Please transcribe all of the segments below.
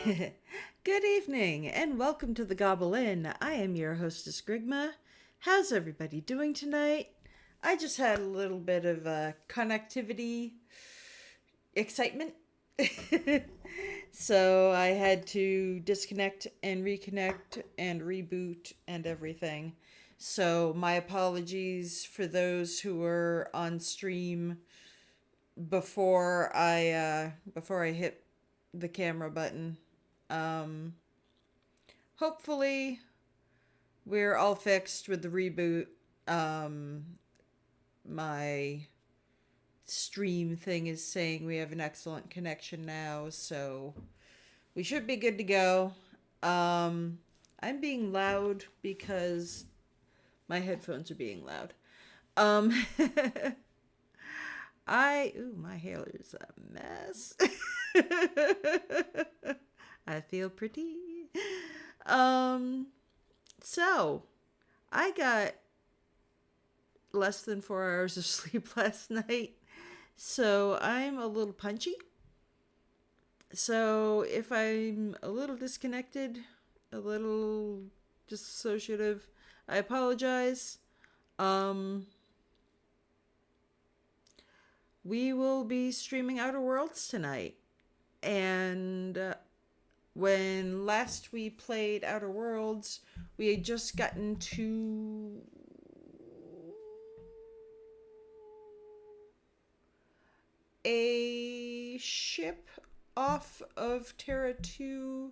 Good evening and welcome to the Gobble Inn. I am your hostess Grigma. How's everybody doing tonight? I just had a little bit of connectivity excitement. So I had to disconnect and reconnect and reboot and everything. So my apologies for those who were on stream before I hit the camera button. Um, Hopefully we're all fixed with the reboot. Um, my stream thing is saying we have an excellent connection now, so we should be good to go. Um, I'm being loud because my headphones are being loud. Um, my hair is a mess. I feel pretty. Um, so I got less than 4 hours of sleep last night, so I'm a little punchy. So if I'm a little disconnected, a little dissociative, I apologize. Um, we will be streaming Outer Worlds tonight, and when last we played Outer Worlds, we had just gotten to a ship off of Terra 2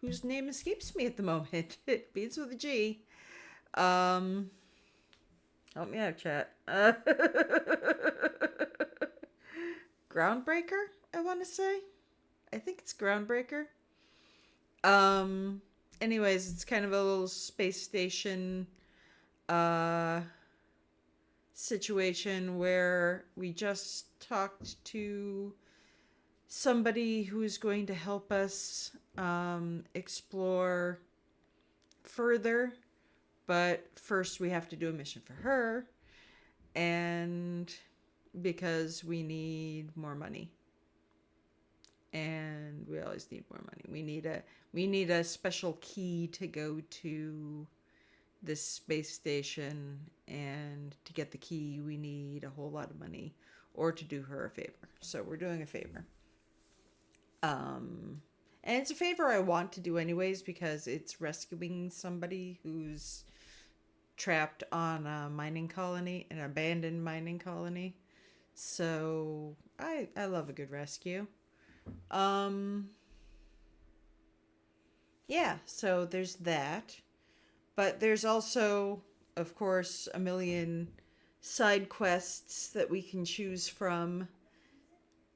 whose name escapes me at the moment. It begins with a G. Um, Help me out, chat. Groundbreaker, I want to say. I think it's Groundbreaker. Um, Anyways, it's kind of a little space station uh situation where we just talked to somebody who's going to help us explore further. But first, we have to do a mission for her, and because we need more money, and we always need more money. We need a special key to go to this space station, and to get the key, we need a whole lot of money, or to do her a favor. So we're doing a favor. Um, and it's a favor I want to do anyways because it's rescuing somebody who's trapped on a mining colony, an abandoned mining colony. So I love a good rescue. Um, yeah, so there's that. But there's also, of course, a million side quests that we can choose from.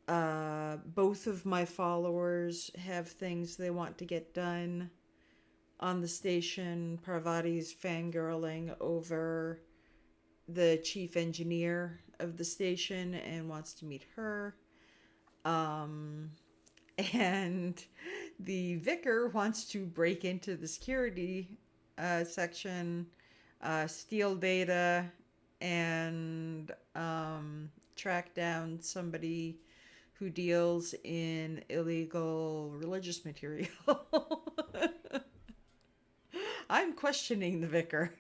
Both of my followers have things they want to get done on the station. Parvati's fangirling over the chief engineer of the station and wants to meet her. Um, and the vicar wants to break into the security section, steal data, and track down somebody who deals in illegal religious material. I'm questioning the vicar.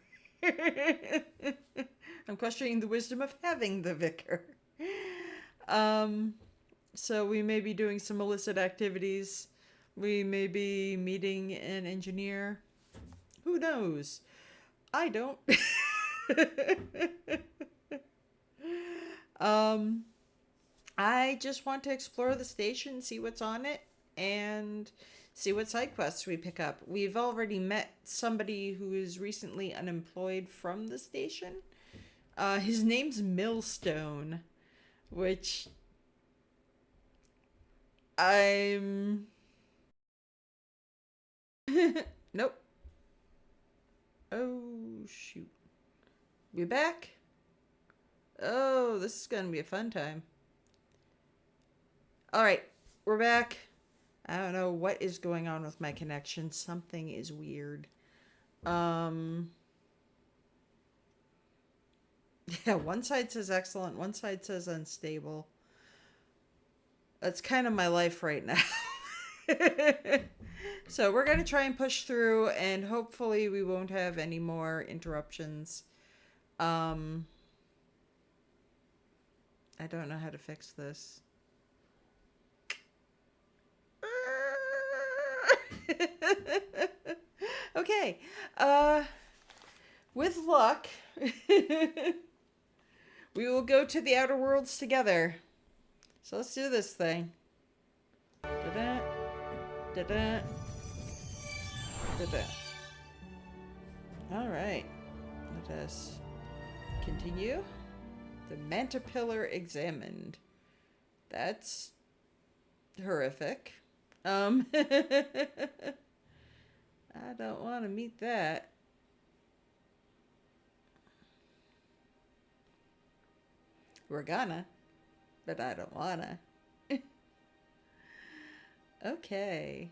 I'm questioning the wisdom of having the vicar. Um, so we may be doing some illicit activities. We may be meeting an engineer. Who knows? I don't. um, I just want to explore the station, see what's on it, and see what side quests we pick up. We've already met somebody who is recently unemployed from the station. His name's Millstone, which I'm. Nope. Oh, shoot. We back? Oh, this is gonna be a fun time. Alright, we're back. I don't know what is going on with my connection. Something is weird. Um. Yeah, one side says excellent, one side says unstable. That's kind of my life right now. So we're going to try and push through, and hopefully we won't have any more interruptions. I don't know how to fix this. Okay. With luck, we will go to the Outer Worlds together. So let's do this thing. Da-da, da-da, da-da. All right. Let us continue. The Mantipillar examined. That's horrific. I don't want to meet that. We're gonna, but I don't wanna. Okay.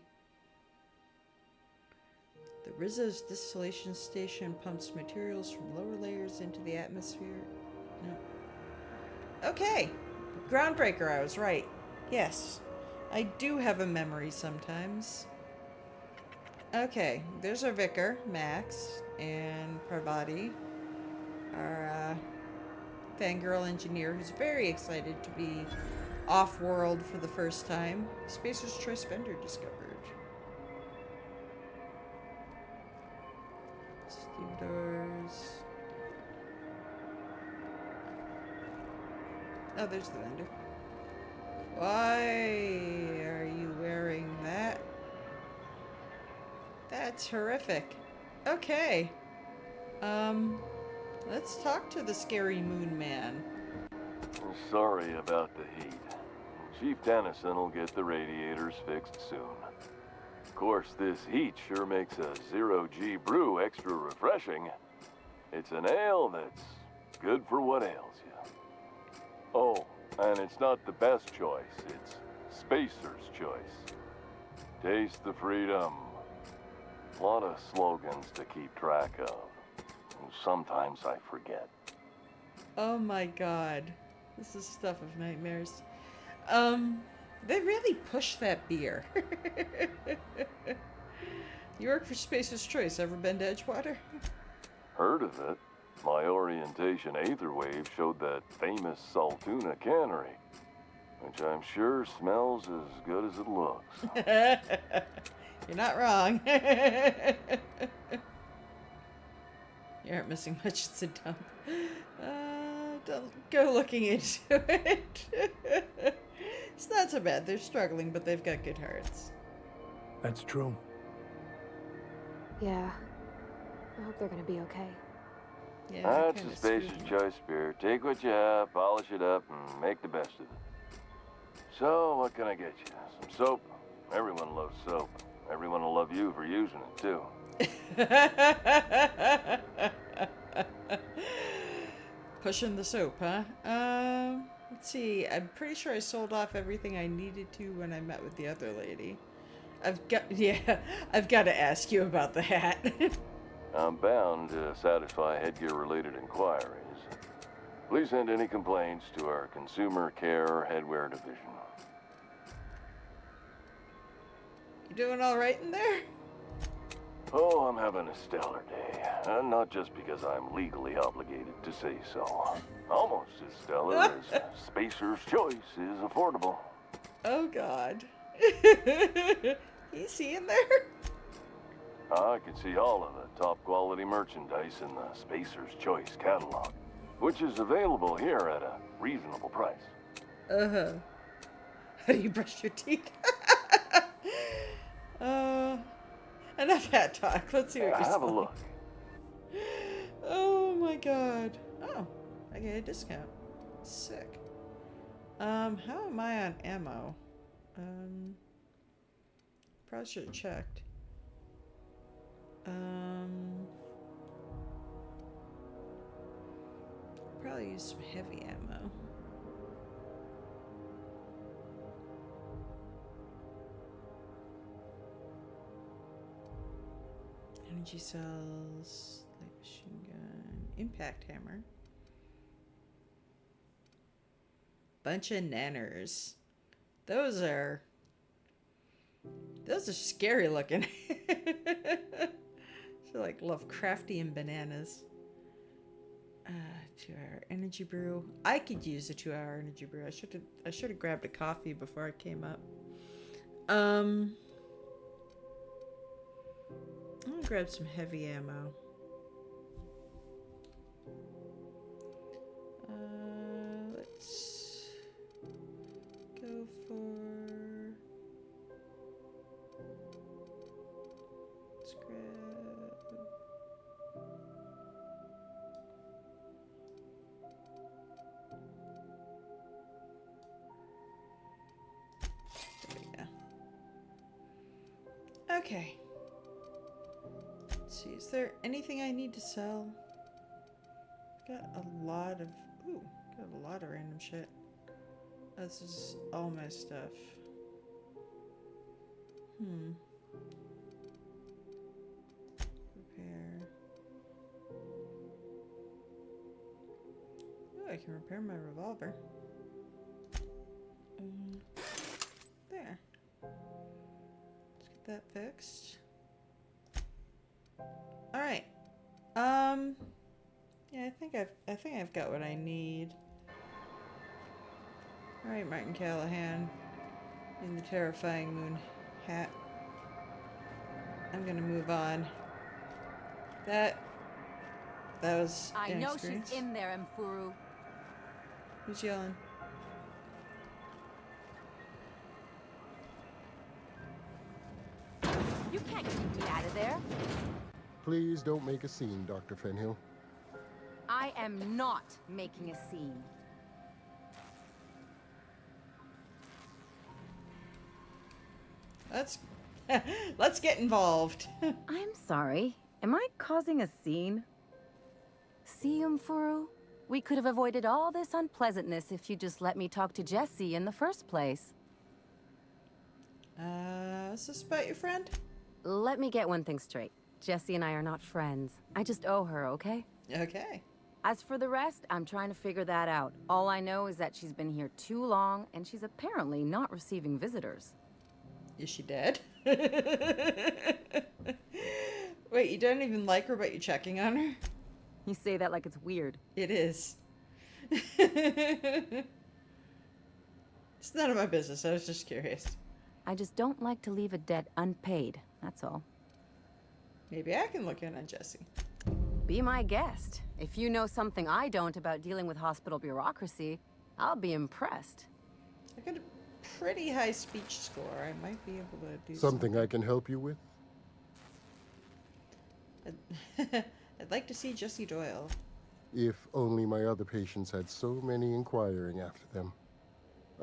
The Rizzo's distillation station pumps materials from lower layers into the atmosphere. No. Okay. Groundbreaker, I was right. Yes. I do have a memory sometimes. Okay, there's our vicar, Max, and Parvati, our fangirl engineer who's very excited to be off-world for the first time. Spacer's Choice vendor discovered. Stevedores. Oh, there's the vendor. Why are you wearing that? That's horrific. Okay. Let's talk to the scary moon man. Sorry about the heat. Chief Dennison will get the radiators fixed soon. Of course, this heat sure makes a zero-G brew extra refreshing. It's an ale that's good for what ails you. Oh, and it's not the best choice. It's Spacer's Choice. Taste the freedom. A lot of slogans to keep track of. Sometimes I forget. Oh my god. This is stuff of nightmares. They really push that beer. You work for Spacer's Choice. Ever been to Edgewater? Heard of it. My orientation Aetherwave showed that famous Saltuna cannery, which I'm sure smells as good as it looks. You're not wrong. You aren't missing much. It's a dump. Don't go looking into it. It's not so bad. They're struggling, but they've got good hearts. That's true. Yeah. I hope they're gonna be okay. Yeah, That's a Spacer's Choice beer. Take what you have, polish it up, and make the best of it. So, what can I get you? Some soap? Everyone loves soap. Everyone will love you for using it, too. Pushing the soap, huh? Let's see. I'm pretty sure I sold off everything I needed to when I met with the other lady. I've got to ask you about the hat. I'm bound to satisfy headgear-related inquiries. Please send any complaints to our Consumer Care Headwear Division. You doing all right in there? Oh, I'm having a stellar day. And not just because I'm legally obligated to say so. Almost as stellar as Spacer's Choice is affordable. Oh, God. You see in there? I can see all of the top-quality merchandise in the Spacer's Choice catalog, which is available here at a reasonable price. Uh-huh. How do you brush your teeth? Enough hat talk. Let's see what you're Have selling. a look. Oh my god. Oh, I get a discount. Sick. How am I on ammo? Probably should have checked. Probably use some heavy ammo. Energy cells, light machine gun, impact hammer. Bunch of nanners. Those are Those are scary looking. They're like Lovecraftian bananas. 2-hour energy brew. I could use a 2-hour energy brew. I should have grabbed a coffee before I came up. I'm gonna grab some heavy ammo. Let's go for okay. Let's see, is there anything I need to sell? Got a lot of random shit. This is all my stuff. Repair. Oh, I can repair my revolver. There. Let's get that fixed. All right. Yeah, I think I've got what I need. All right, Martin Callahan in the terrifying moon hat. I'm gonna move on. That was I know inexperience. she's in there, Mfuru. Who's yelling? You can't keep me out of there. Please don't make a scene, Dr. Fenhill. I am not making a scene. Let's get involved. I'm sorry. Am I causing a scene? See, Mfuru? We could have avoided all this unpleasantness if you just let me talk to Jessie in the first place. Is this about your friend? Let me get one thing straight. Jessie and I are not friends. I just owe her, okay? Okay. As for the rest, I'm trying to figure that out. All I know is that she's been here too long, and she's apparently not receiving visitors. Is she dead? Wait, you don't even like her, but you're checking on her? You say that like it's weird. It is. It's none of my business. I was just curious. I just don't like to leave a debt unpaid, that's all. Maybe I can look in on Jessie. Be my guest. If you know something I don't about dealing with hospital bureaucracy, I'll be impressed. I got a pretty high speech score. I might be able to do Something I can help you with? I'd like to see Jessie Doyle. If only my other patients had so many inquiring after them.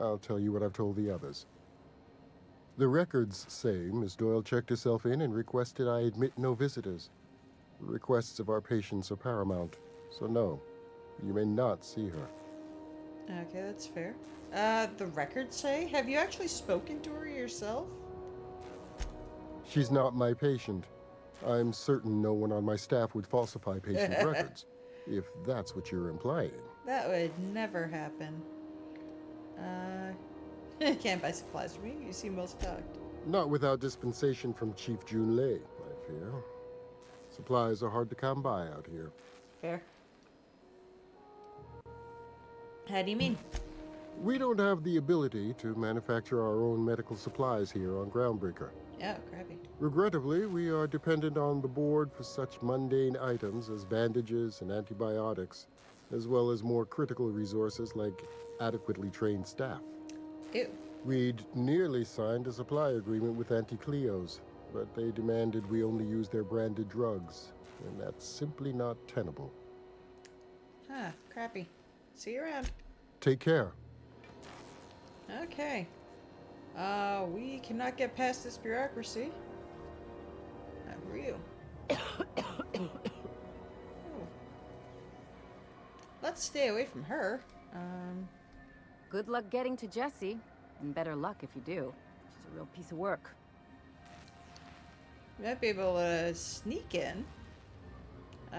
I'll tell you what I've told the others. The records say Miss Doyle checked herself in and requested I admit no visitors. The requests of our patients are paramount, so no, you may not see her. Okay, that's fair. The records say? Have you actually spoken to her yourself? She's not my patient. I'm certain no one on my staff would falsify patient records, if that's what you're implying. That would never happen. Can't buy supplies for me. You seem well stocked. Not without dispensation from Chief Jun Lei, I fear. Supplies are hard to come by out here. Fair. How do you mean? We don't have the ability to manufacture our own medical supplies here on Groundbreaker. Oh, crappy. Regrettably, we are dependent on the board for such mundane items as bandages and antibiotics, as well as more critical resources like adequately trained staff. Ew. We'd nearly signed a supply agreement with Anti-Cleos, but they demanded we only use their branded drugs, and that's simply not tenable. Huh, crappy. See you around. Take care. Okay. We cannot get past this bureaucracy. Not for you. Oh. Let's stay away from her. Good luck getting to Jessie, and better luck if you do. She's a real piece of work. We might be able to sneak in.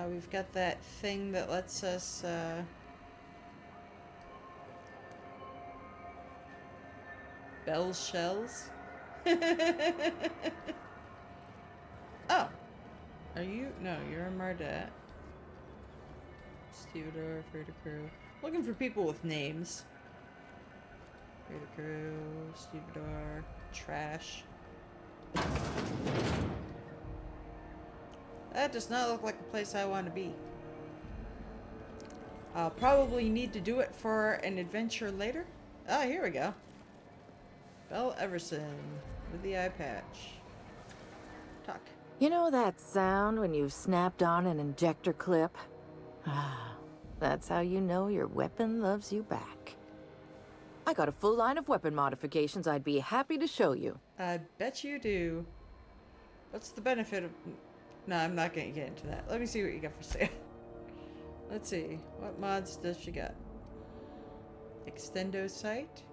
We've got that thing that lets us, bell shells. Oh. Are you? No, you're a Mardet. Stevedore, Freighter Crew. Looking for people with names. Freighter Crew, Stevedore, Trash. That does not look like a place I want to be. I'll probably need to do it for an adventure later. Ah, here we go. Belle Everson with the eye patch. Talk. You know that sound when you've snapped on an injector clip? Ah, that's how you know your weapon loves you back. I got a full line of weapon modifications I'd be happy to show you. I bet you do. What's the benefit of... No, I'm not going to get into that. Let me see what you got for sale. Let's see. What mods does she got? Extendo sight.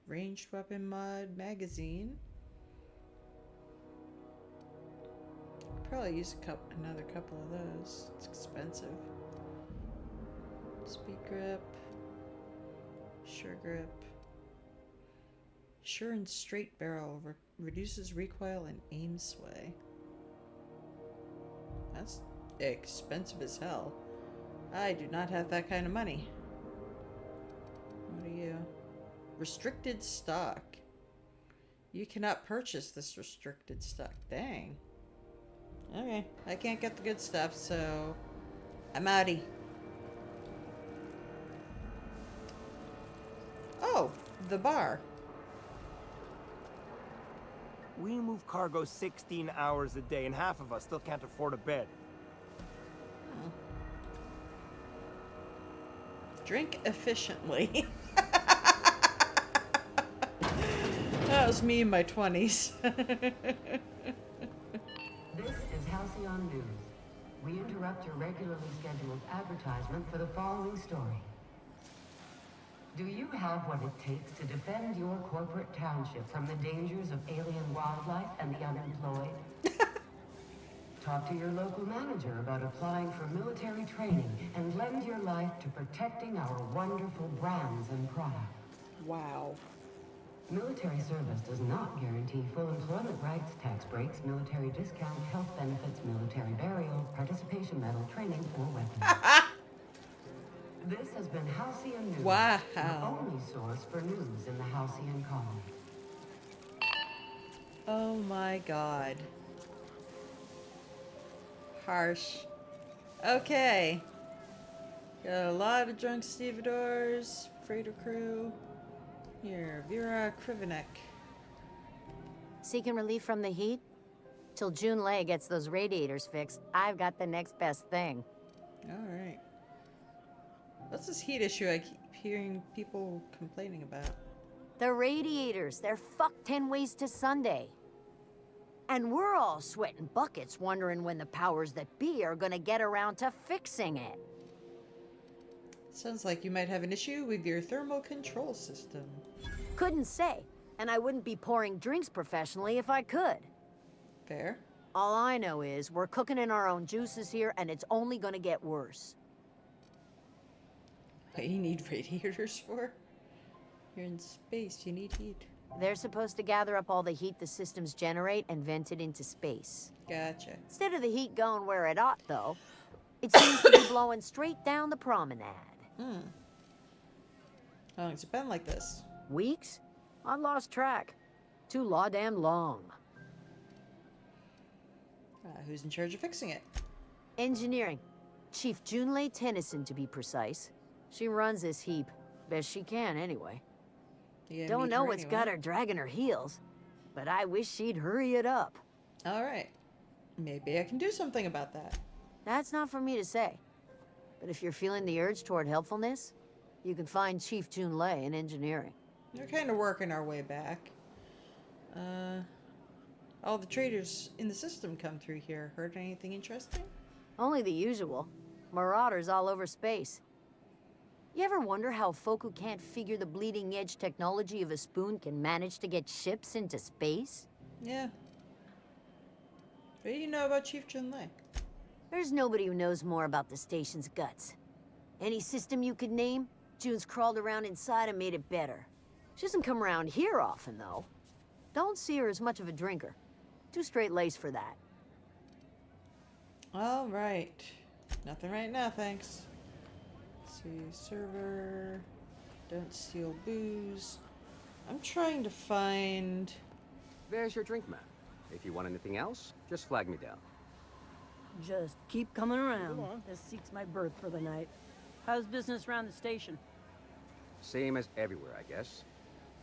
Ranged weapon mod magazine. Probably use another couple of those. It's expensive. Speed grip. Sure grip. Sure and straight barrel reduces recoil and aim sway. That's expensive as hell. I do not have that kind of money. What are you? Restricted stock. You cannot purchase this restricted stock. Dang. Okay, I can't get the good stuff, so I'm outie. Oh, the bar. We move cargo 16 hours a day, and half of us still can't afford a bed. Drink efficiently. That was me in my 20s. This is Halcyon News. We interrupt your regularly scheduled advertisement for the following story. Do you have what it takes to defend your corporate township from the dangers of alien wildlife and the unemployed? Talk to your local manager about applying for military training and lend your life to protecting our wonderful brands and products. Wow. Military service does not guarantee full employment rights, tax breaks, military discount, health benefits, military burial, participation medal, training, or weapons. This has been Halcyon News, Wow. your only source for news in the Halcyon colony. Oh my god. Harsh. Okay. Got a lot of drunk stevedores, freighter crew. Here, Vera Krivenek. Seeking relief from the heat? Till June Lay gets those radiators fixed, I've got the next best thing. Alright. What's this heat issue I keep hearing people complaining about? The radiators, they're fucked 10 ways to Sunday. And we're all sweating buckets wondering when the powers that be are gonna get around to fixing it. Sounds like you might have an issue with your thermal control system. Couldn't say, and I wouldn't be pouring drinks professionally if I could. Fair. All I know is we're cooking in our own juices here, and it's only gonna get worse. What you need radiators for? You're in space, you need heat. They're supposed to gather up all the heat the systems generate and vent it into space. Gotcha. Instead of the heat going where it ought, though, it seems to be blowing straight down the promenade. How long's it been like this? Weeks? I lost track. Too law-damn long. Who's in charge of fixing it? Engineering. Chief Junlei Tennyson, to be precise. She runs this heap. Best she can, anyway. You gonna Don't meet know her what's anyway? got her dragging her heels, but I wish she'd hurry it up. Alright. Maybe I can do something about that. That's not for me to say. But if you're feeling the urge toward helpfulness, you can find Chief Junlei in engineering. We're kind of working our way back. All the traders in the system come through here. Heard anything interesting? Only the usual. Marauders all over space. You ever wonder how folk who can't figure the bleeding edge technology of a spoon can manage to get ships into space? Yeah. What do you know about Chief Junlei? There's nobody who knows more about the station's guts. Any system you could name, June's crawled around inside and made it better. She doesn't come around here often, though. Don't see her as much of a drinker. Too straight-laced for that. All right. Nothing right now, thanks. Let's see, server. Don't steal booze. I'm trying to find... There's your drink map. If you want anything else, just flag me down. Just keep coming around. This seats my berth for the night. How's business around the station? Same as everywhere, I guess.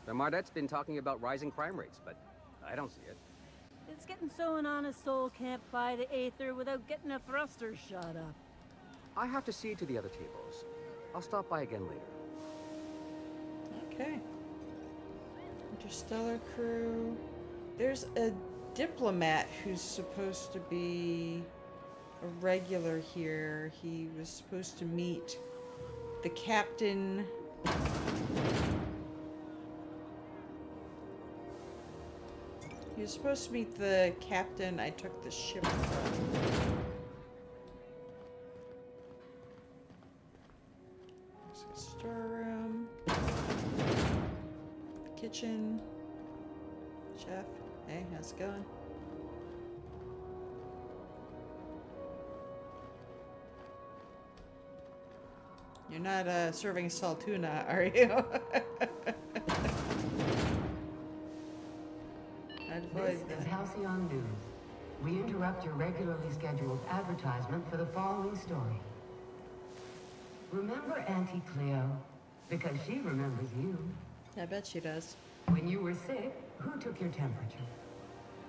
The Mardette's been talking about rising crime rates, but I don't see it. It's getting so an honest soul can't buy the Aether without getting a thruster shot up. I have to see to the other tables. I'll stop by again later. Okay. Interstellar crew. There's a diplomat who's supposed to be a regular here. He was supposed to meet the captain. He was supposed to meet the captain I took the ship from. There's a storeroom. Kitchen. Chef. Hey, how's it going? You're not serving saltuna, are you? I'd avoid This is that. Halcyon News. We interrupt your regularly scheduled advertisement for the following story. Remember Auntie Cleo? Because she remembers you. I bet she does. When you were sick, who took your temperature?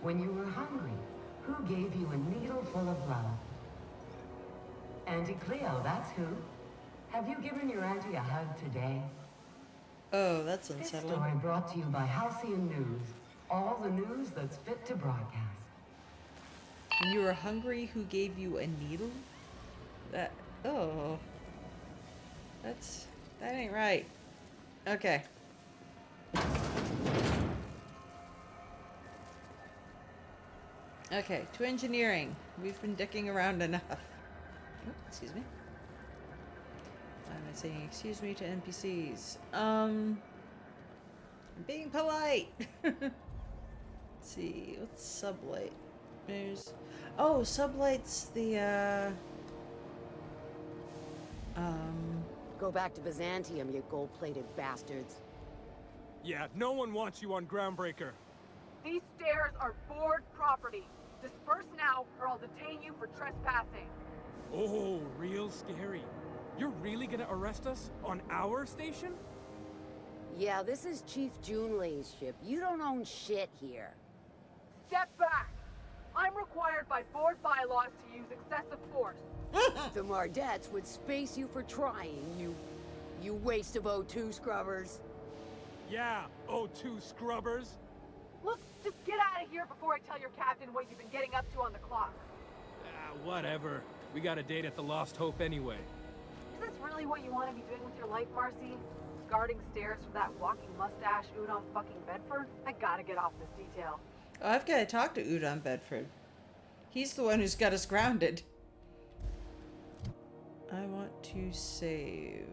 When you were hungry, who gave you a needle full of love? Auntie Cleo, that's who. Have you given your auntie a hug today? Oh, that's This unsettling. story brought to you by Halcyon News. All the news that's fit to broadcast. When you were hungry, who gave you a needle? That, oh. That ain't right. Okay. Okay, to engineering. We've been dicking around enough. Oh, excuse me. Why am I saying excuse me to NPCs? I'm being polite. Let's see, what's sublight? There's, oh, sublight's the, Go back to Byzantium, you gold-plated bastards. Yeah, no one wants you on Groundbreaker. These stairs are board property. Disperse now, or I'll detain you for trespassing. Oh, real scary. You're really gonna arrest us on our station? Yeah, this is Chief Junlei's ship. You don't own shit here. Step back. I'm required by board bylaws to use excessive force. The Mardettes would space you for trying, you waste of O2 scrubbers. Yeah, O2 scrubbers. Look, just get out of here before I tell your captain what you've been getting up to on the clock. Whatever. We got a date at the Lost Hope anyway. Is this really what you want to be doing with your life, Marcy? Guarding stairs for that walking mustache Udon fucking Bedford? I gotta get off this detail. oh, I've got to talk to Udon Bedford. He's the one who's got us grounded. I want to save.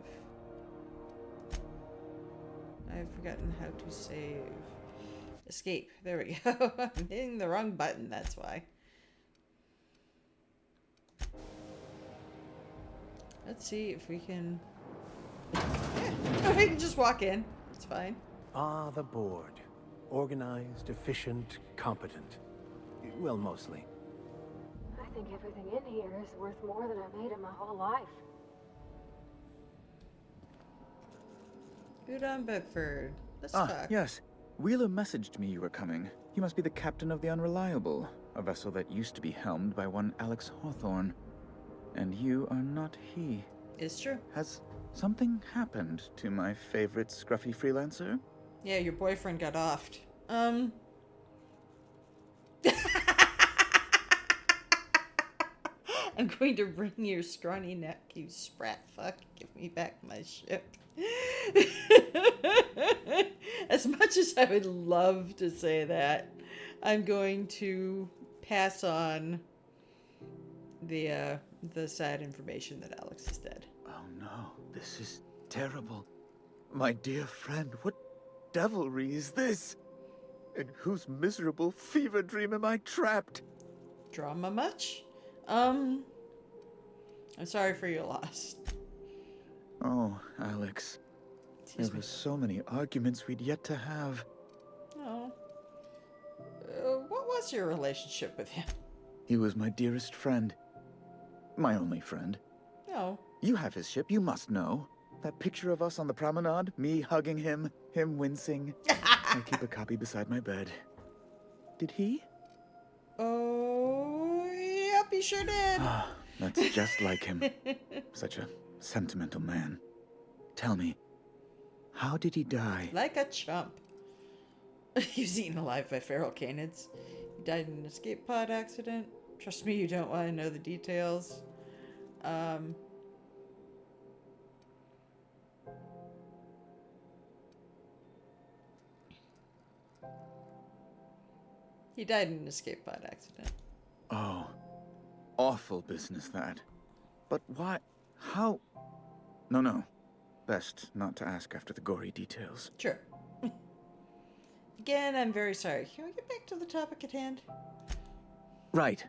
I've forgotten how to save. Escape. There we go. I'm hitting the wrong button, that's why. Let's see if we can... Yeah, we can just walk in. It's fine. Ah, the board. Organized, efficient, competent. Well, mostly. I think everything in here is worth more than I made in my whole life. Udon Bedford. Let's Ah, talk. yes. Wheeler messaged me you were coming. He must be the captain of the Unreliable, a vessel that used to be helmed by one Alex Hawthorne. And you are not he. It's true. Has something happened to my favorite scruffy freelancer? Yeah, your boyfriend got offed. I'm going to wring your scrawny neck, you sprat fuck. Give me back my ship. As much as I would love to say that, I'm going to pass on the sad information that Alex is dead. Oh no, this is terrible. My dear friend, what devilry is this? In whose miserable fever dream am I trapped? Drama much? I'm sorry for your loss. Oh, Alex. There were so many arguments we'd yet to have. Oh. What was your relationship with him? He was my dearest friend. My only friend. No. You have his ship, you must know. That picture of us on the promenade, me hugging him wincing. I keep a copy beside my bed. Did he? Oh, yep, he sure did. That's just like him. Such a sentimental man. Tell me, how did he die? Like a chump. He was eaten alive by feral canids. He died in an escape pod accident. Trust me, you don't want to know the details. He died in an escape pod accident. Oh, awful business that. But why? How? No. Best not to ask after the gory details. Sure. Again, I'm very sorry. Can we get back to the topic at hand? Right.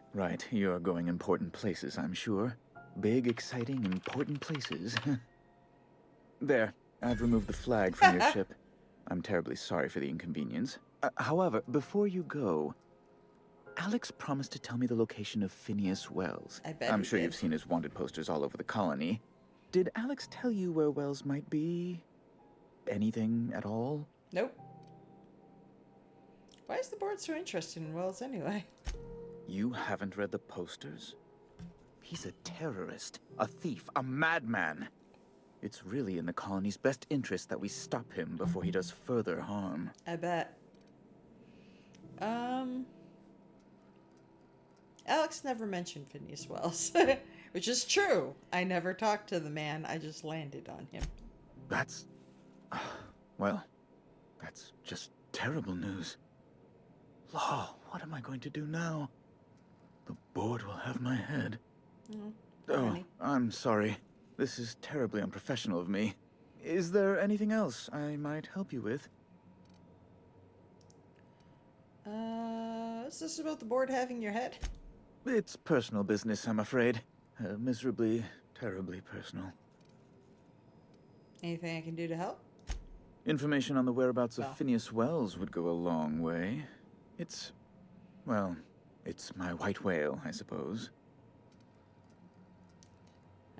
You're going important places, I'm sure. Big, exciting, important places. There, I've removed the flag from your ship. I'm terribly sorry for the inconvenience. However, before you go, Alex promised to tell me the location of Phineas Wells. I bet I'm he sure did. you've seen his wanted posters all over the colony. Did Alex tell you where Wells might be? Anything at all? Nope. Why is the board so interested in Wells anyway? You haven't read the posters? He's a terrorist, a thief, a madman. It's really in the colony's best interest that we stop him before he does further harm. I bet. Alex never mentioned Phineas Wells, which is true. I never talked to the man. I just landed on him. That's... well, that's just terrible news. Law, what am I going to do now? The board will have my head. Oh, I'm sorry. This is terribly unprofessional of me. Is there anything else I might help you with? Is this about the board having your head? It's personal business, I'm afraid. Miserably, terribly personal. Anything I can do to help? Information on the whereabouts of Phineas Wells would go a long way. It's my white whale, I suppose.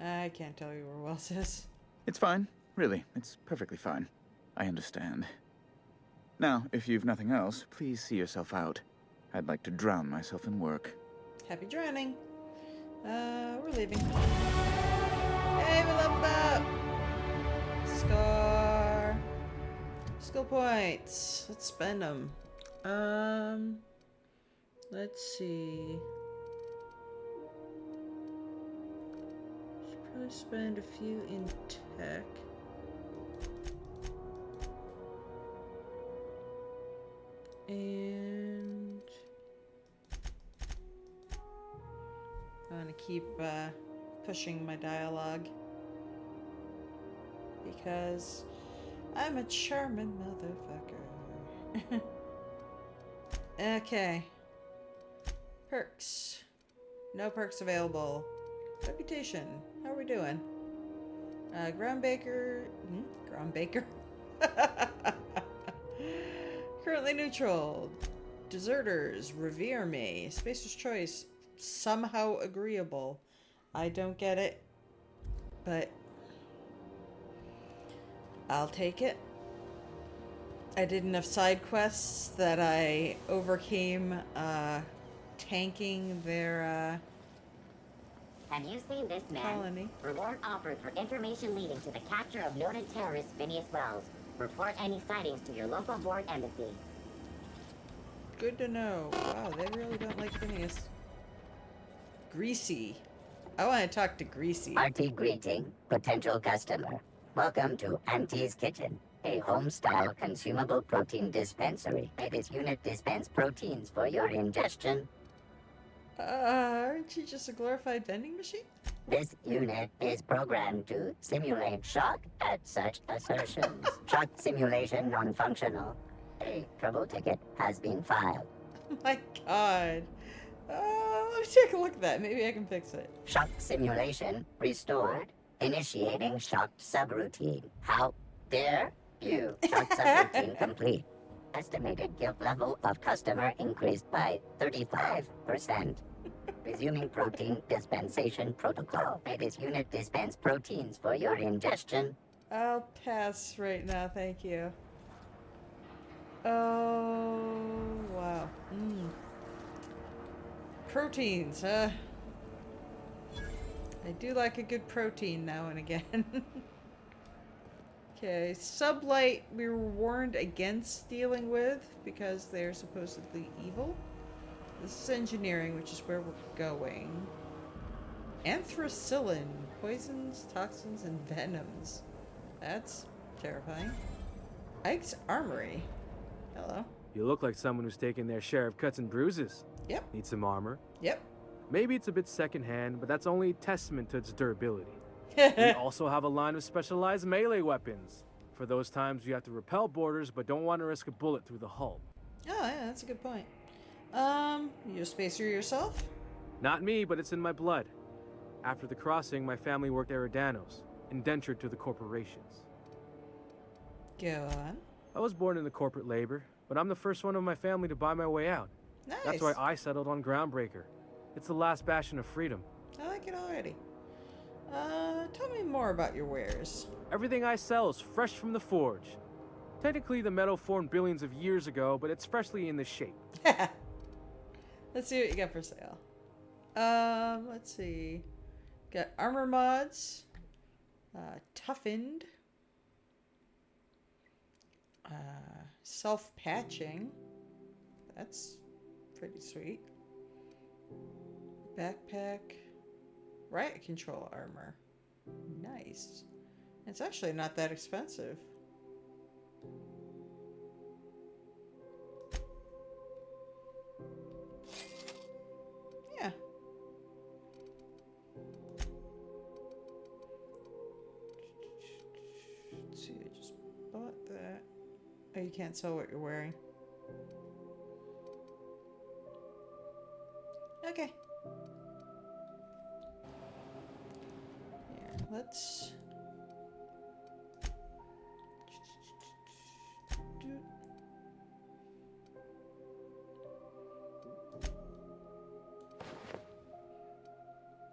I can't tell you where Wells is. It's fine. Really, it's perfectly fine. I understand. Now, if you've nothing else, please see yourself out. I'd like to drown myself in work. Happy drowning. We're leaving. Hey, we leveled up! Score! Skill points. Let's spend them. Let's see. Should probably spend a few in tech. And I want to keep pushing my dialogue because I'm a charming motherfucker. Okay. Perks. No perks available. Reputation. How are we doing? Groundbreaker. Groundbreaker. Currently neutral. Deserters. Revere me. Spacer's choice. Somehow agreeable. I don't get it. But I'll take it. I did enough side quests that I overcame tanking their Have you seen this man? colony. Reward offered for information leading to the capture of noted terrorist Phineas Wells. Report any sightings to your local board embassy. Good to know. Wow, they really don't like Phineas. Greasy. I want to talk to Greasy. Hearty greeting, potential customer. Welcome to Auntie's Kitchen, a home-style consumable protein dispensary. This unit dispense proteins for your ingestion. Aren't you just a glorified vending machine? This unit is programmed to simulate shock at such assertions. Shock simulation non-functional. A trouble ticket has been filed. Oh my god. Let me take a look at that. Maybe I can fix it. Shock simulation restored. Initiating shock subroutine. How dare you? Shock subroutine complete. Estimated guilt level of customer increased by 35%. Resuming protein dispensation protocol. May this unit dispense proteins for your ingestion. I'll pass right now, thank you. Oh, wow. Proteins, huh? I do like a good protein now and again. Okay, sublight we were warned against dealing with because they're supposedly evil. This is engineering, which is where we're going. Anthracillin, poisons, toxins, and venoms. That's terrifying. Ike's Armory. Hello. You look like someone who's taken their share of cuts and bruises. Yep. Need some armor? Yep. Maybe it's a bit secondhand, but that's only a testament to its durability. We also have a line of specialized melee weapons. For those times you have to repel boarders, but don't want to risk a bullet through the hull. Oh, yeah, that's a good point. You a spacer yourself? Not me, but it's in my blood. After the crossing, my family worked Eridanos, indentured to the corporations. Go on. I was born into corporate labor, but I'm the first one of my family to buy my way out. Nice. That's why I settled on Groundbreaker. It's the last bastion of freedom. I like it already. Tell me more about your wares. Everything I sell is fresh from the forge. Technically, the metal formed billions of years ago, but it's freshly in this shape. Let's see what you got for sale. Let's see. Got armor mods. Toughened. Self-patching. That's pretty sweet. Backpack. Riot control armor. Nice. It's actually not that expensive. Yeah. Let's see, I just bought that. Oh, you can't sell what you're wearing. Okay. Here, let's...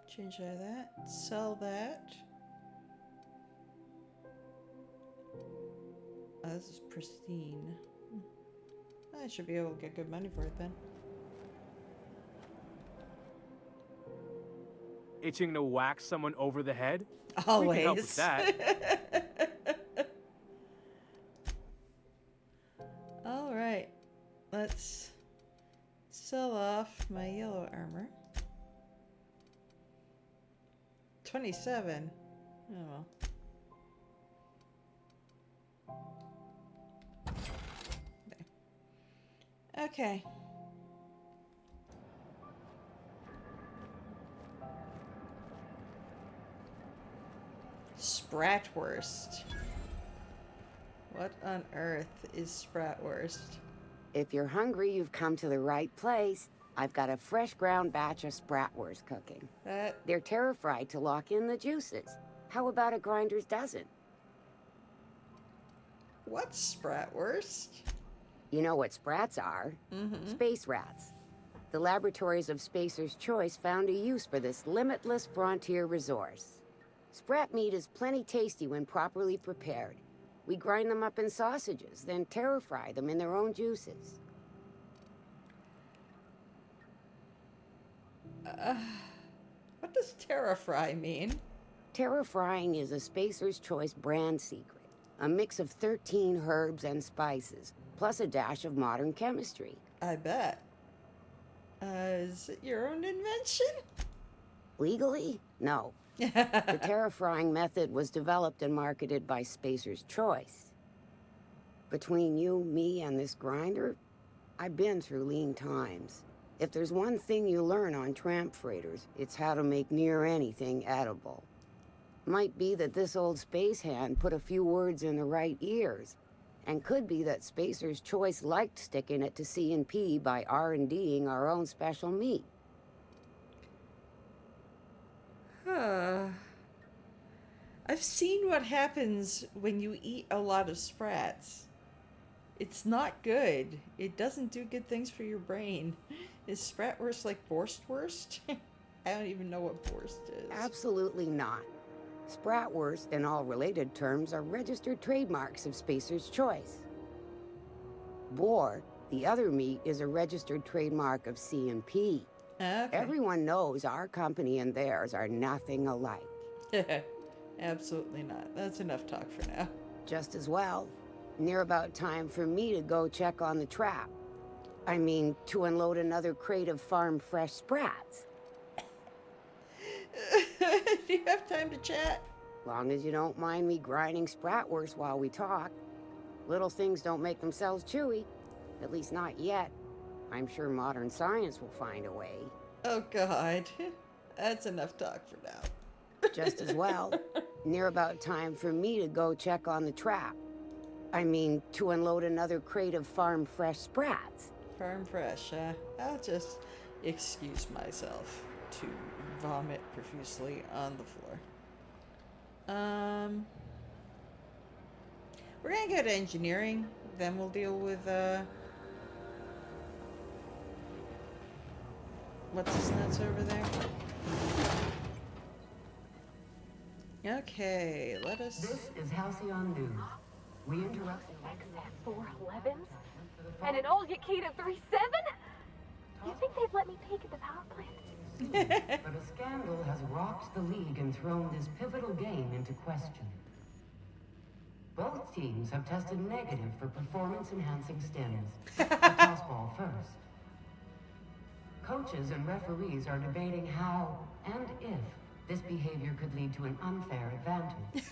change out of that. Sell that. Oh, this is pristine. I should be able to get good money for it then. Itching to whack someone over the head? Always. We can help with that. All right. Let's sell off my yellow armor. 27. Oh well. Okay. Spratwurst. What on earth is Spratwurst? If you're hungry, you've come to the right place. I've got a fresh ground batch of Spratwurst cooking. They're terra-fried to lock in the juices. How about a grinder's dozen? What's Spratwurst? You know what sprats are. Space rats. The laboratories of Spacer's Choice found a use for this limitless frontier resource. Sprat meat is plenty tasty when properly prepared. We grind them up in sausages, then terra-fry them in their own juices. What does terra-fry mean? Terra-frying is a Spacer's Choice brand secret. A mix of 13 herbs and spices, plus a dash of modern chemistry. I bet. Is it your own invention? Legally? No. The terra-frying method was developed and marketed by Spacer's Choice. Between you, me, and this grinder, I've been through lean times. If there's one thing you learn on tramp freighters, it's how to make near anything edible. Might be that this old space hand put a few words in the right ears, and could be that Spacer's Choice liked sticking it to C&P by R&Ding our own special meat. Huh. I've seen what happens when you eat a lot of sprats. It's not good. It doesn't do good things for your brain. Is spratwurst like Borstwurst? I don't even know what Borst is. Absolutely not. Spratwurst and all related terms are registered trademarks of Spacer's Choice. Boar, the other meat, is a registered trademark of C&P. Okay. Everyone knows our company and theirs are nothing alike. Absolutely not. That's enough talk for now. Just as well. Near about time for me to go check on the trap. I mean, to unload another crate of farm-fresh sprats. Do you have time to chat? Long as you don't mind me grinding spratwurst while we talk. Little things don't make themselves chewy. At least not yet. I'm sure modern science will find a way. Oh, God. That's enough talk for now. Just as well. Near about time for me to go check on the trap. I mean, to unload another crate of farm-fresh sprats. Farm fresh, huh? I'll just excuse myself to vomit profusely on the floor. We're gonna go to engineering, then we'll deal with, what's this nuts over there? Okay, let us... This is Halcyon News. We interrupt... XF411s? And an old Yakita 37? You think they'd let me peek at the power plant? But a scandal has rocked the league and thrown this pivotal game into question. Both teams have tested negative for performance-enhancing stims. The tossball first. Coaches and referees are debating how and if this behavior could lead to an unfair advantage.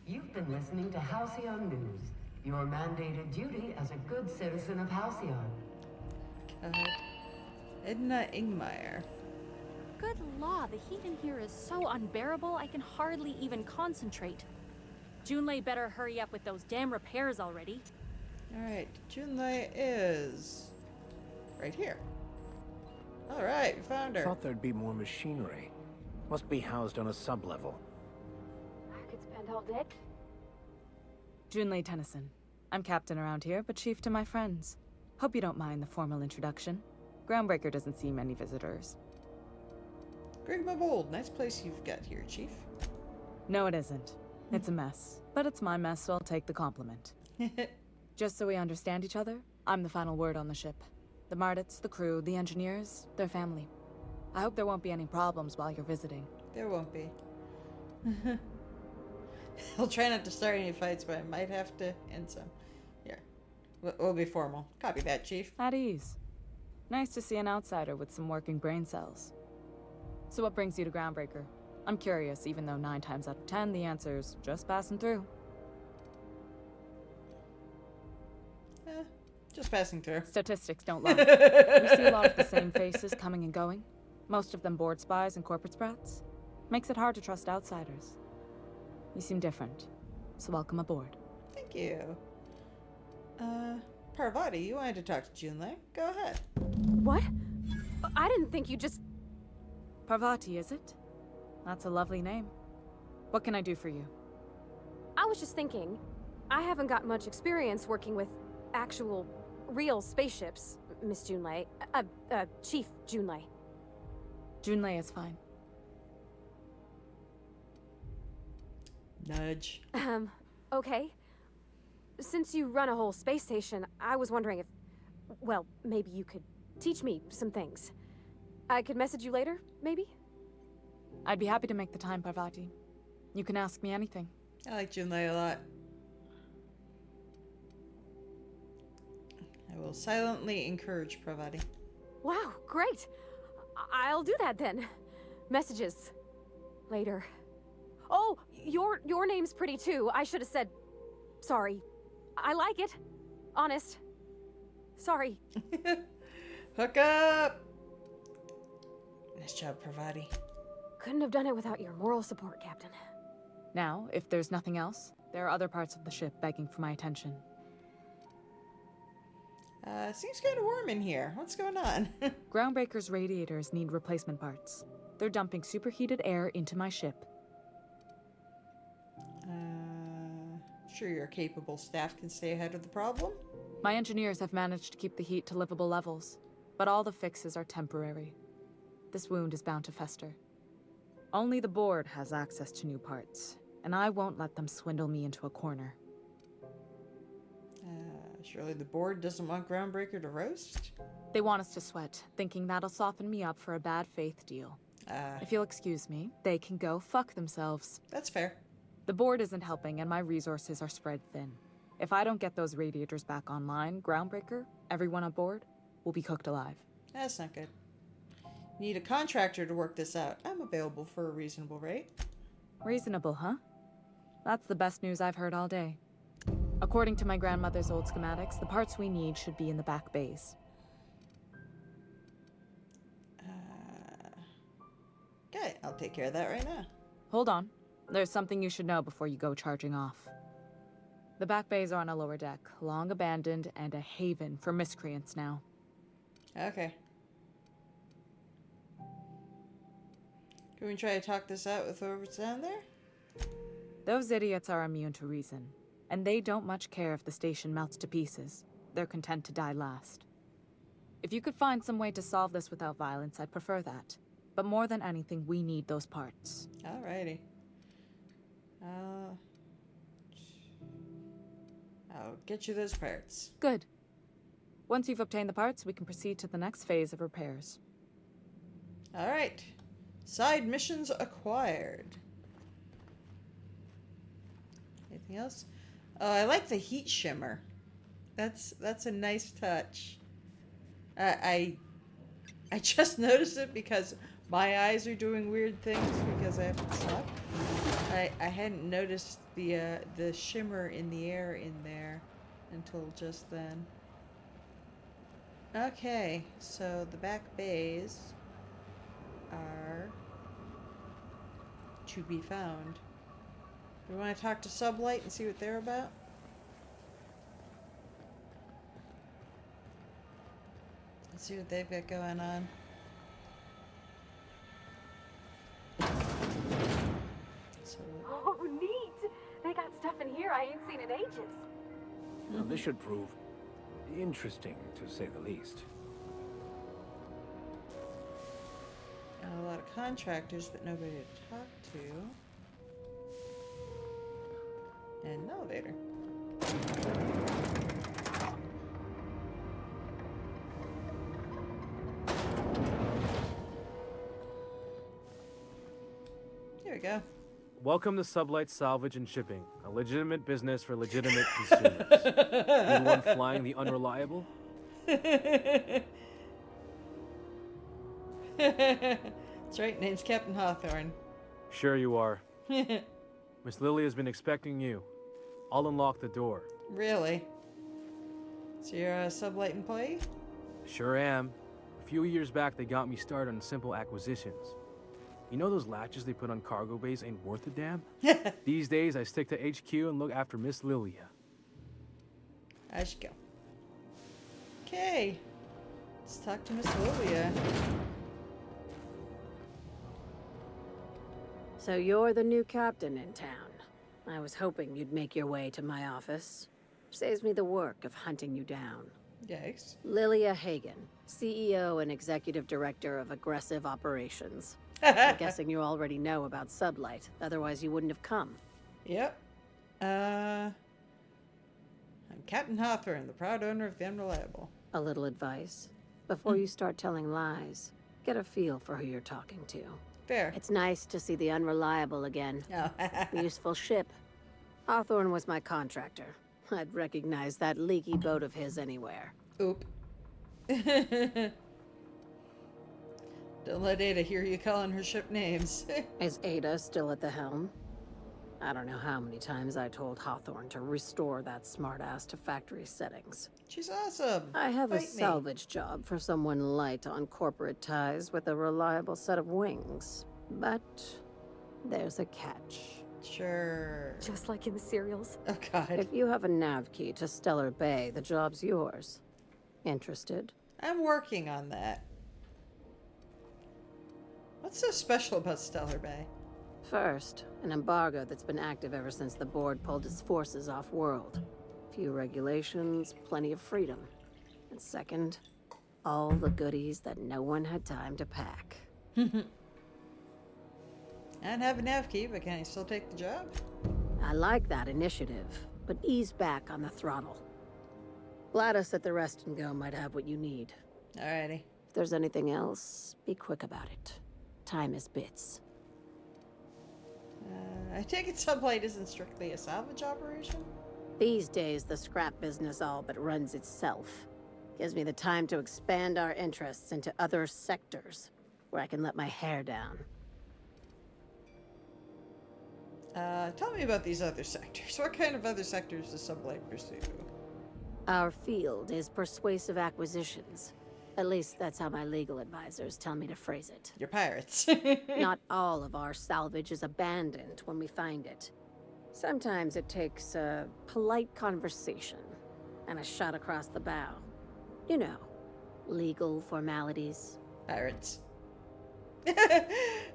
You've been listening to Halcyon News, your mandated duty as a good citizen of Halcyon. God. Edna Ingmeyer. Good law, the heat in here is so unbearable I can hardly even concentrate. Junlei better hurry up with those damn repairs already. Alright, Junlei is right here. Alright, we found her. Thought there'd be more machinery. Must be housed on a sub-level. I could spend all day. Junlei Tennyson. I'm captain around here, but chief to my friends. Hope you don't mind the formal introduction. Groundbreaker doesn't see many visitors. Greg Bold, nice place you've got here, Chief. No, it isn't. It's a mess. But it's my mess, so I'll take the compliment. Just so we understand each other, I'm the final word on the ship. The Mardits, the crew, the engineers, their family. I hope there won't be any problems while you're visiting. There won't be. I'll try not to start any fights, but I might have to end some. Yeah. We'll be formal. Copy that, Chief. At ease. Nice to see an outsider with some working brain cells. So what brings you to Groundbreaker? I'm curious, even though 9 times out of 10 the answer's just passing through. Just passing through. Statistics don't lie. We see a lot of the same faces coming and going. Most of them board spies and corporate sprats. Makes it hard to trust outsiders. You seem different, so welcome aboard. Thank you. Parvati, you wanted to talk to Junlei. Go ahead. What? I didn't think you just... Parvati, is it? That's a lovely name. What can I do for you? I was just thinking, I haven't got much experience working with actual, real spaceships, Miss Junlei. Chief Junlei. Junlei is fine. Nudge. Okay. Since you run a whole space station, I was wondering if, well, maybe you could teach me some things. I could message you later, maybe? I'd be happy to make the time, Parvati. You can ask me anything. I like Junlei a lot. I will silently encourage Parvati. Wow, great. I'll do that then. Messages. Later. Oh, your name's pretty too. I should have said sorry. I like it. Honest. Sorry. Hook up! Nice job, Pravati. Couldn't have done it without your moral support, Captain. Now, if there's nothing else, there are other parts of the ship begging for my attention. Seems kind of warm in here. What's going on? Groundbreaker's radiators need replacement parts. They're dumping superheated air into my ship. Sure your capable staff can stay ahead of the problem? My engineers have managed to keep the heat to livable levels, but all the fixes are temporary. This wound is bound to fester. Only the board has access to new parts, and I won't let them swindle me into a corner. Surely the board doesn't want Groundbreaker to roast? They want us to sweat, thinking that'll soften me up for a bad faith deal. If you'll excuse me, they can go fuck themselves. That's fair. The board isn't helping, and my resources are spread thin. If I don't get those radiators back online, Groundbreaker, everyone on board, will be cooked alive. That's not good. Need a contractor to work this out. I'm available for a reasonable rate. Reasonable, huh? That's the best news I've heard all day. According to my grandmother's old schematics, the parts we need should be in the back bays. Okay, I'll take care of that right now. Hold on. There's something you should know before you go charging off. The back bays are on a lower deck, long abandoned and a haven for miscreants now. Okay. Can we try to talk this out with whoever's down there? Those idiots are immune to reason, and they don't much care if the station melts to pieces. They're content to die last. If you could find some way to solve this without violence, I'd prefer that. But more than anything, we need those parts. Alrighty. I'll get you those parts. Good. Once you've obtained the parts, we can proceed to the next phase of repairs. Alright. Side missions acquired. Anything else? Oh, I like the heat shimmer. That's a nice touch. I just noticed it because my eyes are doing weird things because I haven't slept. I hadn't noticed the shimmer in the air in there until just then. Okay, so the back bays are to be found. Do we want to talk to Sublight and see what they're about? Let's see what they've got going on. Oh, neat! They got stuff in here I ain't seen in ages. Well, this should prove interesting, to say the least. Got a lot of contractors, but nobody to talk to. And an elevator. Here we go. Welcome to Sublight Salvage and Shipping, a legitimate business for legitimate consumers. You the one flying the unreliable? That's right, name's Captain Hawthorne. Sure you are. Miss Lily has been expecting you. I'll unlock the door. Really? So you're a Sublight employee? Sure am. A few years back, they got me started on simple acquisitions. You know those latches they put on cargo bays ain't worth a damn? These days, I stick to HQ and look after Miss Lilia. I should go. Okay. Let's talk to Miss Lilia. So you're the new captain in town. I was hoping you'd make your way to my office. Saves me the work of hunting you down. Yikes. Lilia Hagen, CEO and Executive Director of Aggressive Operations. I'm guessing you already know about Sublight, otherwise you wouldn't have come. Yep. I'm Captain Hawthorne, the proud owner of the Unreliable. A little advice. Before you start telling lies, get a feel for who you're talking to. Fair. It's nice to see the Unreliable again. Useful ship. Hawthorne was my contractor. I'd recognize that leaky boat of his anywhere. Oop. Don't let Ada hear you calling her ship names. Is Ada still at the helm? I don't know how many times I told Hawthorne to restore that smartass to factory settings. She's awesome. I have a Fight me. salvage job for someone light on corporate ties with a reliable set of wings. But there's a catch. Sure. Just like in the serials. Oh, God. If you have a nav key to Stellar Bay, the job's yours. Interested? I'm working on that. What's so special about Stellar Bay? First, an embargo that's been active ever since the board pulled its forces off-world. Few regulations, plenty of freedom. And second, all the goodies that no one had time to pack. I don't have a nav key, but can I still take the job? I like that initiative, but ease back on the throttle. Gladys at the Rest and Go might have what you need. Alrighty. If there's anything else, be quick about it. Time is bits. I take it Sublight isn't strictly a salvage operation? These days, the scrap business all but runs itself. Gives me the time to expand our interests into other sectors, where I can let my hair down. Tell me about these other sectors. What kind of other sectors does Sublight pursue? Our field is persuasive acquisitions. At least that's how my legal advisors tell me to phrase it. You're pirates. Not all of our salvage is abandoned when we find it. Sometimes it takes a polite conversation and a shot across the bow. You know, legal formalities. Pirates.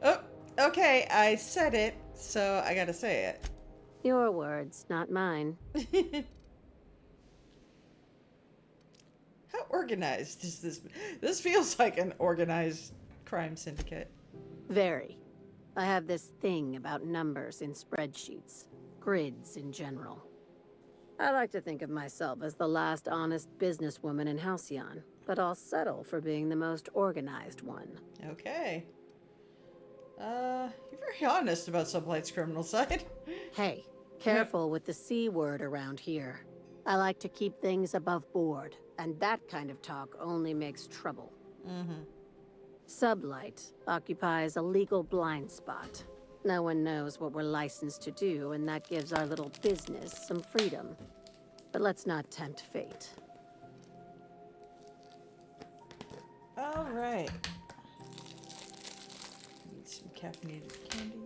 Oh, okay, I said it, so I gotta say it. Your words, not mine. How organized is this? This feels like an organized crime syndicate. Very. I have this thing about numbers in spreadsheets. Grids in general. I like to think of myself as the last honest businesswoman in Halcyon, but I'll settle for being the most organized one. Okay. You're very honest about Sublight's criminal side. Hey, careful with the C word around here. I like to keep things above board, and that kind of talk only makes trouble. Mm-hmm. Sublight occupies a legal blind spot. No one knows what we're licensed to do, and that gives our little business some freedom. But let's not tempt fate. All right. Need some caffeinated candy.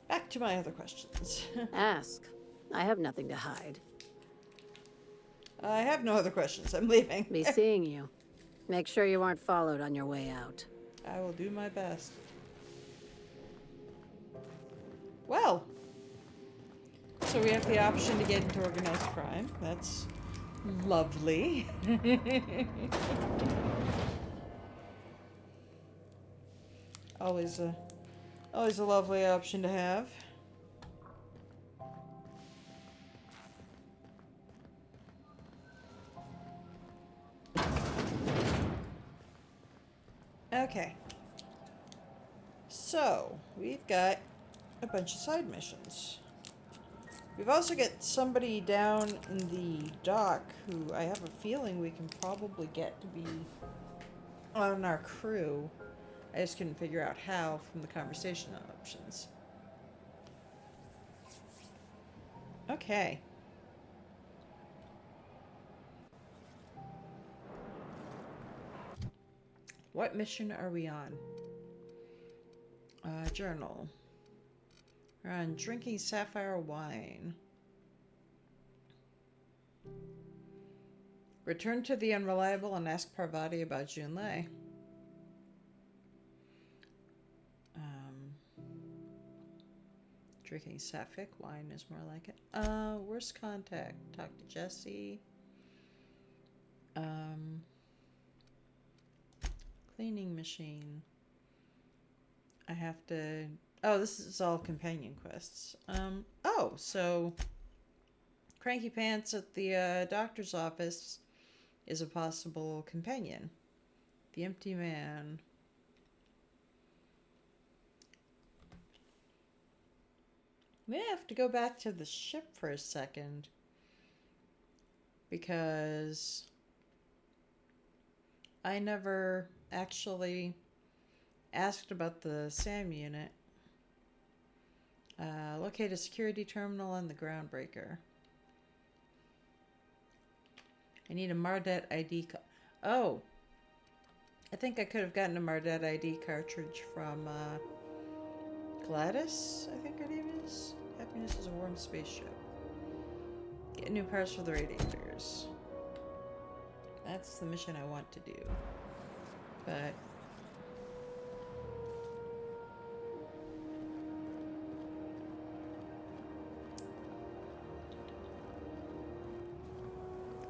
Back to my other questions. Ask. I have nothing to hide. I have no other questions. I'm leaving. Be seeing you. Make sure you aren't followed on your way out. I will do my best. Well, so we have the option to get into organized crime. That's lovely. Always a lovely option to have. Okay. So, we've got a bunch of side missions. We've also got somebody down in the dock who I have a feeling we can probably get to be on our crew. I just couldn't figure out how from the conversation options. Okay. What mission are we on? Journal. We're on drinking sapphire wine. Return to the Unreliable and ask Parvati about Junlei. Drinking sapphic wine is more like it. Worst contact. Talk to Jesse. Cleaning machine. I have to... Oh, this is all companion quests. So... Cranky Pants at the doctor's office is a possible companion. The Empty Man. We have to go back to the ship for a second. Because I never actually asked about the SAM unit. Locate a security terminal on the Groundbreaker. I need a Mardet ID. Oh! I think I could have gotten a Mardet ID cartridge from Gladys, I think her name is. Happiness is a warm spaceship. Get new parts for the Radiators. That's the mission I want to do. But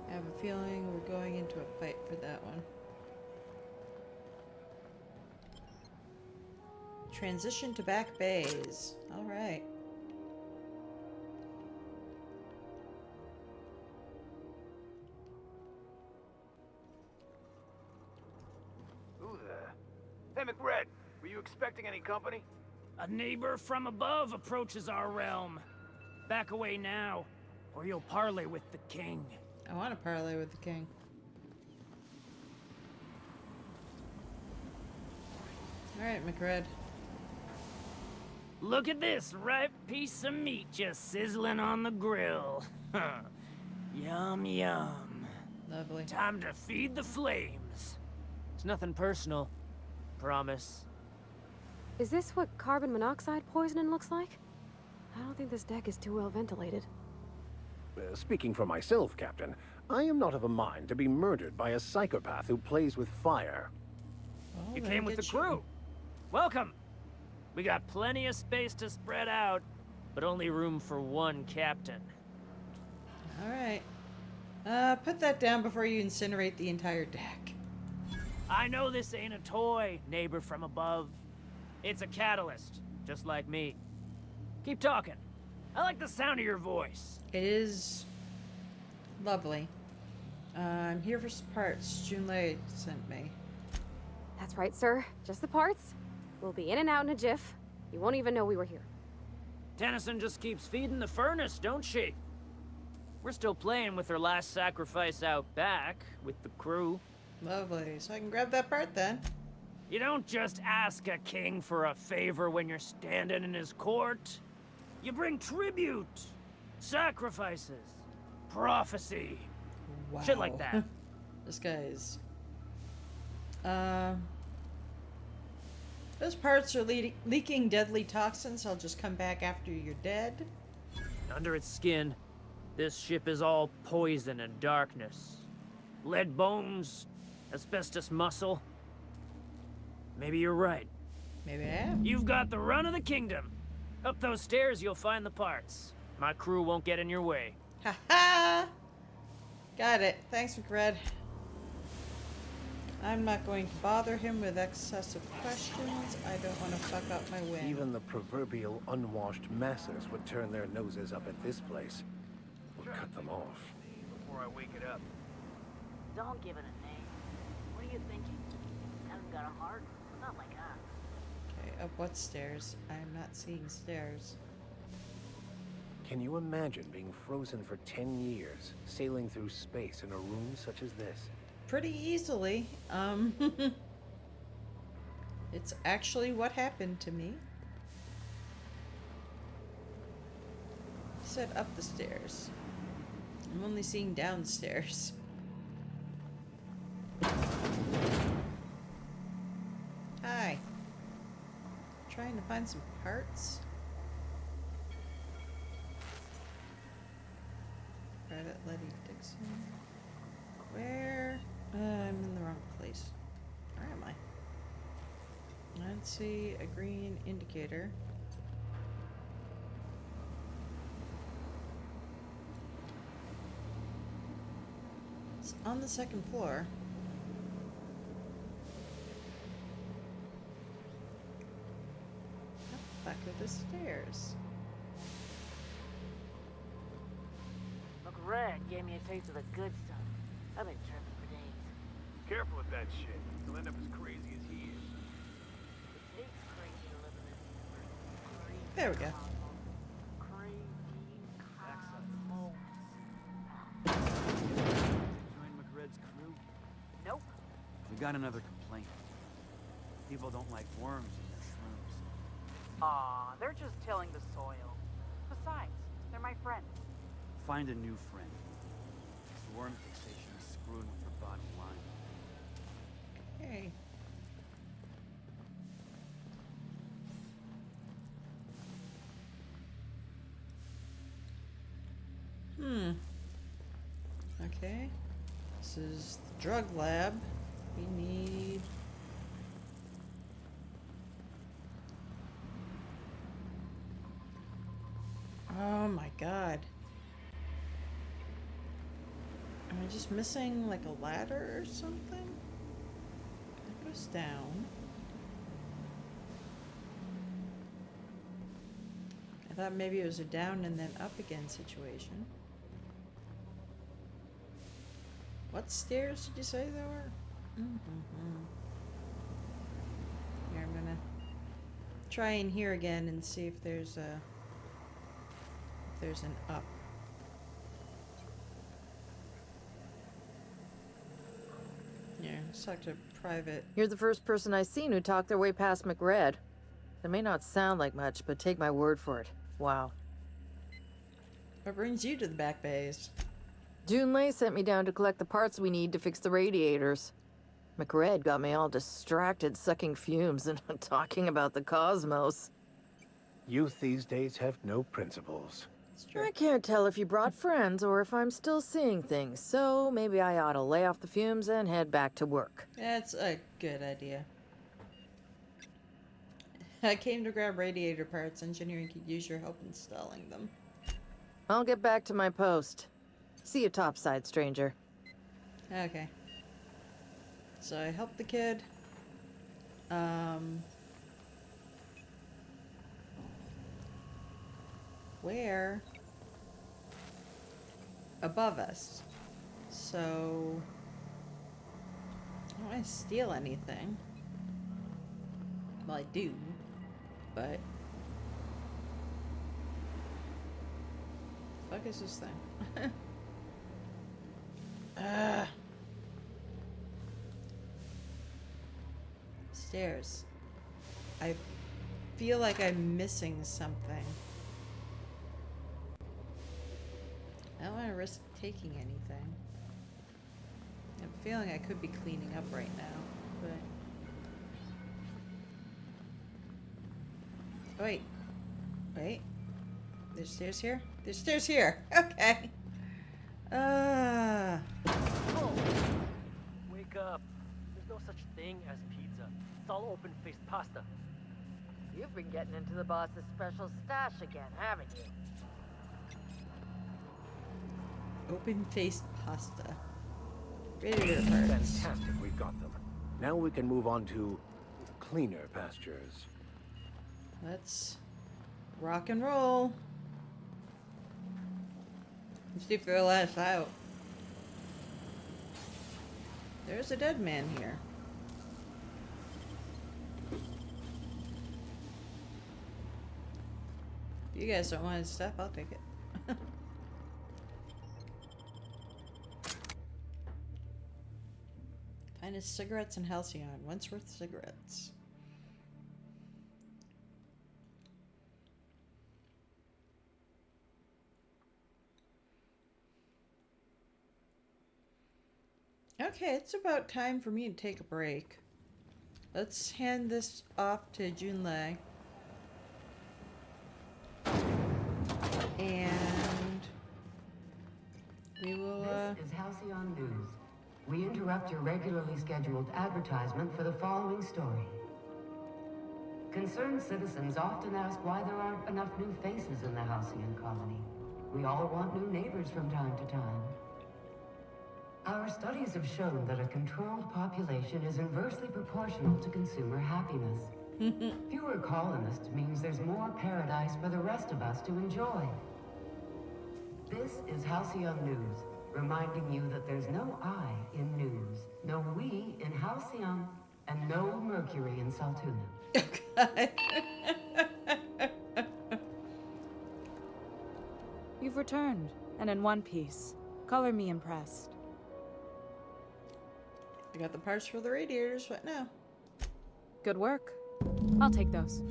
I have a feeling we're going into a fight for that one. Transition to back bays. All right. Who the? Hey, McRed, were you expecting any company? A neighbor from above approaches our realm. Back away now, or you'll parley with the king. I want to parlay with the king. All right, McRed. Look at this ripe piece of meat just sizzling on the grill. Yum, yum. Lovely. Time to feed the flames. It's nothing personal. Promise. Is this what carbon monoxide poisoning looks like? I don't think this deck is too well ventilated. Speaking for myself, Captain, I am not of a mind to be murdered by a psychopath who plays with fire. You came with the crew. Welcome. We got plenty of space to spread out, but only room for one captain. All right. Put that down before you incinerate the entire deck. I know this ain't a toy, neighbor from above. It's a catalyst, just like me. Keep talking. I like the sound of your voice. It is lovely. I'm here for some parts Junlei sent me. That's right, sir. Just the parts. We'll be in and out in a jiff. You won't even know we were here. Tennyson just keeps feeding the furnace, don't she? We're still playing with her last sacrifice out back, with the crew. Lovely. So I can grab that part then. You don't just ask a king for a favor when you're standing in his court. You bring tribute, sacrifices, prophecy. Wow. Shit like that. This guy's... Those parts are leaking deadly toxins. I'll just come back after you're dead. Under its skin, this ship is all poison and darkness. Lead bones, asbestos muscle. Maybe you're right. Maybe I am. You've got the run of the kingdom. Up those stairs, you'll find the parts. My crew won't get in your way. Ha ha! Got it. Thanks, McRed. I'm not going to bother him with excessive questions. I don't want to fuck up my win. Even the proverbial unwashed masses would turn their noses up at this place. We'll cut them off. Before I wake it up. Don't give it a name. What are you thinking? Hasn't got a heart? Not like us. Okay, up what stairs? I'm not seeing stairs. Can you imagine being frozen for 10 years, sailing through space in a room such as this? Pretty easily. It's actually what happened to me. He said up the stairs. I'm only seeing downstairs. Hi. Trying to find some parts. Private Letty Dixon. Where? I'm in the wrong place. Where am I? Let's see a green indicator. It's on the second floor. How the fuck are the stairs? Look, Red gave me a taste of the good stuff. I've been tripping for days. Careful with that shit. You'll end up as crazy as he is. It takes crazy to live in this universe. There we go. Nope. We got another complaint. People don't like worms in their shrooms. Aw, they're just tilling the soil. Besides, they're my friends. Find a new friend. This worm fixation is screwing with your bottom line. Hey. Okay. This is the drug lab. We need... Oh my god. Am I just missing like a ladder or something? That goes down. I thought maybe it was a down and then up again situation. What stairs did you say there were? Here, I'm gonna try in here again and see if there's an up. Yeah, let's talk to private. You're the first person I've seen who talked their way past McRed. It may not sound like much, but take my word for it. Wow. What brings you to the back bays? Junlei sent me down to collect the parts we need to fix the radiators. McRed got me all distracted sucking fumes and talking about the cosmos. Youth these days have no principles. I can't tell if you brought friends or if I'm still seeing things, so maybe I ought to lay off the fumes and head back to work. That's a good idea. I came to grab radiator parts. Engineering could use your help installing them. I'll get back to my post. See you topside, stranger. Okay. So I helped the kid. Where? Above us. So I don't want to steal anything. Well, I do, but the fuck is this thing? Stairs. I feel like I'm missing something. I don't want to risk taking anything. I have a feeling I could be cleaning up right now, but... Wait. Wait. There's stairs here? There's stairs here! Okay. Oh. Wake up. There's no such thing as pizza. It's all open-faced pasta. You've been getting into the boss's special stash again, haven't you? Open-faced pasta. Radiator parts. Fantastic, we've got them. Now we can move on to cleaner pastures. Let's rock and roll. Let's see if they're last out. There's a dead man here. If you guys don't want his stuff, I'll take it. Finest cigarettes in Halcyon. Wentworth cigarettes. Okay, it's about time for me to take a break. Let's hand this off to Junlei. And we will, This is Halcyon News. We interrupt your regularly scheduled advertisement for the following story. Concerned citizens often ask why there aren't enough new faces in the Halcyon colony. We all want new neighbors from time to time. Our studies have shown that a controlled population is inversely proportional to consumer happiness. Fewer colonists means there's more paradise for the rest of us to enjoy. This is Halcyon News, reminding you that there's no I in news, no we in Halcyon, and no Mercury in Saltuna. You've returned, and in one piece. Color me impressed. I got the parts for the radiators. What now? Good work. I'll take those.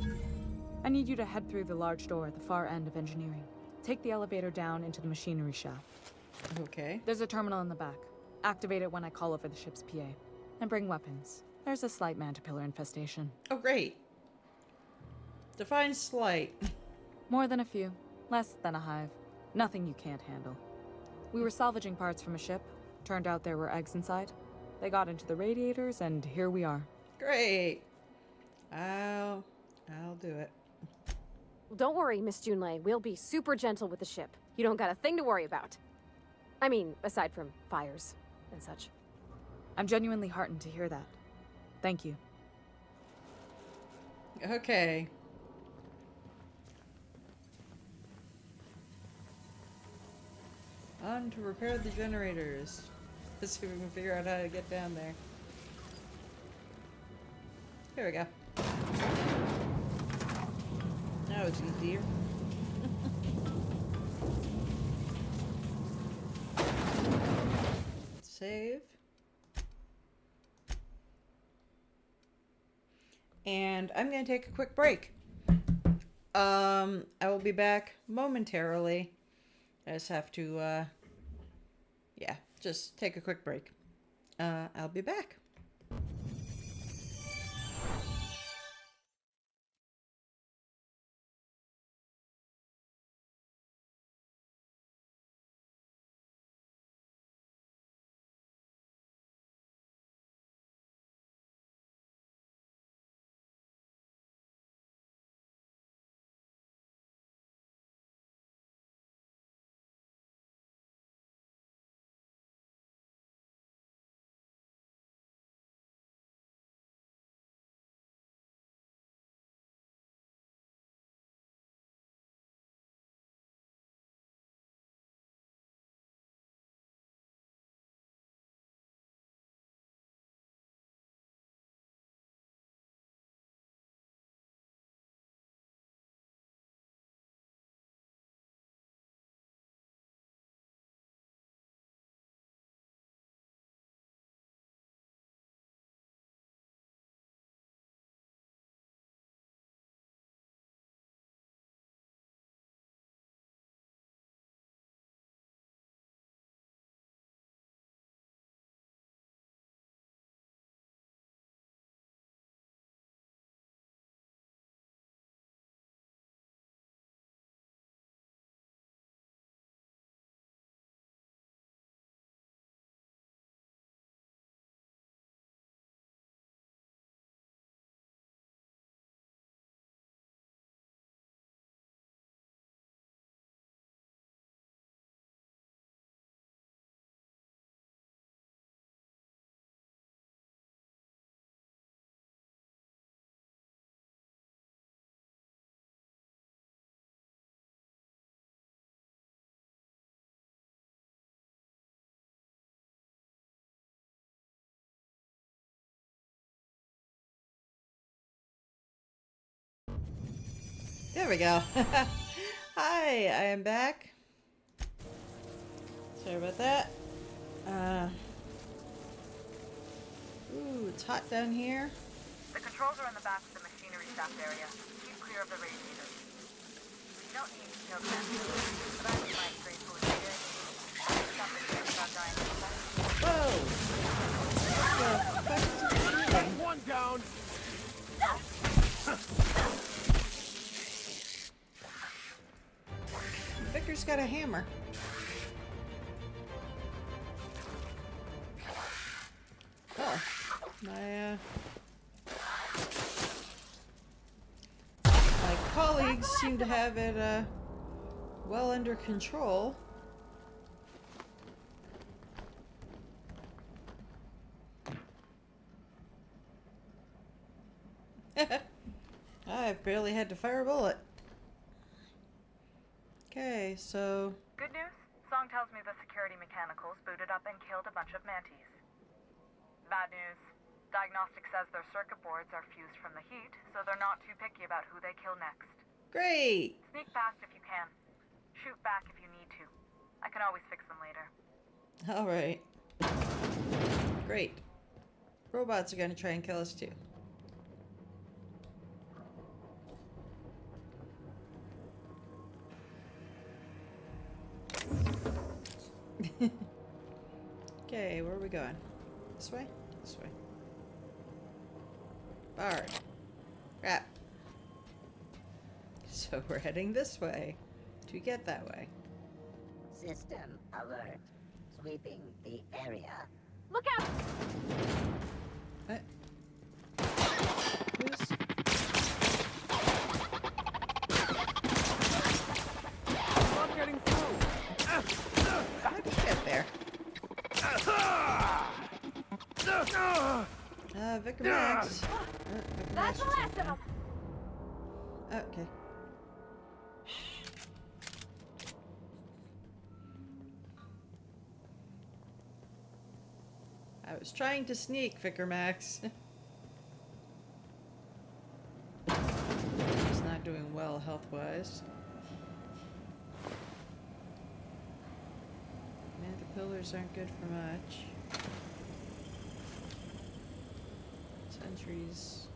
I need you to head through the large door at the far end of engineering. Take the elevator down into the machinery shaft. Okay. There's a terminal in the back. Activate it when I call over the ship's PA. And bring weapons. There's a slight mantipillar infestation. Oh, great. Define slight. More than a few. Less than a hive. Nothing you can't handle. We were salvaging parts from a ship. Turned out there were eggs inside. They got into the radiators, and here we are. Great. I'll do it. Well, don't worry, Miss Junlei. We'll be super gentle with the ship. You don't got a thing to worry about. I mean, aside from fires and such. I'm genuinely heartened to hear that. Thank you. Okay. On to repair the generators. Let's see if we can figure out how to get down there. Here we go. Now it's easier. Save. And I'm going to take a quick break. I will be back momentarily. I just have to, yeah, just take a quick break. I'll be back. There we go. Hi, I am back. Sorry about that. Ooh, it's hot down here. The controls are in the back of the machinery shaft area. Keep clear of the radiators. You don't need to kill them, but I would like great food here. Something here about dying inside. Whoa! What the fuck is this doing? One down! Victor's got a hammer. Oh, my colleagues seem to have it well under control. I've barely had to fire a bullet. Okay, so... Good news? Song tells me the security mechanicals booted up and killed a bunch of mantis. Bad news. Diagnostic says their circuit boards are fused from the heat, so they're not too picky about who they kill next. Great! Sneak past if you can. Shoot back if you need to. I can always fix them later. Alright. Great. robots are gonna try and kill us too. Okay, where are we going? This way? This way. Bard. Crap. So we're heading this way to get that way. System alert. Sweeping the area. Look out! What? Who's... I'm getting through. How did you get there? Vicar Max. Vicar That's the Max last of them! Okay. I was trying to sneak, Vicar Max. He's not doing well health-wise. Man, the pillars aren't good for much. Sentries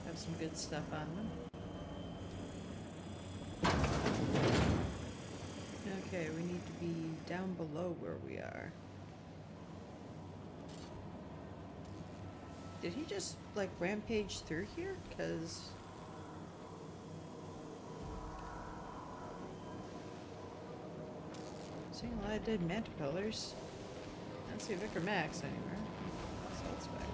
have some good stuff on them. Okay, we need to be down below where we are. Did he just, like, rampage through here? Because... I'm seeing a lot of dead manta pillars. I don't see Vicar Max anywhere. So let's back up.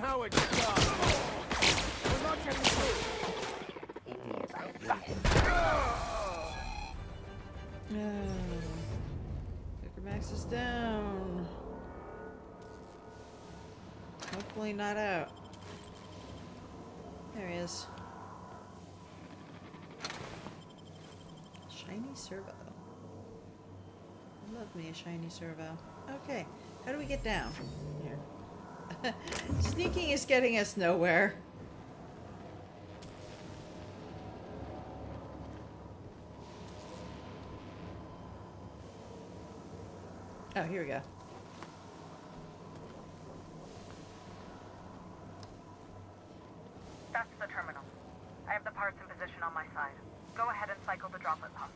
How it gets done. We're not getting through. Vicar Max is down. Hopefully not out. There he is. Shiny servo. I love me a shiny servo. Okay, how do we get down? Here. Sneaking is getting us nowhere. Oh, here we go. That's the terminal. I have the parts in position on my side. Go ahead and cycle the droplet pumps.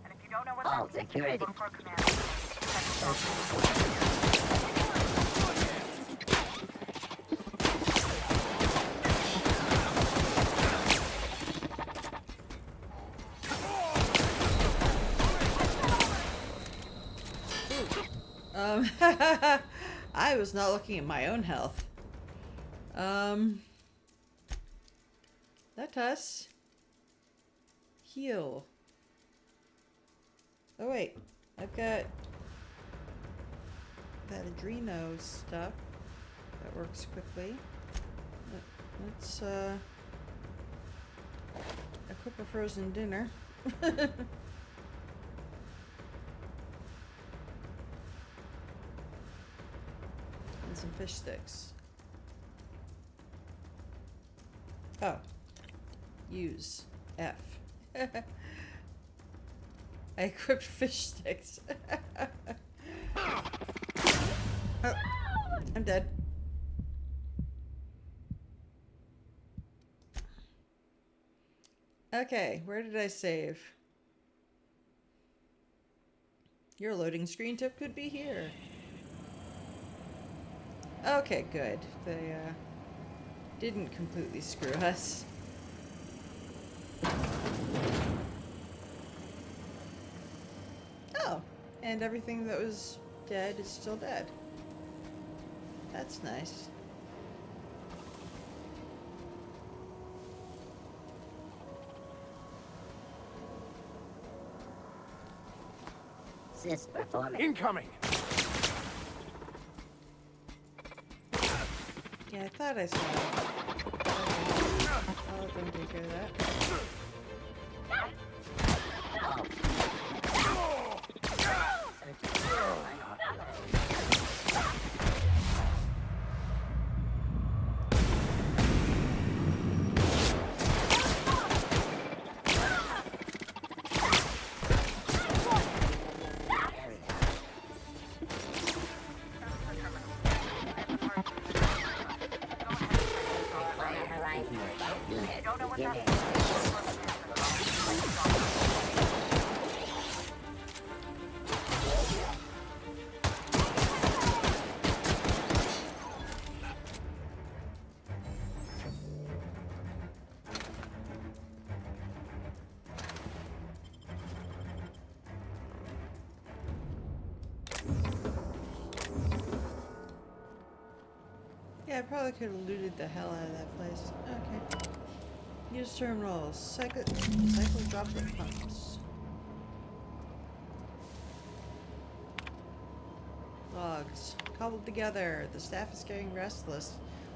And if you don't know what All that means, security. look for a command. I was not looking at my own health. Let us heal. Oh wait, I've got that adreno stuff that works quickly. Let's equip a frozen dinner. And some fish sticks. Oh. Use F. I equipped fish sticks. Oh, I'm dead. Okay, where did I save? Your loading screen tip could be here. Okay, good. They didn't completely screw us. Oh, and everything that was dead is still dead. That's nice. Sys performing. Incoming! Yeah, I thought I saw it. I'll let them take care of that. Don't know what that means. Yeah, I probably could have looted the hell out of that place. Okay. Use terminals. Cycle droplet pumps. Logs. Cobbled together. The staff is getting restless.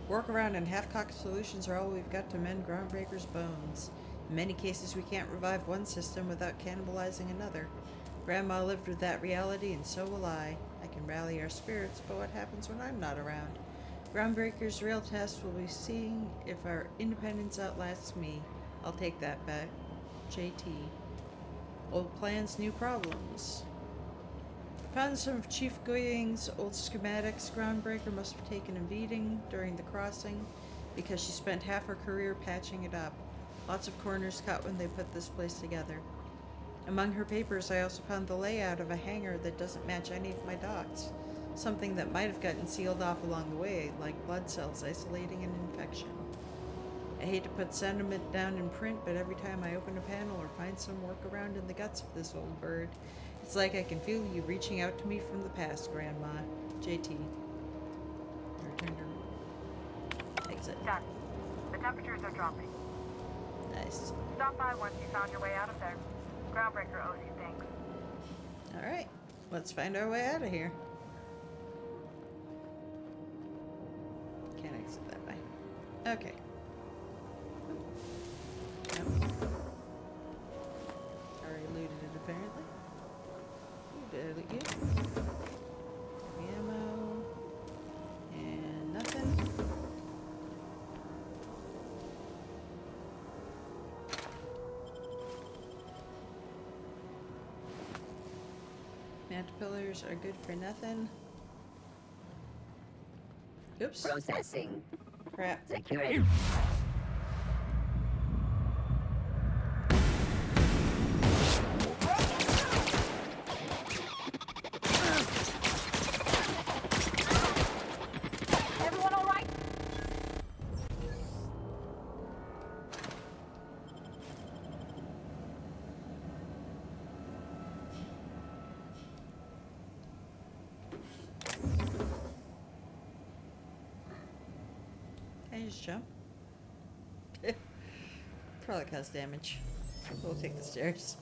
Workaround and half-cocked solutions are all we've got to mend Groundbreaker's bones. In many cases, we can't revive one system without cannibalizing another. Grandma lived with that reality, and so will I. I can rally our spirits, but what happens when I'm not around? Groundbreaker's real test will be seeing if our independence outlasts me. I'll take that bet. JT. Old plans, new problems. Found some of Chief Goying's old schematics. Groundbreaker must have taken a beating during the crossing because she spent half her career patching it up. Lots of corners cut when they put this place together. Among her papers, I also found the layout of a hangar that doesn't match any of my dots. Something that might have gotten sealed off along the way, like blood cells isolating an infection. I hate to put sentiment down in print, but every time I open a panel or find some workaround in the guts of this old bird, it's like I can feel you reaching out to me from the past, Grandma. JT. Return to exit. Done. The temperatures are dropping. Nice. Stop by once you found your way out of there. Groundbreaker owes you things. Alright, let's find our way out of here. Can't exit that way. Okay. Nope. Already looted it apparently. Did it ammo. And nothing. Pillars are good for nothing. Oops. Processing. Crap. Security. Everyone all right? Can I just jump? Probably cause damage. We'll take the stairs.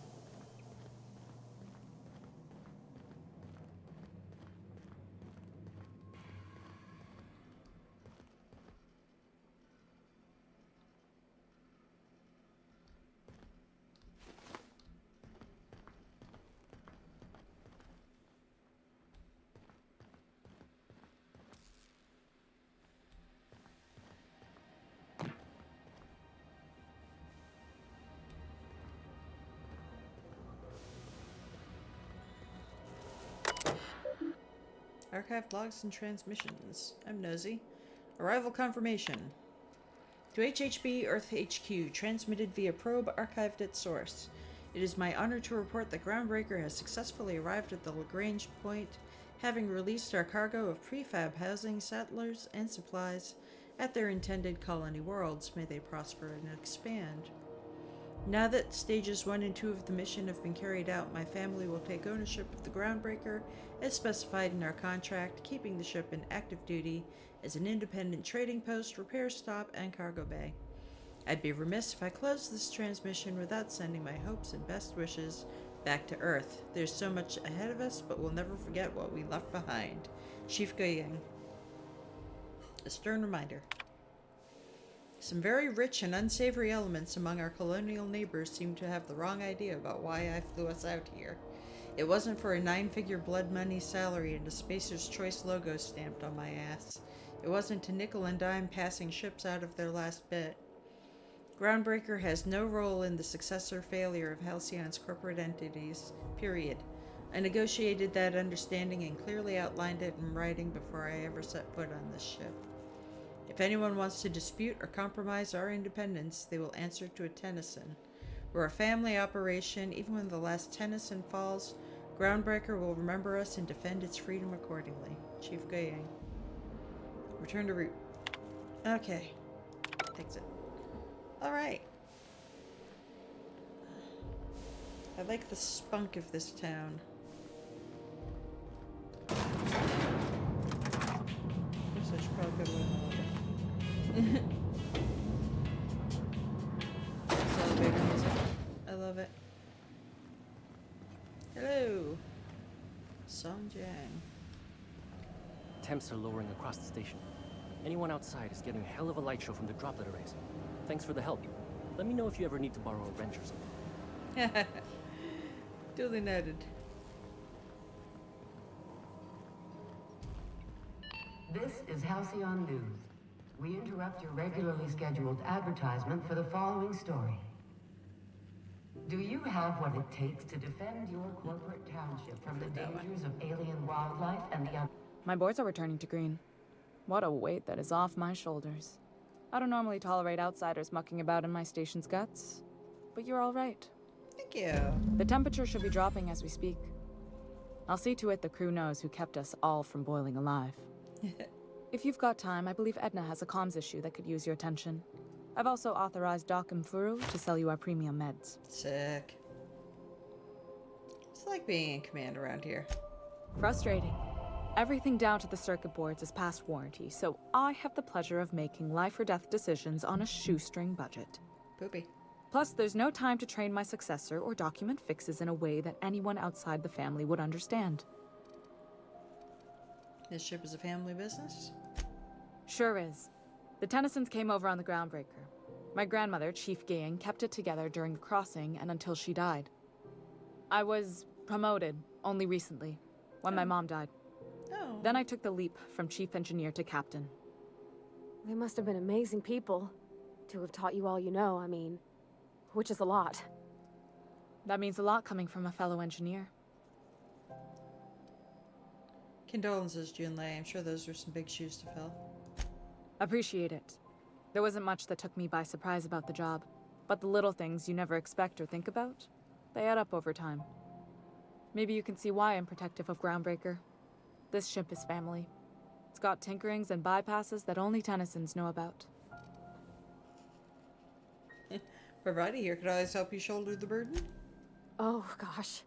Archived logs and transmissions. I'm nosy. Arrival confirmation. To HHB Earth HQ, transmitted via probe archived at source. It is my honor to report that Groundbreaker has successfully arrived at the Lagrange point, having released our cargo of prefab housing, settlers, and supplies at their intended colony worlds. May they prosper and expand. Now that stages 1 and 2 of the mission have been carried out, my family will take ownership of the Groundbreaker as specified in our contract, keeping the ship in active duty as an independent trading post, repair stop, and cargo bay. I'd be remiss if I closed this transmission without sending my hopes and best wishes back to Earth. There's so much ahead of us, but we'll never forget what we left behind. Chief Goying. A stern reminder. Some very rich and unsavory elements among our colonial neighbors seem to have the wrong idea about why I flew us out here. It wasn't for a 9-figure blood money salary and a Spacer's Choice logo stamped on my ass. It wasn't to nickel and dime passing ships out of their last bit. Groundbreaker has no role in the success or failure of Halcyon's corporate entities, period. I negotiated that understanding and clearly outlined it in writing before I ever set foot on this ship. If anyone wants to dispute or compromise our independence, they will answer to a Tennyson. We're a family operation. Even when the last Tennyson falls, Groundbreaker will remember us and defend its freedom accordingly. Chief Guyang. Return to route. Okay. Exit. Alright. I like the spunk of this town. Oops, I should probably go to an elevator music. I love it. Hello. Songjang. Temps are lowering across the station. Anyone outside is getting a hell of a light show from the droplet arrays. Thanks for the help. Let me know if you ever need to borrow a wrench or something. Duly noted. This is Halcyon News. We interrupt your regularly scheduled advertisement for the following story. Do you have what it takes to defend your corporate township from the dangers of alien wildlife and the My boards are returning to green. What a weight that is off my shoulders. I don't normally tolerate outsiders mucking about in my station's guts, but you're all right. Thank you. The temperature should be dropping as we speak. I'll see to it the crew knows who kept us all from boiling alive. If you've got time, I believe Edna has a comms issue that could use your attention. I've also authorized Doc and Furu to sell you our premium meds. Sick. It's like being in command around here. Frustrating. Everything down to the circuit boards is past warranty, so I have the pleasure of making life or death decisions on a shoestring budget. Poopy. Plus, there's no time to train my successor or document fixes in a way that anyone outside the family would understand. This ship is a family business? Sure is. The Tennysons came over on the Groundbreaker. My grandmother, Chief Guyang, kept it together during the crossing and until she died. I was promoted only recently, when my mom died. Oh. Then I took the leap from chief engineer to captain. They must have been amazing people to have taught you all you know, I mean, which is a lot. That means a lot coming from a fellow engineer. Condolences, Junlei. I'm sure those were some big shoes to fill. Appreciate it. There wasn't much that took me by surprise about the job, but the little things you never expect or think about, they add up over time. Maybe you can see why I'm protective of Groundbreaker. This ship is family. It's got tinkerings and bypasses that only Tennysons know about. Parvati here could always help you shoulder the burden. Oh, gosh.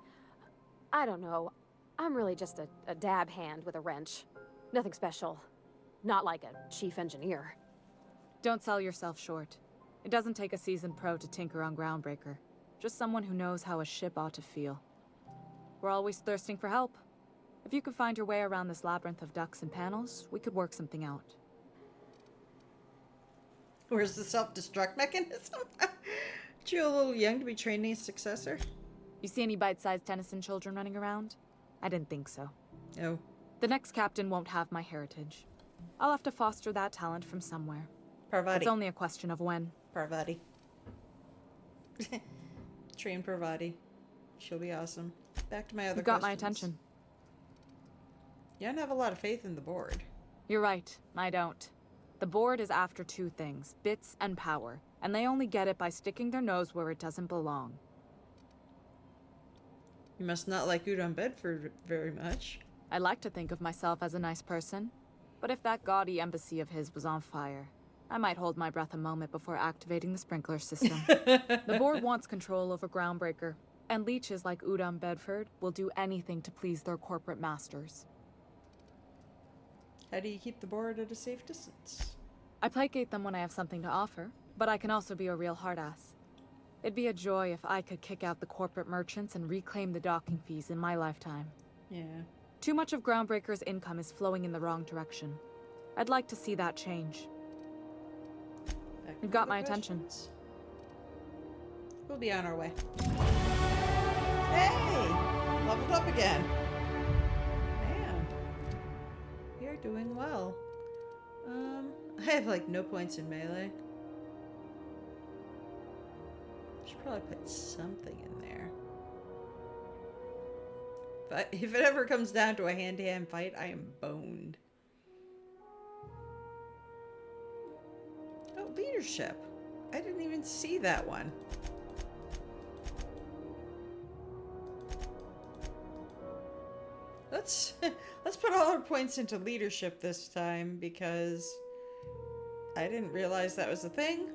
I don't know. I'm really just a dab hand with a wrench. Nothing special. Not like a chief engineer. Don't sell yourself short. It doesn't take a seasoned pro to tinker on Groundbreaker. Just someone who knows how a ship ought to feel. We're always thirsting for help. If you could find your way around this labyrinth of ducts and panels, we could work something out. Where's the self-destruct mechanism? Aren't you a little young to be training a successor? You see any bite-sized Tennyson children running around? I didn't think so. No. The next captain won't have my heritage. I'll have to foster that talent from somewhere. Parvati. It's only a question of when. Parvati. Train Parvati. She'll be awesome. Back to my other You've got questions. my attention. You don't have a lot of faith in the board. You're right. I don't. The board is after two things, bits and power, and they only get it by sticking their nose where it doesn't belong. You must not like Udon Bedford very much. I like to think of myself as a nice person, but if that gaudy embassy of his was on fire, I might hold my breath a moment before activating the sprinkler system. The board wants control over Groundbreaker, and leeches like Udon Bedford will do anything to please their corporate masters. How do you keep the board at a safe distance? I placate them when I have something to offer, but I can also be a real hard-ass. It'd be a joy if I could kick out the corporate merchants and reclaim the docking fees in my lifetime. Yeah. Too much of Groundbreaker's income is flowing in the wrong direction. I'd like to see that change. You've got my attention. We'll be on our way. Hey! Leveled up again. Man. You're doing well. I have like no points in melee. Should probably put something in there. But if it ever comes down to a hand-to-hand fight, I am boned. Oh, leadership. I didn't even see that one. Let's put all our points into leadership this time because I didn't realize that was a thing.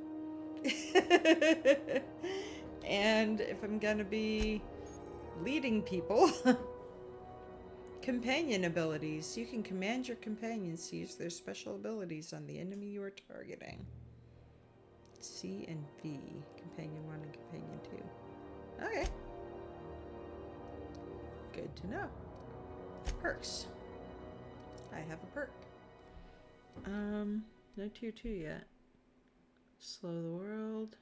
And if I'm gonna be leading people, companion abilities. You can command your companions to use their special abilities on the enemy you are targeting. C and V, companion 1 and companion 2. Okay. Good to know. Perks. I have a perk. No tier 2 yet. Slow the world.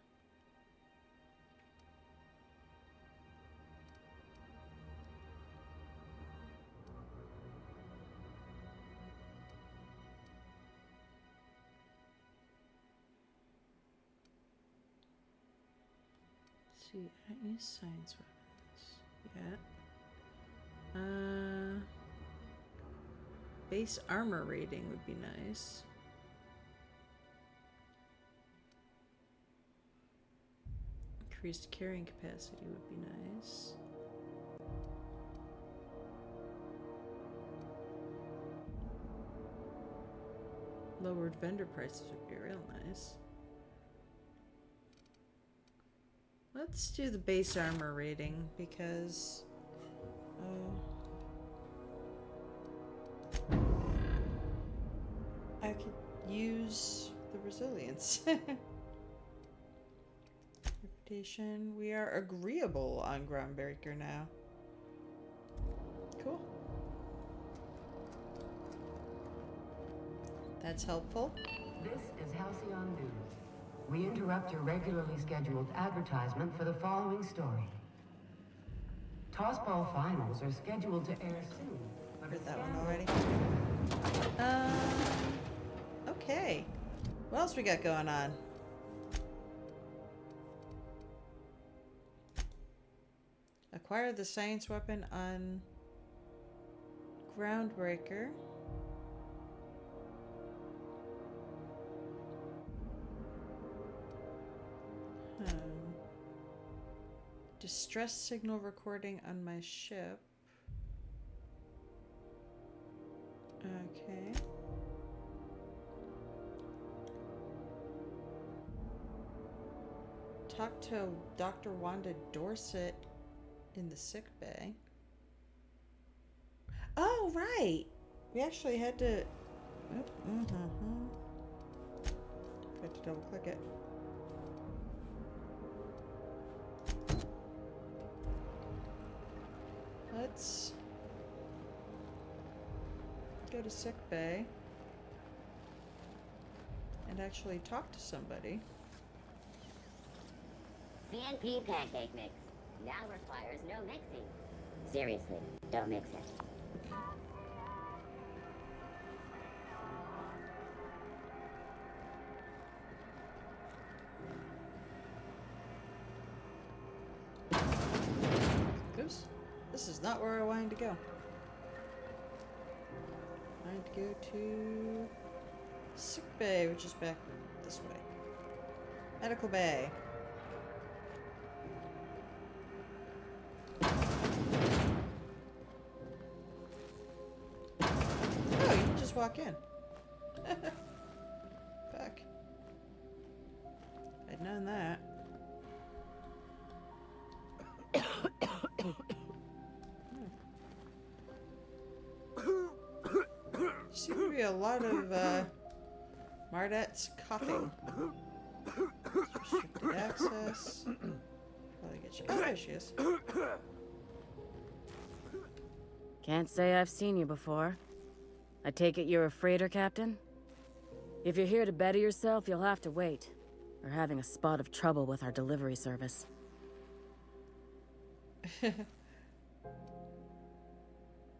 See, I don't use science weapons yet. Base armor rating would be nice. Increased carrying capacity would be nice. Lowered vendor prices would be real nice. Let's do the base armor rating because I could use the resilience. Reputation. We are agreeable on Groundbreaker now. Cool. That's helpful. This is Halcyon News. We interrupt your regularly scheduled advertisement for the following story. Tossball finals are scheduled to air soon. Heard that one already. Okay. What else we got going on? Acquire the science weapon on Groundbreaker. Distress signal recording on my ship. Okay. Talk to Dr. Wanda Dorset in the sick bay. Oh, right. We actually had to... Forgot to double click it. Let's go to sick bay and actually talk to somebody. CNP pancake mix now requires no mixing. Seriously, don't mix it. Oops. This is not where I wanted to go. I wanted to go to sick bay, which is back this way. Medical bay. Oh, you can just walk in. Fuck. I'd known that. Seems to be a lot of Mardet's coughing. Restricted access. Probably get you. Oh, there she is. Can't say I've seen you before. I take it you're a freighter captain? If you're here to better yourself, you'll have to wait. We're having a spot of trouble with our delivery service.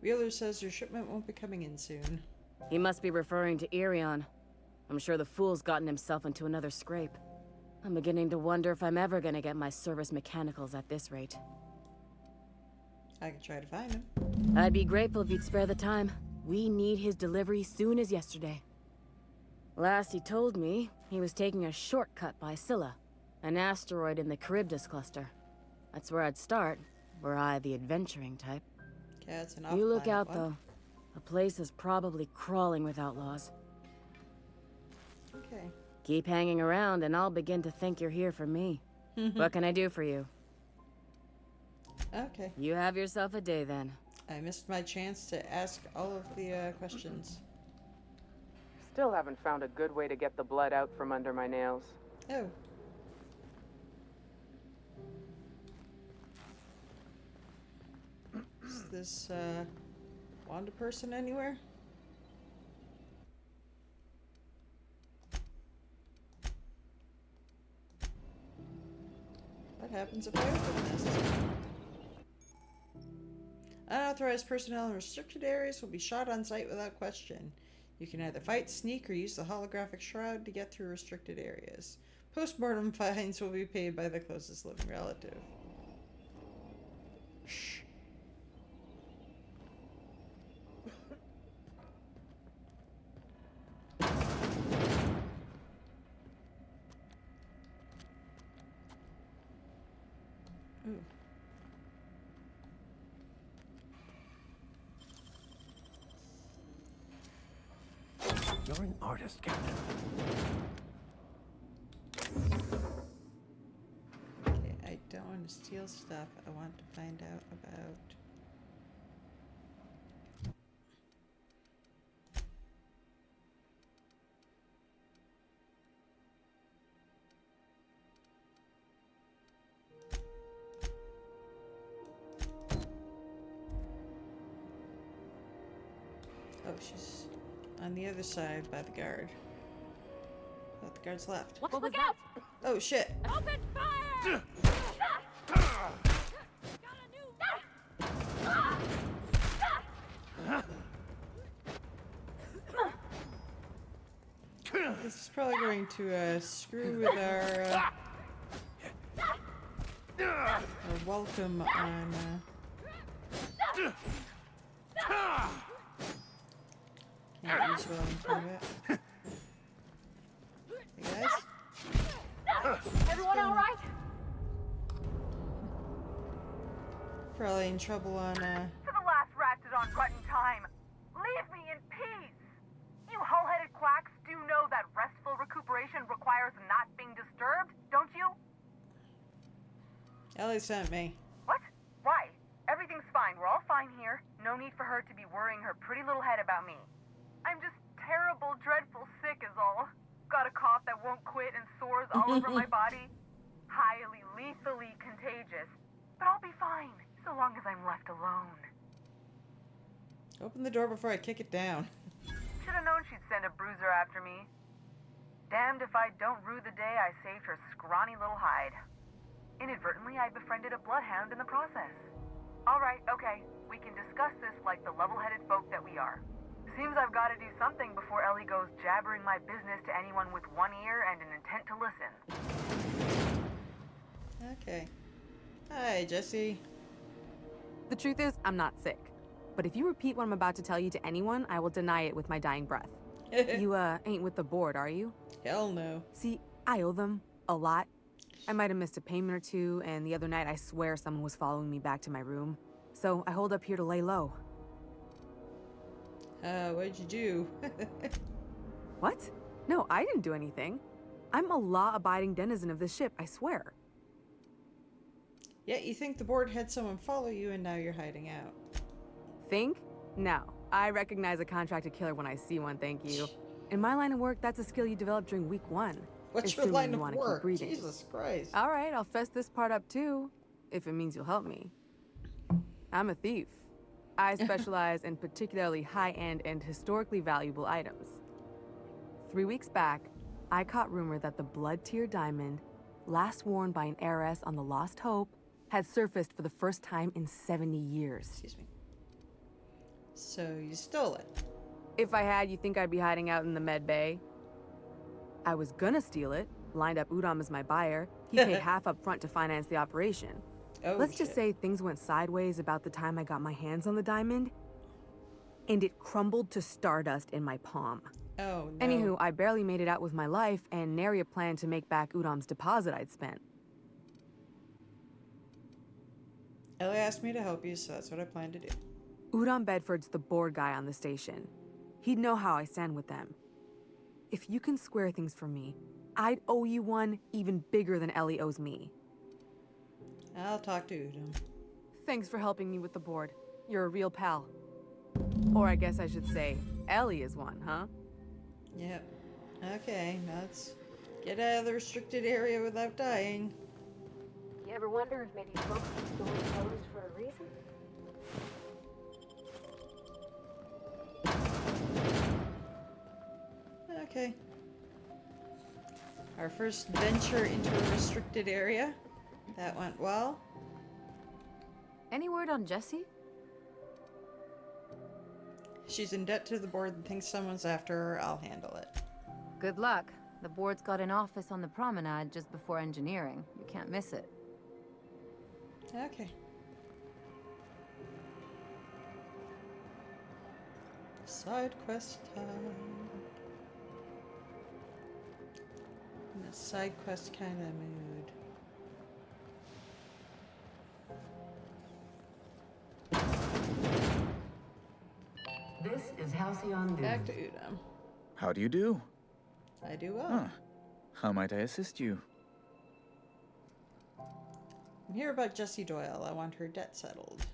Wheeler says your shipment won't be coming in soon. He must be referring to Irion. I'm sure the fool's gotten himself into another scrape. I'm beginning to wonder if I'm ever gonna get my service mechanicals at this rate. I could try to find him. I'd be grateful if you'd spare the time. We need his delivery soon as yesterday. Last he told me, he was taking a shortcut by Scylla, an asteroid in the Charybdis cluster. That's where I'd start, were I the adventuring type. Okay, that's an You look off-planet out, one. though. The place is probably crawling with outlaws. Okay. Keep hanging around, and I'll begin to think you're here for me. What can I do for you? Okay. You have yourself a day, then. I missed my chance to ask all of the questions. Still haven't found a good way to get the blood out from under my nails. Oh. Is this, Wanda person anywhere? What happens if I open this? Unauthorized personnel in restricted areas will be shot on sight without question. You can either fight, sneak, or use the holographic shroud to get through restricted areas. Post-mortem fines will be paid by the closest living relative. Shh. Ooh. You're an artist, Captain. Okay, I don't want to steal stuff. I want to find out about... Oh, she's on the other side by the guard. Oh, the guard's left. What was that? Oh, shit. Open fire! This is probably going to screw with our welcome on. Can't use well in combat. Hey guys, Everyone all right? probably in trouble on. To the last ratchet on rut in time, leave me in peace. You hull-headed quacks do know that restful recuperation requires not being disturbed, don't you? Ellie sent me. What? Why? Everything's fine. We're all fine here. No need for her to be worrying her pretty little head about me. I'm just terrible, dreadful sick is all. Got a cough that won't quit and sores all over my body. Highly, lethally contagious. But I'll be fine, so long as I'm left alone. Open the door before I kick it down. Should have known she'd send a bruiser after me. Damned if I don't rue the day I saved her scrawny little hide. Inadvertently, I befriended a bloodhound in the process. Alright, okay. We can discuss this like the level-headed folk that we are. Seems I've got to do something before Ellie goes jabbering my business to anyone with one ear and an intent to listen. Okay. Hi, Jesse. The truth is, I'm not sick. But if you repeat what I'm about to tell you to anyone, I will deny it with my dying breath. You, ain't with the board, are you? Hell no. See, I owe them a lot. I might have missed a payment or two, and the other night I swear someone was following me back to my room. So I hold up here to lay low. What'd you do? What? No, I didn't do anything. I'm a law-abiding denizen of this ship, I swear. Yet you think the board had someone follow you and now you're hiding out. Think? No. I recognize a contracted killer when I see one, thank you. In my line of work, that's a skill you develop during week 1. What's your assuming line you of wanna keep work? breathing. Jesus Christ. All right, I'll fess this part up too, if it means you'll help me. I'm a thief. I specialize in particularly high-end and historically valuable items. 3 weeks back, I caught rumor that the blood-tier diamond, last worn by an heiress on the Lost Hope, had surfaced for the first time in 70 years. Excuse me. So you stole it? If I had, you think I'd be hiding out in the med bay? I was gonna steal it, lined up Udom as my buyer. He paid half up front to finance the operation. Oh, Let's just shit. say things went sideways about the time I got my hands on the diamond, and it crumbled to stardust in my palm. Oh, no. Anywho, I barely made it out with my life, and nary a plan to make back Udam's deposit I'd spent. Ellie asked me to help you, so that's what I plan to do. Udam Bedford's the board guy on the station. He'd know how I stand with them. If you can square things for me, I'd owe you one even bigger than Ellie owes me. I'll talk to Udam. Thanks for helping me with the board. You're a real pal. Or I guess I should say, Ellie is one, huh? Yep. Okay, let's get out of the restricted area without dying. You ever wonder if maybe folks are going closed for a reason? Okay. Our first venture into a restricted area. That went well. Any word on Jessie? She's in debt to the board and thinks someone's after her. I'll handle it. Good luck. The board's got an office on the promenade just before engineering. You can't miss it. Okay. Side quest time. In a side quest kind of mood. This is Halcyon News. Back to Udam. How do you do? I do well. Huh. How might I assist you? I'm here about Jessie Doyle. I want her debt settled.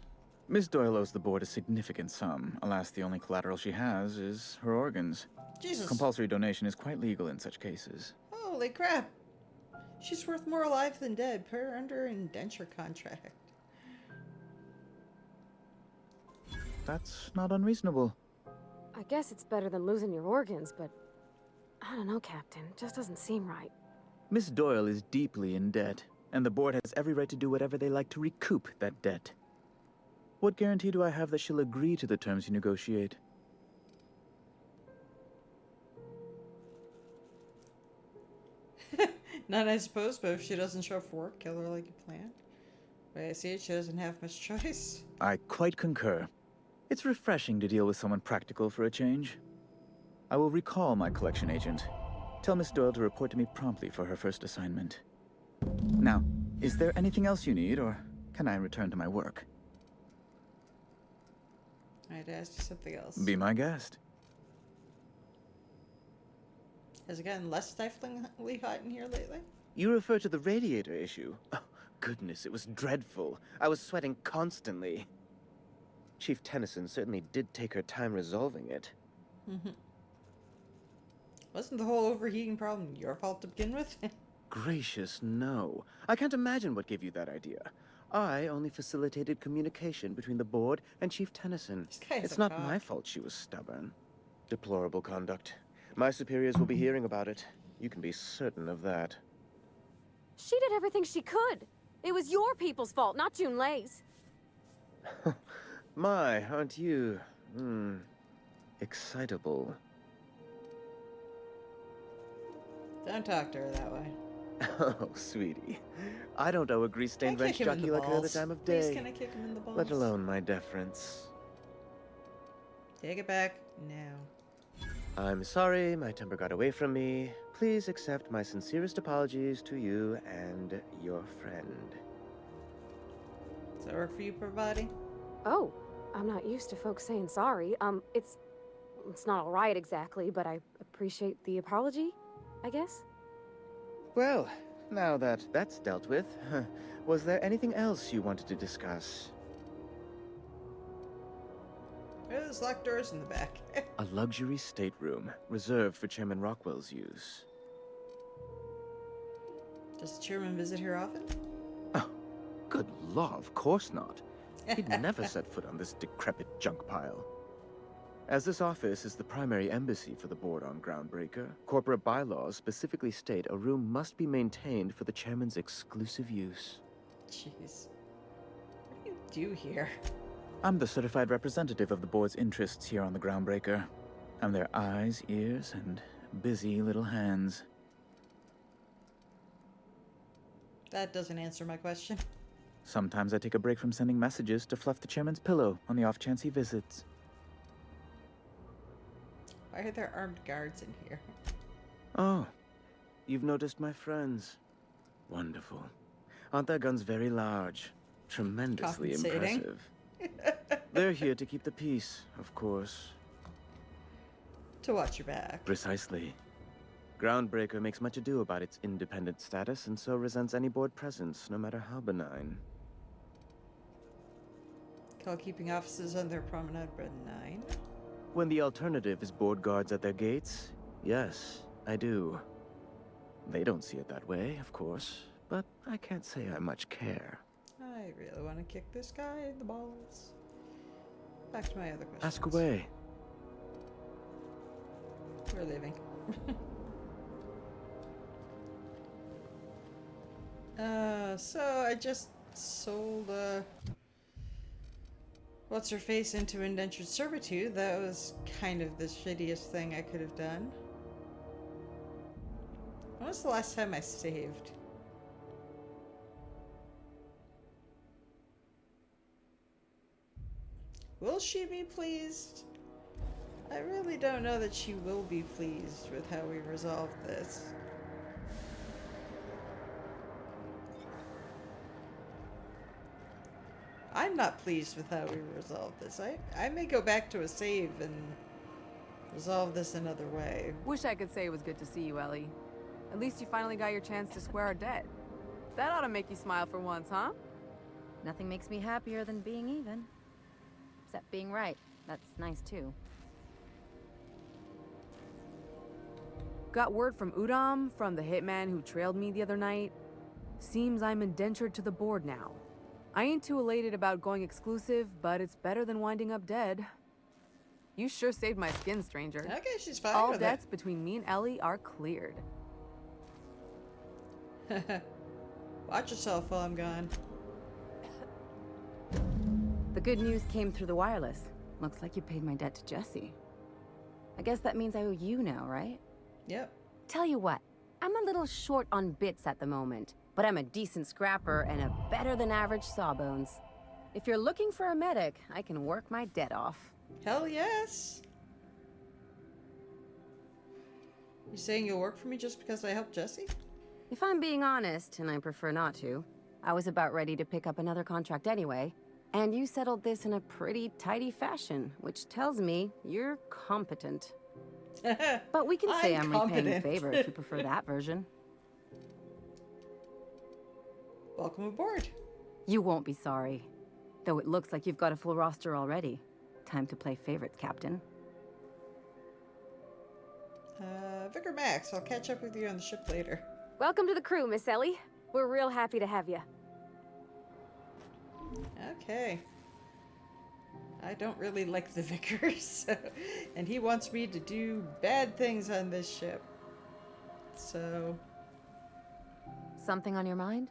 Miss Doyle owes the board a significant sum. Alas, the only collateral she has is her organs. Jesus. Compulsory donation is quite legal in such cases. Holy crap. She's worth more alive than dead. Put her under indenture contract. That's not unreasonable. I guess it's better than losing your organs, but I don't know, Captain. It just doesn't seem right. Miss Doyle is deeply in debt, and the board has every right to do whatever they like to recoup that debt. What guarantee do I have that she'll agree to the terms you negotiate? None, I suppose, but if she doesn't show up for work, kill her like you planned. The way I see it, she doesn't have much choice. I quite concur. It's refreshing to deal with someone practical for a change. I will recall my collection agent. Tell Miss Doyle to report to me promptly for her first assignment. Now, is there anything else you need, or can I return to my work? I'd ask you something else. Be my guest. Has it gotten less stiflingly hot in here lately? You refer to the radiator issue? Oh, goodness, it was dreadful. I was sweating constantly. Chief Tennyson certainly did take her time resolving it. Mm-hmm. Wasn't the whole overheating problem your fault to begin with? Gracious, no. I can't imagine what gave you that idea. I only facilitated communication between the board and Chief Tennyson. It's not my fault she was stubborn. Deplorable conduct. My superiors will be hearing about it. You can be certain of that. She did everything she could. It was your people's fault, not June Lay's. My, aren't you, excitable. Don't talk to her that way. Oh, sweetie. I don't owe a grease-stained wrench jockey like her the time of day. Please, can I kick him in the balls? Let alone my deference. Take it back now. I'm sorry, my temper got away from me. Please accept my sincerest apologies to you and your friend. Does that work for you, Pravati? Oh, I'm not used to folks saying sorry. It's not all right exactly, but I appreciate the apology, I guess. Well, now that that's dealt with, was there anything else you wanted to discuss? There's locked doors in the back. A luxury stateroom, reserved for Chairman Rockwell's use. Does the chairman visit here often? Oh, good law, of course not. He'd never set foot on this decrepit junk pile. As this office is the primary embassy for the board on Groundbreaker, corporate bylaws specifically state a room must be maintained for the chairman's exclusive use. Jeez. What do you do here? I'm the certified representative of the board's interests here on the Groundbreaker. I'm their eyes, ears, and busy little hands. That doesn't answer my question. Sometimes I take a break from sending messages to fluff the chairman's pillow on the off chance he visits. Why Why are there armed guards in here? Oh, you've noticed my friends. Wonderful. Aren't their guns very large? Tremendously Compensating. impressive. They're here to keep the peace, of course. To watch your back. Precisely. Groundbreaker makes much ado about its independent status and so resents any board presence, no matter how benign. Call keeping officers on their promenade benign. When the alternative is board guards at their gates, yes, I do. They don't see it that way, of course, but I can't say I much care. I really want to kick this guy in the balls. Back to my other questions. Ask away. We're leaving. So I just sold, what's-her-face into indentured servitude. That was kind of the shittiest thing I could have done. When was the last time I saved? Will she be pleased? I really don't know that she will be pleased with how we resolve this. I'm not pleased with how we resolve this. I may go back to a save and resolve this another way. Wish I could say it was good to see you, Ellie. At least you finally got your chance to square our debt. That ought to make you smile for once, huh? Nothing makes me happier than being even. Except being right. That's nice too. Got word from Udom, from the hitman who trailed me the other night. Seems I'm indentured to the board now. I ain't too elated about going exclusive, but it's better than winding up dead. You sure saved my skin, stranger. Okay, she's fine All with debts between me and Ellie are cleared. Watch yourself while I'm gone. The good news came through the wireless. Looks like you paid my debt to Jesse. I guess that means I owe you now, right? Yep. Tell you what, I'm a little short on bits at the moment, but I'm a decent scrapper and a better-than-average sawbones. If you're looking for a medic, I can work my debt off. Hell yes! You saying you'll work for me just because I helped Jesse? If I'm being honest, and I prefer not to, I was about ready to pick up another contract anyway, and you settled this in a pretty tidy fashion, which tells me you're competent. But we can say I'm repaying the favor if you prefer that version. Welcome aboard. You won't be sorry. Though it looks like you've got a full roster already. Time to play favorites, Captain. Vicar Max, I'll catch up with you on the ship later. Welcome to the crew, Miss Ellie. We're real happy to have you. Okay. I don't really like the vicar, so, and he wants me to do bad things on this ship. So... Something on your mind?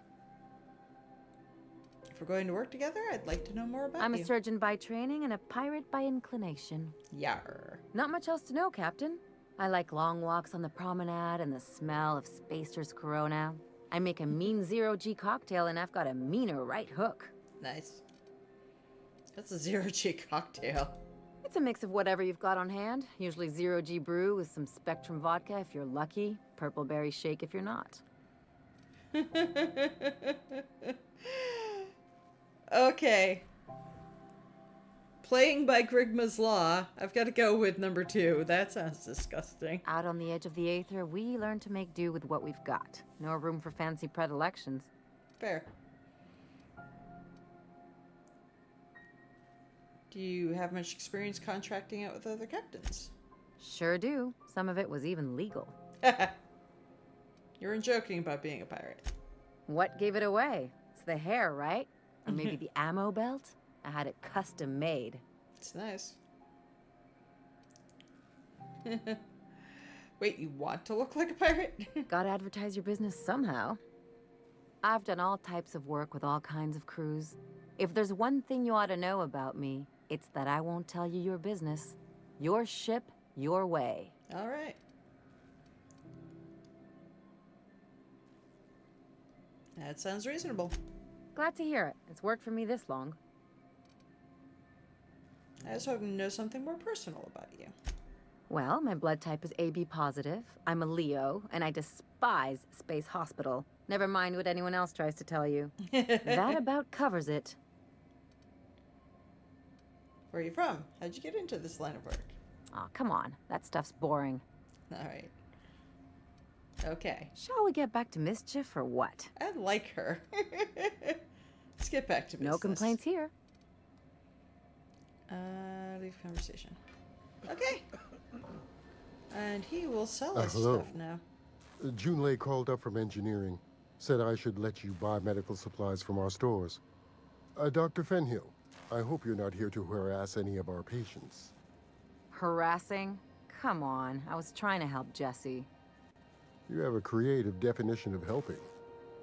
If we're going to work together, I'd like to know more about I'm you. a surgeon by training and a pirate by inclination. Yar. Not much else to know, Captain. I like long walks on the promenade and the smell of Spacer's Corona. I make a mean zero-G cocktail and I've got a meaner right hook. Nice. That's a zero-G cocktail. It's a mix of whatever you've got on hand. Usually zero-G brew with some Spectrum vodka if you're lucky, purple berry shake if you're not. Okay. Playing by Grigma's Law, I've got to go with number 2. That sounds disgusting. Out on the edge of the Aether, we learn to make do with what we've got. No room for fancy predilections. Fair. Do you have much experience contracting out with other captains? Sure do. Some of it was even legal. You weren't joking about being a pirate. What gave it away? It's the hair, right? Or maybe the ammo belt? I had it custom made. It's nice. Wait, you want to look like a pirate? Gotta advertise your business somehow. I've done all types of work with all kinds of crews. If there's one thing you ought to know about me, it's that I won't tell you your business. Your ship, your way. All right. That sounds reasonable. Glad to hear it. It's worked for me this long. I was hoping to know something more personal about you. Well, my blood type is AB positive. I'm a Leo, and I despise Space Hospital. Never mind what anyone else tries to tell you. That about covers it. Where are you from? How'd you get into this line of work? Aw, come on. That stuff's boring. All right. Okay. Shall we get back to mischief or what? I like her. Let's get back to business. No complaints here. Leave conversation. Okay. And he will sell us hello. stuff now. Junlei called up from engineering. Said I should let you buy medical supplies from our stores. Dr. Fenhill, I hope you're not here to harass any of our patients. Harassing? Come on. I was trying to help Jesse. You have a creative definition of helping.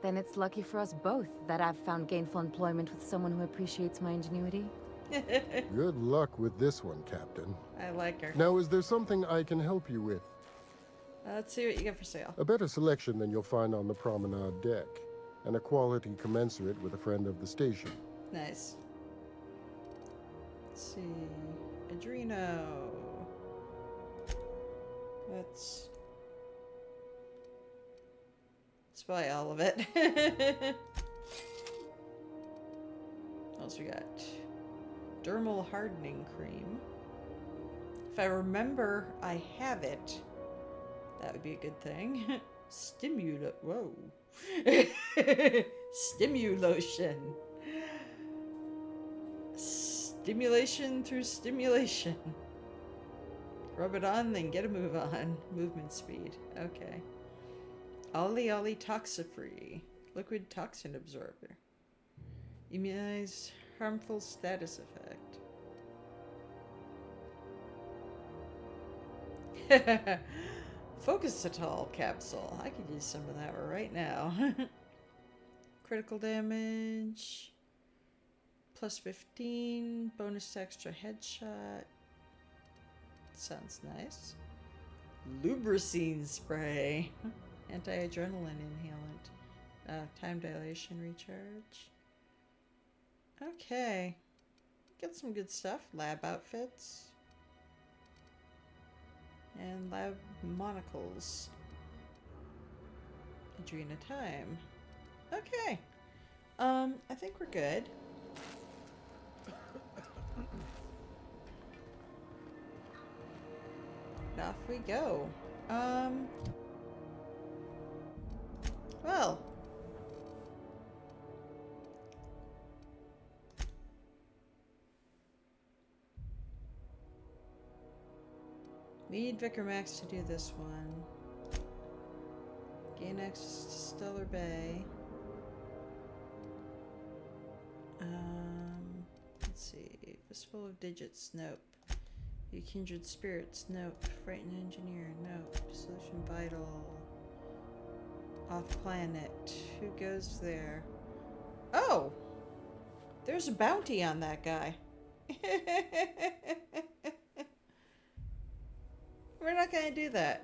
Then it's lucky for us both that I've found gainful employment with someone who appreciates my ingenuity. Good luck with this one, Captain. I like her. Now, is there something I can help you with? Let's see what you got for sale. A better selection than you'll find on the promenade deck, and a quality commensurate with a friend of the station. Nice. Let's see. Adreno. Let's buy all of it. What else we got? Dermal hardening cream. If I remember I have it, that would be a good thing. Whoa. Stimulation. Stimulation through stimulation. Rub it on, then get a move on. Movement speed. Okay. Ollie Ollie Toxifree. Liquid toxin absorber. Immunized harmful status effect. Focusatol capsule. I could use some of that right now. Critical damage. Plus 15. Bonus to extra headshot. Sounds nice. Lubricine spray. Anti-adrenaline inhalant. Time dilation recharge. Okay. Get some good stuff. Lab outfits. And lab monocles. Adrena time. Okay. I think we're good. And off we go. Well. We need Vicar Max to do this one. Gain access to Stellar Bay. Let's see. Fistful of Digits, nope. You Kindred Spirits, nope. Frightened Engineer, nope. Solution Vital. Off Planet. Who goes there? Oh! There's a bounty on that guy. We're not gonna do that.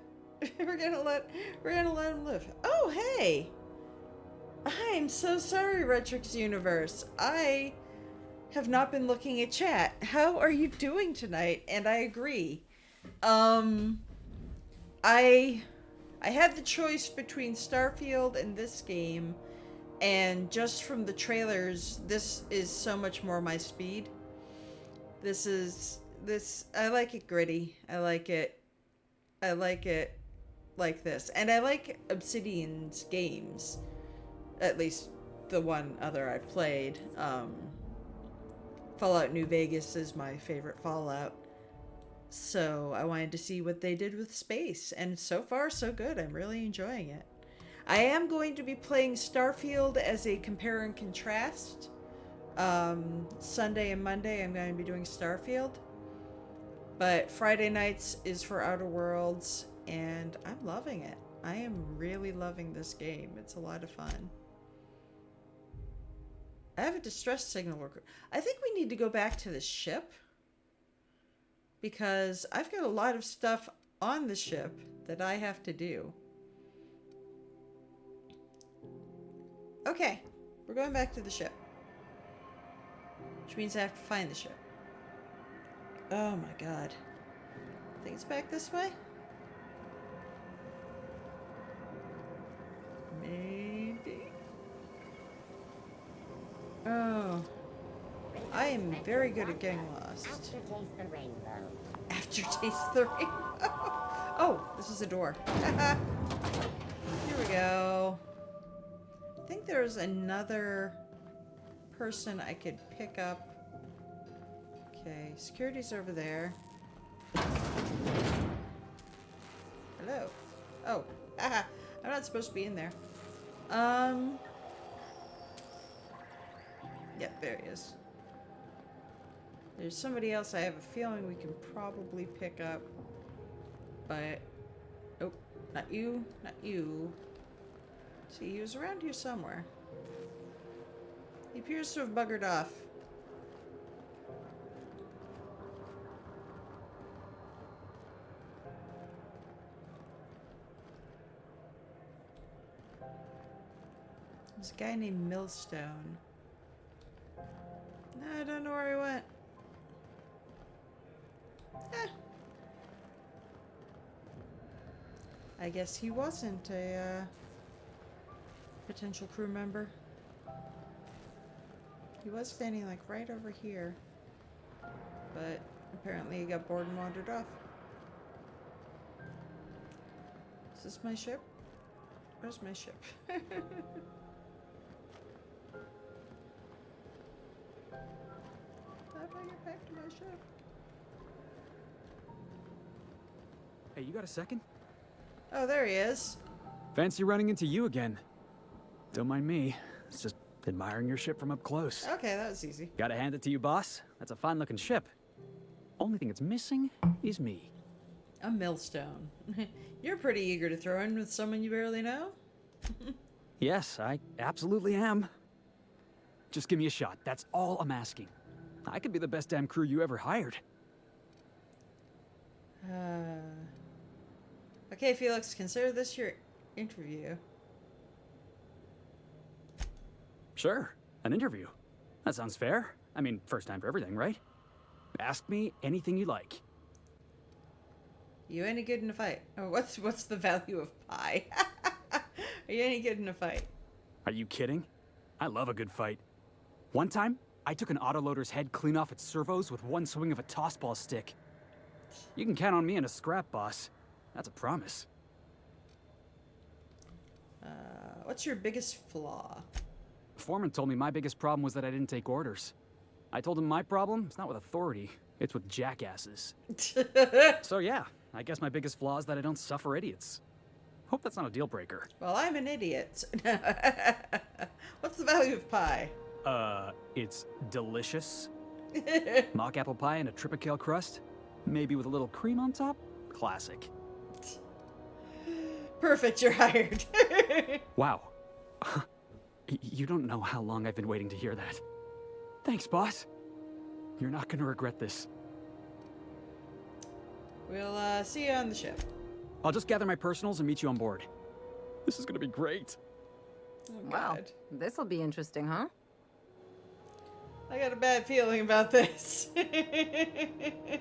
We're gonna let him live. Oh, hey! I'm so sorry, Retrix Universe. I have not been looking at chat. How are you doing tonight? And I agree. I had the choice between Starfield and this game, and just from the trailers, this is so much more my speed. I like it gritty. I like it like this. And I like Obsidian's games. At least the one other I've played. Fallout New Vegas is my favorite Fallout. So I wanted to see what they did with space. And so far, so good. I'm really enjoying it. I am going to be playing Starfield as a compare and contrast. Sunday and Monday, I'm going to be doing Starfield. But Friday nights is for Outer Worlds, and I'm loving it. I am really loving this game. It's a lot of fun. I have a distress signal worker. I think we need to go back to the ship, because I've got a lot of stuff on the ship that I have to do. Okay, we're going back to the ship, which means I have to find the ship. Oh my god. think it's back this way? Maybe. Oh. I am very good at getting lost. Aftertaste the rainbow. Aftertaste the rainbow. Oh, this is a door. Here we go. I think there's another person I could pick up. Okay, security's over there. Hello. Oh, haha. I'm not supposed to be in there. Yep, there he is. There's somebody else I have a feeling we can probably pick up. But, oh, not you, not you. See, he was around here somewhere. He appears to have buggered off. There's a guy named Millstone. I don't know where he went. I guess he wasn't a potential crew member. He was standing like right over here, but apparently he got bored and wandered off. Is this my ship? Where's my ship? How do I get back to my ship? Hey, you got a second? Oh, there he is. Fancy running into you again. Don't mind me. It's just admiring your ship from up close. Okay, that was easy. Gotta hand it to you, boss. That's a fine-looking ship. Only thing it's missing is me. A millstone. You're pretty eager to throw in with someone you barely know. Yes, I absolutely am. Just give me a shot. That's all I'm asking. I could be the best damn crew you ever hired. Okay, Felix, consider this your interview. Sure, an interview. That sounds fair. I mean, first time for everything, right? Ask me anything you like. You any good in a fight? Oh, what's the value of pie? Are you any good in a fight? Are you kidding? I love a good fight. One time, I took an autoloader's head clean off its servos with one swing of a tossball stick. You can count on me in a scrap, boss. That's a promise. What's your biggest flaw? Foreman told me my biggest problem was that I didn't take orders. I told him my problem is not with authority, it's with jackasses. So yeah, I guess my biggest flaw is that I don't suffer idiots. Hope that's not a deal breaker. Well, I'm an idiot. What's the value of pie? It's delicious. Mock apple pie and a tripicale crust, maybe with a little cream on top. Classic. Perfect, you're hired. Wow. You don't know how long I've been waiting to hear that. Thanks, boss. You're not gonna regret this. We'll see you on the ship. I'll just gather my personals and meet you on board. This is gonna be great. Oh, Wow, God. this'll be interesting, huh? I got a bad feeling about this. I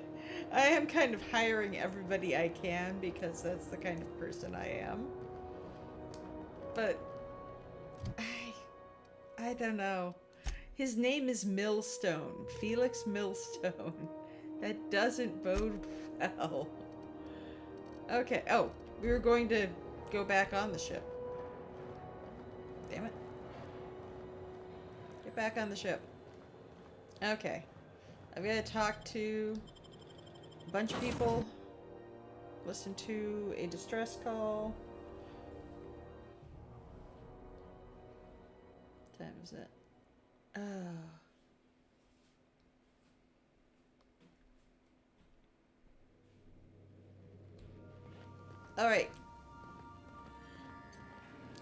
am kind of hiring everybody I can because that's the kind of person I am. But I don't know. His name is Millstone. Felix Millstone. That doesn't bode well. Okay. Oh, we were going to go back on the ship. Damn it. Get back on the ship. Okay. I've got to talk to a bunch of people. Listen to a distress call. What time is it? Alright.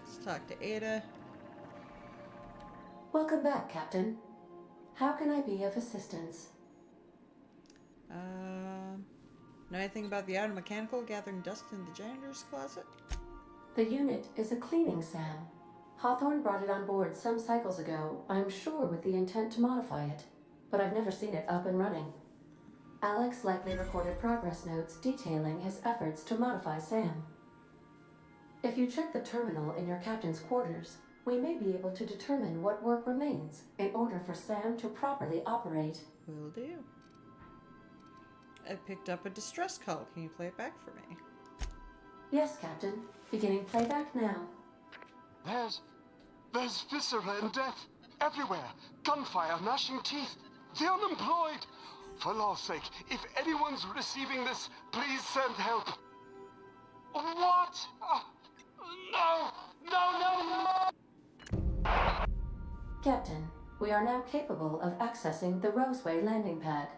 Let's talk to Ada. Welcome back, Captain. How can I be of assistance? Know anything about the auto mechanical gathering dust in the janitor's closet? The unit is a cleaning SAM. Hawthorne brought it on board some cycles ago, I'm sure with the intent to modify it. But I've never seen it up and running. Alex likely recorded progress notes detailing his efforts to modify Sam. If you check the terminal in your captain's quarters, we may be able to determine what work remains in order for Sam to properly operate. Will do. I picked up a distress call. Can you play it back for me? Yes, Captain. Beginning playback now. There's viscera and death everywhere. Gunfire, gnashing teeth. The unemployed. For law's sake, if anyone's receiving this, please send help. What? No! No, no, no! Captain, we are now capable of accessing the Roseway landing pad.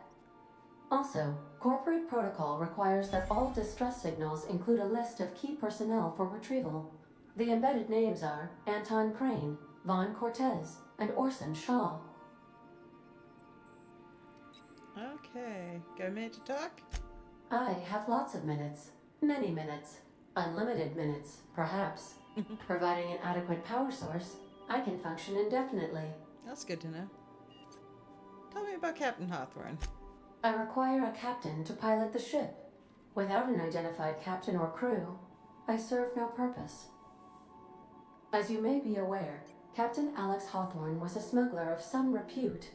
Also, corporate protocol requires that all distress signals include a list of key personnel for retrieval. The embedded names are Anton Crane, Vaughn Cortez, and Orson Shaw. Okay, got a minute to talk? I have lots of minutes. Many minutes. Unlimited minutes, perhaps. Providing an adequate power source, I can function indefinitely. That's good to know. Tell me about Captain Hawthorne. I require a captain to pilot the ship. Without an identified captain or crew, I serve no purpose. As you may be aware, Captain Alex Hawthorne was a smuggler of some repute.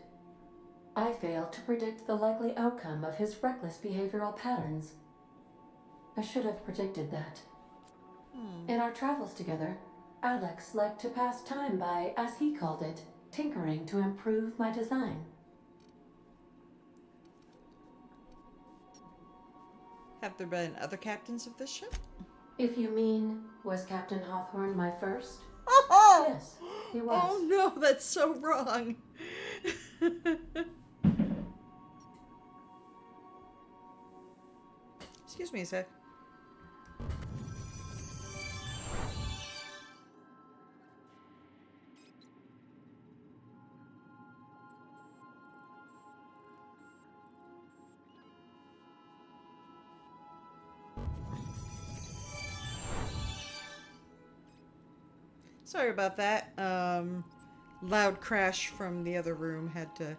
I failed to predict the likely outcome of his reckless behavioral patterns. I should have predicted that. In our travels together, Alex liked to pass time by, as he called it, tinkering to improve my design. Have there been other captains of this ship? If you mean, was Captain Hawthorne my first? Oh! Yes, he was. Oh no, that's so wrong. Excuse me a sec. Sorry about that. Loud crash from the other room. Had to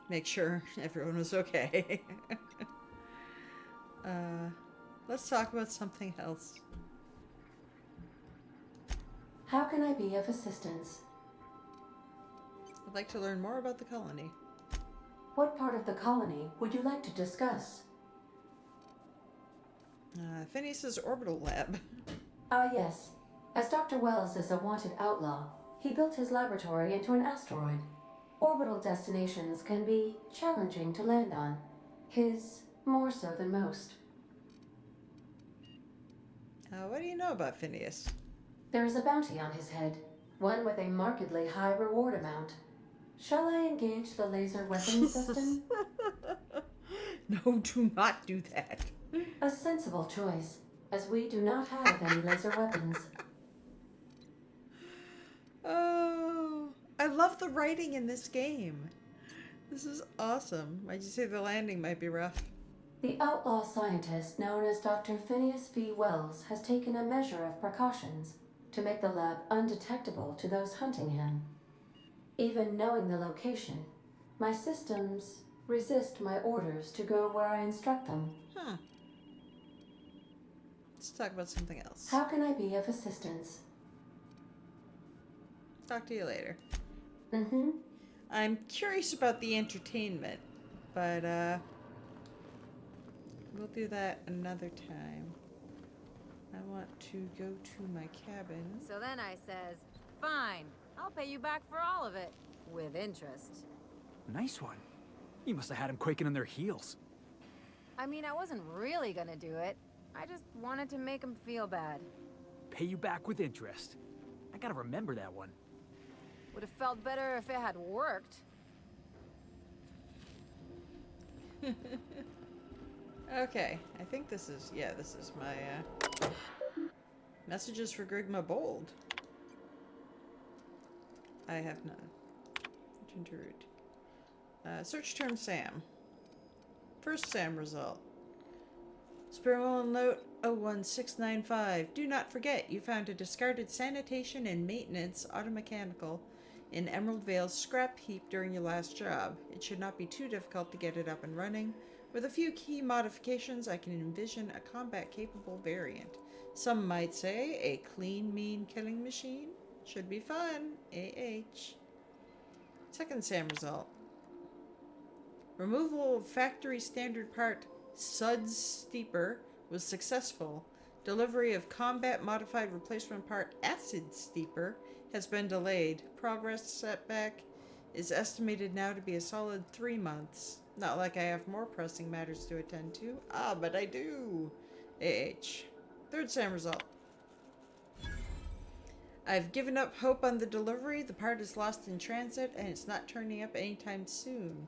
make sure everyone was okay. Let's talk about something else. How can I be of assistance? I'd like to learn more about the colony. What part of the colony would you like to discuss? Phineas's orbital lab. Ah, yes. As Dr. Wells is a wanted outlaw, he built his laboratory into an asteroid. Orbital destinations can be challenging to land on. His more so than most. What do you know about Phineas? There is a bounty on his head, one with a markedly high reward amount. Shall I engage the laser weapons system? No, do not do that. A sensible choice, as we do not have any laser weapons. Oh, I love the writing in this game. This is awesome. Why'd you say the landing might be rough? The outlaw scientist known as Dr. Phineas V. Wells has taken a measure of precautions to make the lab undetectable to those hunting him. Even knowing the location, my systems resist my orders to go where I instruct them. Let's talk about something else. How can I be of assistance? Talk to you later. Mm-hmm. I'm curious about the entertainment, but we'll do that another time. I want to go to my cabin. So then I says, fine, I'll pay you back for all of it, with interest. Nice one. You must have had him quaking in their heels. I mean, I wasn't really gonna do it. I just wanted to make him feel bad. Pay you back with interest. I gotta remember that one. Would have felt better if it had worked. Okay, I think this is my messages for Grigma Bold. I have none. Return to root. Search term Sam. First Sam result. Spiral note 01695. Do not forget you found a discarded sanitation and maintenance automechanical in Emerald Vale's scrap heap during your last job. It should not be too difficult to get it up and running. With a few key modifications, I can envision a combat-capable variant. Some might say a clean, mean killing machine. Should be fun. AH. Second SAM result. Removal of factory standard part Suds Steeper was successful. Delivery of combat-modified replacement part Acid Steeper has been delayed. Progress setback is estimated now to be a solid 3 months. Not like I have more pressing matters to attend to. Ah, but I do. AH. Third SAM result. I've given up hope on the delivery. The part is lost in transit and it's not turning up anytime soon.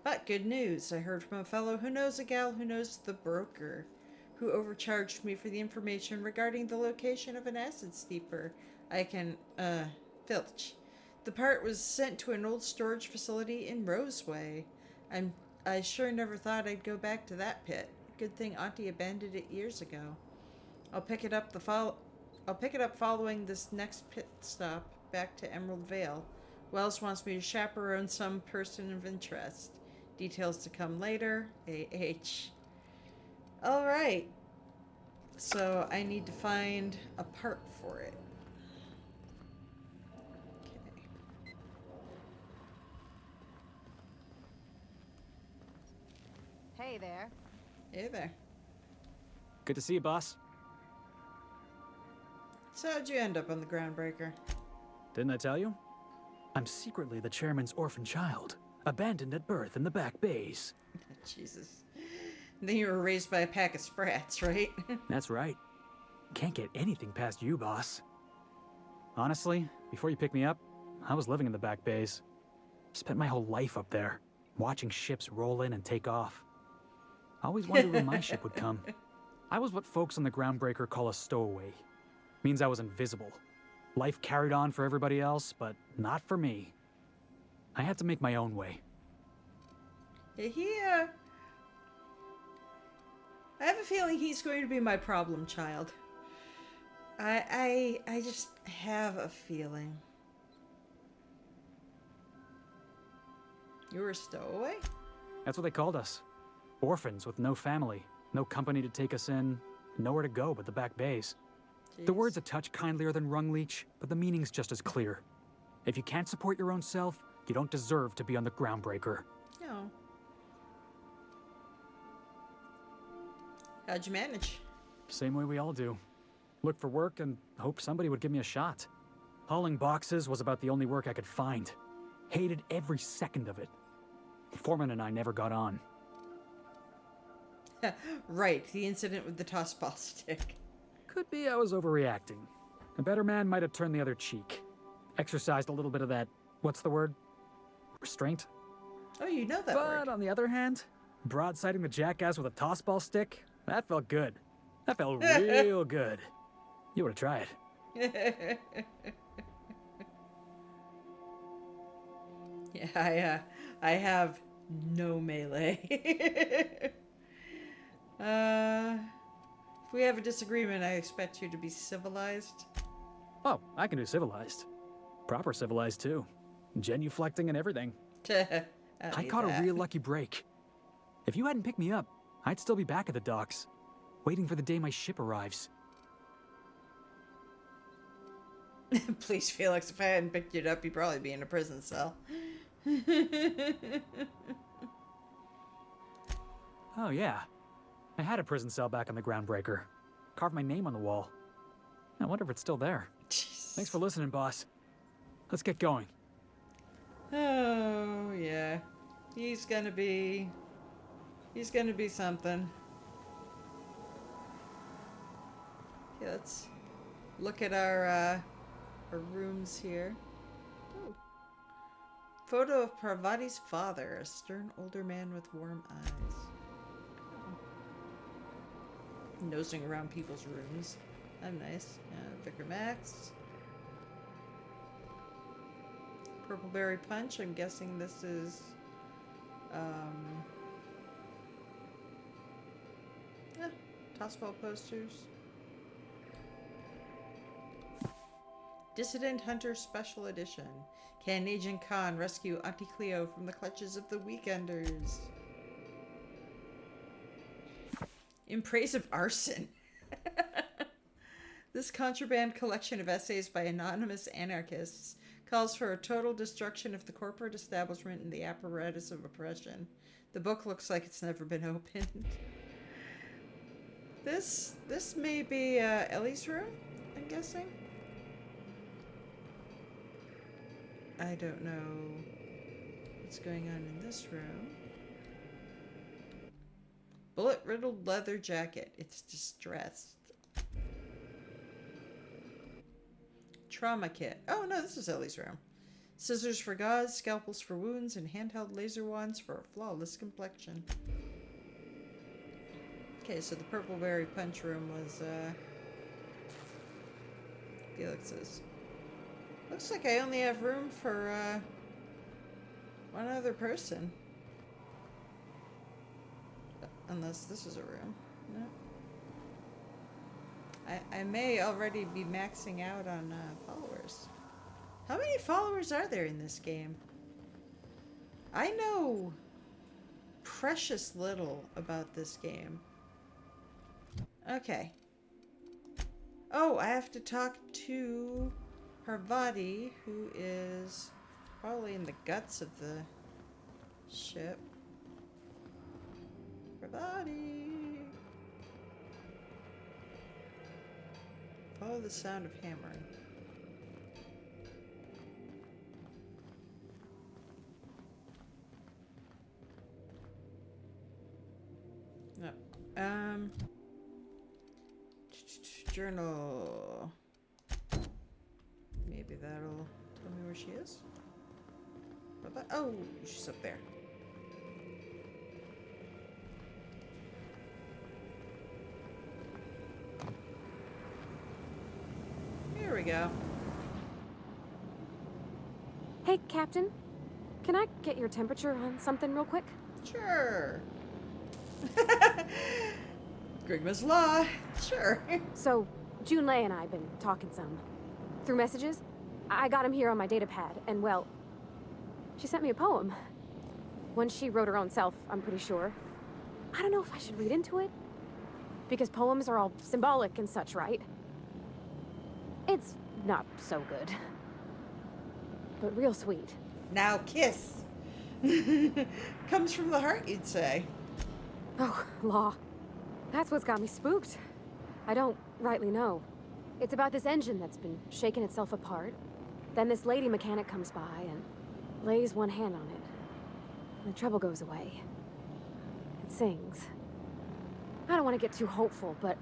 But good news. I heard from a fellow who knows a gal who knows the broker, who overcharged me for the information regarding the location of an acid steeper. I can, filch. The part was sent to an old storage facility in Roseway. I sure never thought I'd go back to that pit. Good thing Auntie abandoned it years ago. I'll pick it up following this next pit stop back to Emerald Vale. Wells wants me to chaperone some person of interest. Details to come later. AH. Alright. So I need to find a part for it. Hey there. Hey there. Good to see you, boss. So how'd you end up on the Groundbreaker? Didn't I tell you? I'm secretly the chairman's orphan child, abandoned at birth in the back bays. Jesus. Then you were raised by a pack of sprats, right? That's right. Can't get anything past you, boss. Honestly, before you picked me up, I was living in the back bays. Spent my whole life up there, watching ships roll in and take off. I always wondered when my ship would come. I was what folks on the Groundbreaker call a stowaway. Means I was invisible. Life carried on for everybody else, but not for me. I had to make my own way. I have a feeling he's going to be my problem child. I just have a feeling. You were a stowaway? That's what they called us. Orphans with no family, no company to take us in, nowhere to go but the back bays. Jeez. The word's a touch kindlier than Rungleech, but the meaning's just as clear. If you can't support your own self, you don't deserve to be on the Groundbreaker. No. How'd you manage? Same way we all do. Look for work and hope somebody would give me a shot. Hauling boxes was about the only work I could find. Hated every second of it. Foreman and I never got on. Right, the incident with the toss ball stick. Could be I was overreacting. A better man might have turned the other cheek. Exercised a little bit of that, what's the word? Restraint? Oh, you know that word. But on the other hand, broadsiding the jackass with a toss ball stick, that felt good. That felt real good. You ought to try it. Yeah, I have no melee. If we have a disagreement, I expect you to be civilized. Oh, I can do civilized. Proper civilized, too. Genuflecting and everything. I caught a real lucky break. If you hadn't picked me up, I'd still be back at the docks, waiting for the day my ship arrives. Please, Felix, if I hadn't picked you up, you'd probably be in a prison cell. Oh, yeah. I had a prison cell back on the Groundbreaker. Carved my name on the wall. I wonder if it's still there. Jeez. Thanks for listening, boss. Let's get going. Oh, yeah. He's gonna be something. Okay, let's look at our rooms here. Oh. Photo of Parvati's father, a stern older man with warm eyes. Oh. Nosing around people's rooms. I'm nice. Vicar Max. Purpleberry Punch. I'm guessing this is Tossball posters. Dissident Hunter Special Edition. Can Agent Khan rescue Auntie Cleo from the clutches of the Weekenders? In praise of arson. This contraband collection of essays by anonymous anarchists calls for a total destruction of the corporate establishment and the apparatus of oppression. The book looks like it's never been opened. This may be Ellie's room, I'm guessing. I don't know what's going on in this room. Bullet-riddled leather jacket. It's distressed. Trauma kit. Oh no, this is Ellie's room. Scissors for gauze, scalpels for wounds, and handheld laser wands for a flawless complexion. Okay, so the purple berry punch room was Felix's. Looks like I only have room for one other person. Unless this is a room. No. I may already be maxing out on followers. How many followers are there in this game? I know precious little about this game. Okay. Oh, I have to talk to Parvati, who is probably in the guts of the ship. Parvati! Follow the sound of hammering. No. Journal. Maybe that'll tell me where she is. Oh, she's up there. Here we go. Hey, Captain. Can I get your temperature on something real quick? Sure. Grigma's Law. Sure. So, Junlei and I have been talking some. Through messages. I got him here on my data pad, and well, she sent me a poem. One she wrote her own self, I'm pretty sure. I don't know if I should read into it. Because poems are all symbolic and such, right? It's not so good. But real sweet. Now kiss. Comes from the heart, you'd say. Oh, Law. That's what's got me spooked. I don't rightly know. It's about this engine that's been shaking itself apart. Then this lady mechanic comes by and lays one hand on it. And the trouble goes away. It sings. I don't want to get too hopeful, but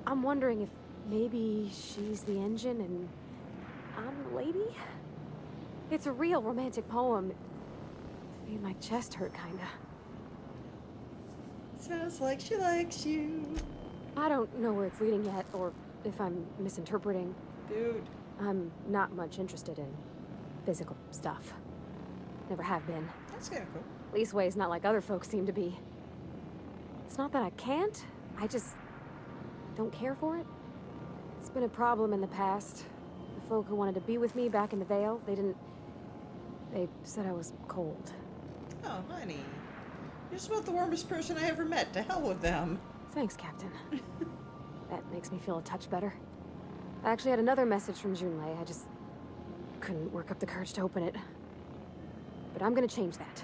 I'm wondering if maybe she's the engine and I'm the lady? It's a real romantic poem. It made my chest hurt, kinda. Sounds like she likes you. I don't know where it's leading yet, or if I'm misinterpreting. Dude. I'm not much interested in physical stuff. Never have been. That's kinda cool. Leastways not like other folks seem to be. It's not that I can't, I just don't care for it. It's been a problem in the past. The folk who wanted to be with me back in the Vale, they said I was cold. Oh, honey. You're just about the warmest person I ever met. To hell with them. Thanks, Captain. That makes me feel a touch better. I actually had another message from Junlei. I just couldn't work up the courage to open it. But I'm gonna change that.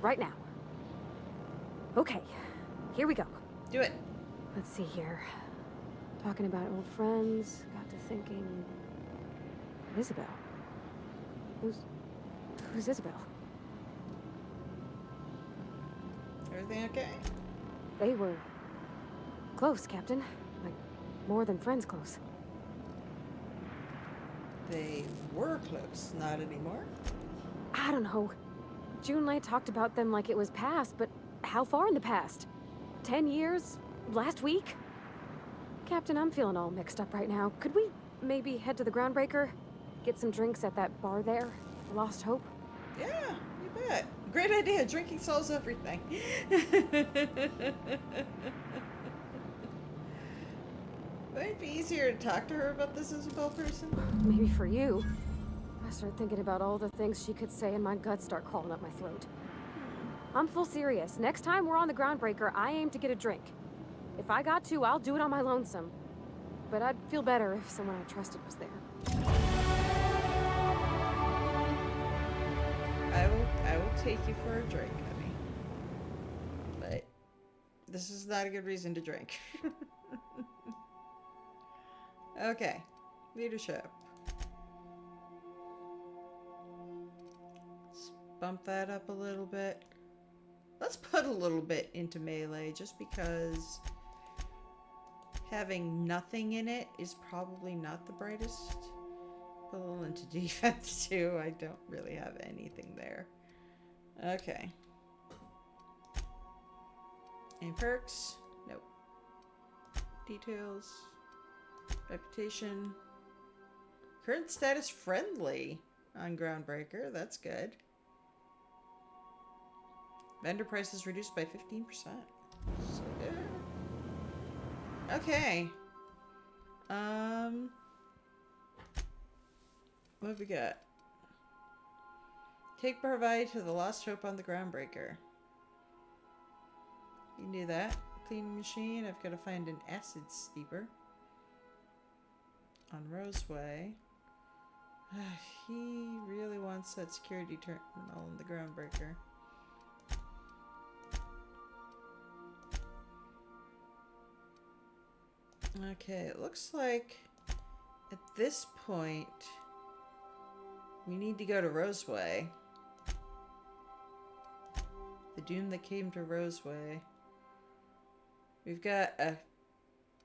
Right now. Okay, here we go. Do it. Let's see here. Talking about old friends, got to thinking... Isabel. Who's Isabel? Everything okay? They were close, Captain. Like, more than friends close. They were close, not anymore. I don't know. Junlei talked about them like it was past, but how far in the past? 10 years? Last week? Captain, I'm feeling all mixed up right now. Could we maybe head to the Groundbreaker? Get some drinks at that bar there? Lost Hope? Yeah, you bet. Great idea. Drinking solves everything. Would it be easier to talk to her about this Isabel person? Maybe for you. I start thinking about all the things she could say and my guts start crawling up my throat. I'm full serious. Next time we're on the Groundbreaker, I aim to get a drink. If I got to, I'll do it on my lonesome. But I'd feel better if someone I trusted was there. I will take you for a drink, honey. But this is not a good reason to drink. Okay. Leadership. Let's bump that up a little bit. Let's put a little bit into melee just because having nothing in it is probably not the brightest. Put a little into defense too. I don't really have anything there. Okay. Any perks? Nope. Details. Reputation. Current status friendly on Groundbreaker. That's good. Vendor prices reduced by 15%. So good. Okay. What have we got? Take Parvati to the Lost Hope on the Groundbreaker. You can do that. Cleaning machine. I've got to find an acid steeper. On Roseway. He really wants that security terminal in the Groundbreaker. Okay, it looks like at this point we need to go to Roseway. The doom that came to Roseway. We've got a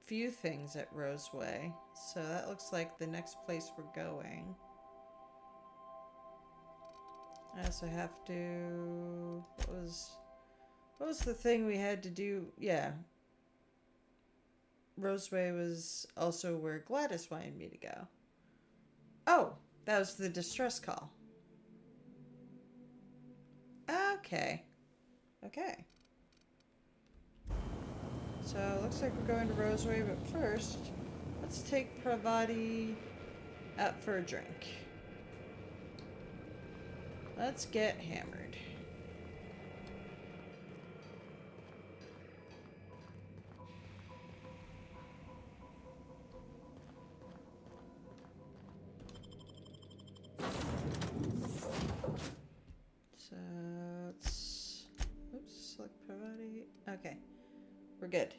few things at Roseway, so that looks like the next place we're going. I also have to... What was the thing we had to do? Yeah. Roseway was also where Gladys wanted me to go. Oh, that was the distress call. Okay. Okay. So, looks like we're going to Roseway, but first, let's take Parvati out for a drink. Let's get hammered. So, let's... Oops, select Parvati. Okay. We're good.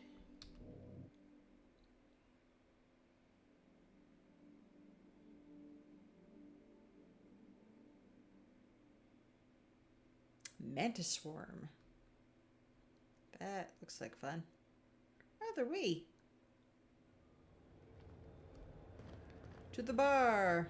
Mantis Swarm. That looks like fun. Oh, they're wee. To the bar.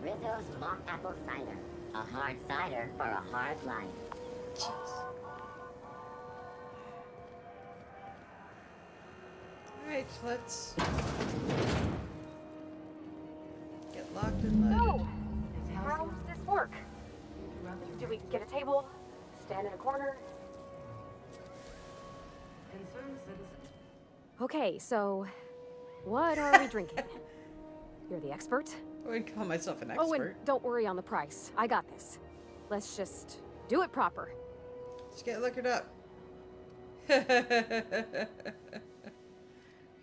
Rizzo's mock apple cider. A hard cider for a hard life. Alright, let's get locked and loaded. So, how does this work? Do we get a table? Stand in a corner? Okay, so what are we drinking? You're the expert. I wouldn't call myself an expert. Oh, and don't worry on the price. I got this. Let's just do it proper. Let's get liquored up.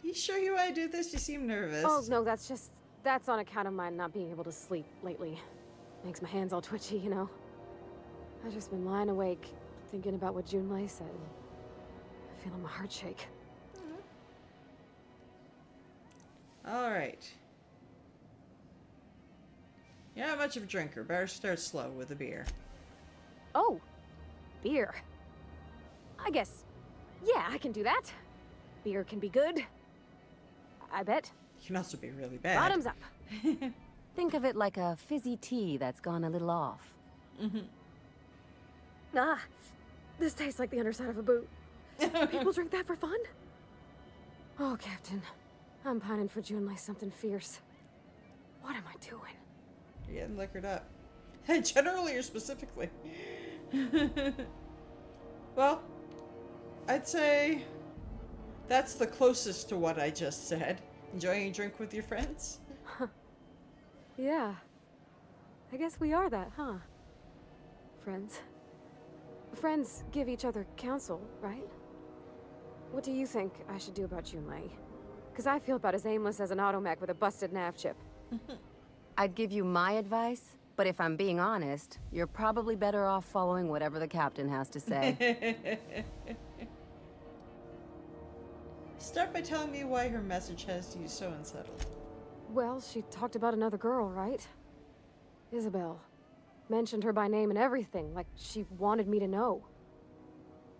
You sure you want to do this? You seem nervous. Oh, no, that's on account of my not being able to sleep lately. Makes my hands all twitchy, you know. I've just been lying awake, thinking about what Junlei said. Feeling my heart shake. All right. You're not much of a drinker. Better start slow with a beer. Oh, beer. I guess, yeah, I can do that. Beer can be good. I bet. It can also be really bad. Bottoms up. Think of it like a fizzy tea that's gone a little off. Mm-hmm. Ah, this tastes like the underside of a boot. People drink that for fun? Oh, Captain. I'm pining for June like something fierce. What am I doing? You're getting liquored up. Generally or specifically? Well, I'd say that's the closest to what I just said. Enjoying a drink with your friends? Yeah. I guess we are that, huh? Friends. Friends give each other counsel, right? What do you think I should do about Junlei? Because I feel about as aimless as an automech with a busted nav chip. I'd give you my advice, but if I'm being honest, you're probably better off following whatever the captain has to say. Start by telling me why her message has you so unsettled. Well, she talked about another girl, right? Isabel. Mentioned her by name and everything, like she wanted me to know.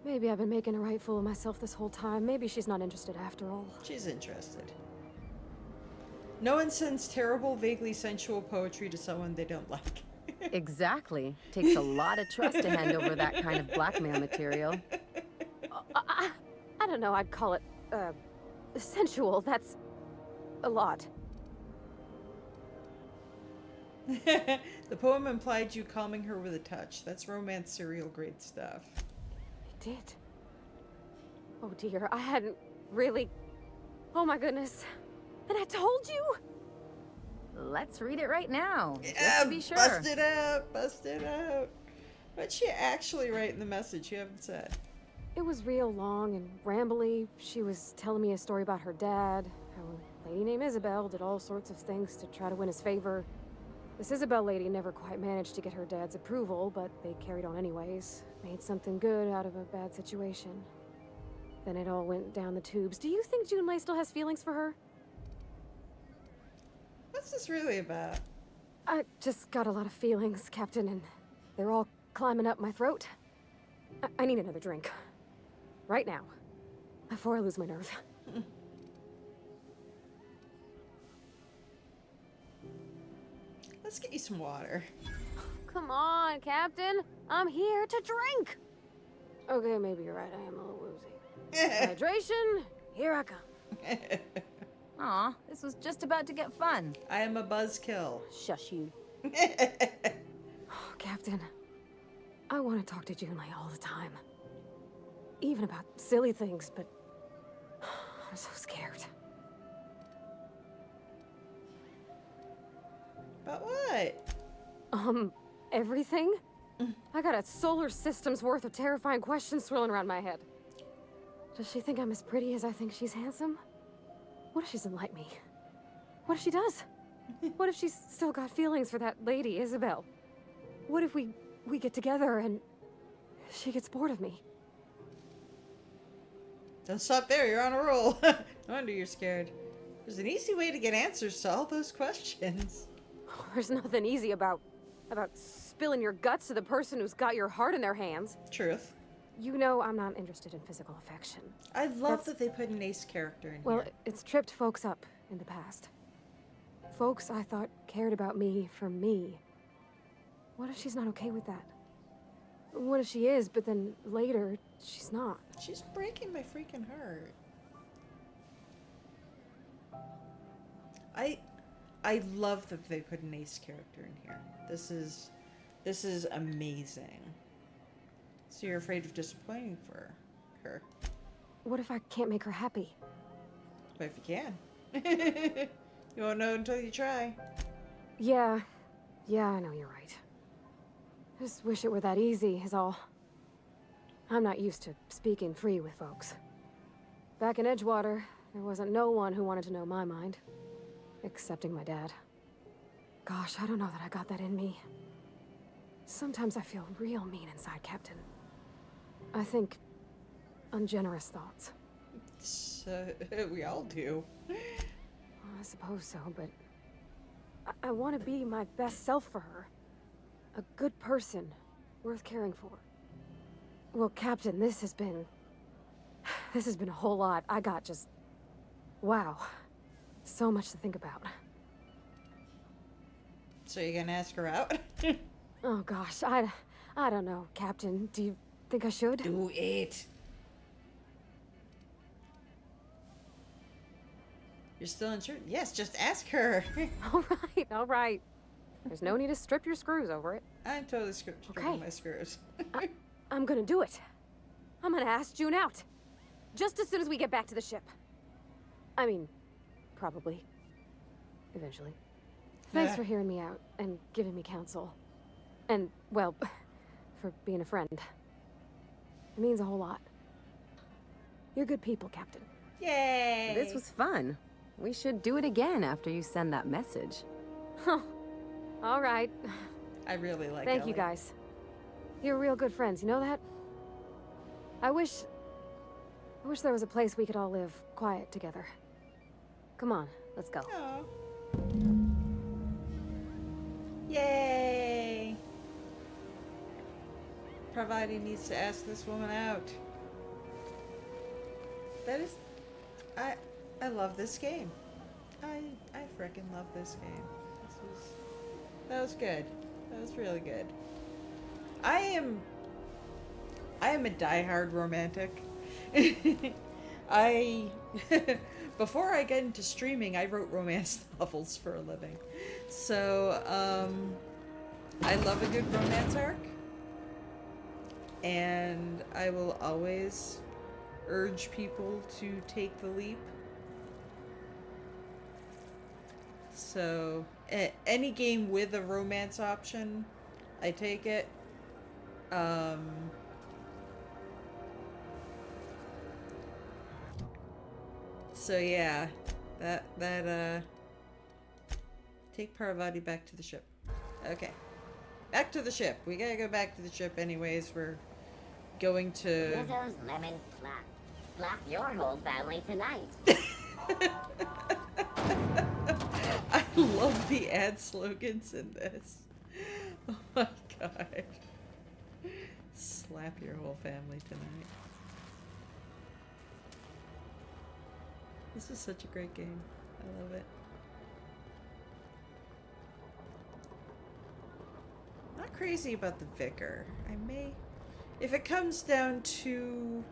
Maybe I've been making a right fool of myself this whole time. Maybe she's not interested after all. She's interested. No one sends terrible, vaguely sensual poetry to someone they don't like. Exactly. Takes a lot of trust to hand over that kind of blackmail material. I don't know, I'd call it, sensual. That's a lot. The poem implied you calming her with a touch. That's romance serial grade stuff. It did. Oh dear, I hadn't really... Oh my goodness. And I told you? Let's read it right now, Yeah, just to be sure. Bust it out, bust it out. What'd she actually write in the message you haven't said? It was real long and rambly. She was telling me a story about her dad, how a lady named Isabel did all sorts of things to try to win his favor. This Isabel lady never quite managed to get her dad's approval, but they carried on anyways. Made something good out of a bad situation. Then it all went down the tubes. Do you think Junlei still has feelings for her? What's this really about? I just got a lot of feelings, Captain, and they're all climbing up my throat. I need another drink. Right now. Before I lose my nerve. Let's get you some water. Come on, Captain. I'm here to drink. Okay, maybe you're right. I am a little woozy. Hydration, here I come. Aw, this was just about to get fun. I am a buzzkill. Shush you. Oh, Captain, I want to talk to Junlei all the time. Even about silly things, but I'm so scared. About what? Everything? I got a solar system's worth of terrifying questions swirling around my head. Does she think I'm as pretty as I think she's handsome? What if she doesn't like me? What if she does? What if she's still got feelings for that lady, Isabel? What if we get together and she gets bored of me? Don't stop there, you're on a roll. No wonder you're scared. There's an easy way to get answers to all those questions. There's nothing easy about spilling your guts to the person who's got your heart in their hands. Truth. You know I'm not interested in physical affection. I love that they put an ace character in Well, here. it's tripped folks up in the past. Folks I thought cared about me for me. What if she's not okay with that? What if she is, but then later, she's not? She's breaking my freaking heart. I love that they put an ace character in here. This is amazing. So you're afraid of disappointing for her. What if I can't make her happy? But if you can. You won't know until you try. Yeah, I know you're right. I just wish it were that easy, is all. I'm not used to speaking free with folks. Back in Edgewater, there wasn't no one who wanted to know my mind. Excepting my dad. Gosh, I don't know that I got that in me. Sometimes I feel real mean inside, Captain. I think ungenerous thoughts. So, we all do. I suppose so, but I want to be my best self for her. A good person, worth caring for. Well, Captain, this has been a whole lot. I got just... Wow. So much to think about. So you're gonna ask her out? Oh gosh, I I don't know, Captain. Do you think I should? Do it. You're still unsure? Yes, just ask her. All right. There's no need to strip your screws over it. I'm totally stripping my screws. I'm gonna do it. I'm gonna ask June out. Just as soon as we get back to the ship. I mean, probably. Eventually. Thanks for hearing me out and giving me counsel. And, well, for being a friend. It means a whole lot. You're good people, Captain. Yay! This was fun. We should do it again after you send that message. Huh. All right. I really like Thank Ellie. you, guys. You're real good friends, you know that? I wish there was a place we could all live quiet together. Come on, let's go. Aww. Yay! Parvati needs to ask this woman out. That is... I love this game. I frickin' love this game. That was good. That was really good. I am a diehard romantic. Before I got into streaming, I wrote romance novels for a living. So, I love a good romance arc. And I will always urge people to take the leap. So, any game with a romance option, I take it. So yeah, take Parvati back to the ship. Okay. Back to the ship. We gotta go back to the ship anyways. We're going to... Lizzo's lemon slap. Slap your whole family tonight. I love the ad slogans in this. Oh my god. Slap your whole family tonight. This is such a great game. I love it. Not crazy about the vicar. I may... If it comes down to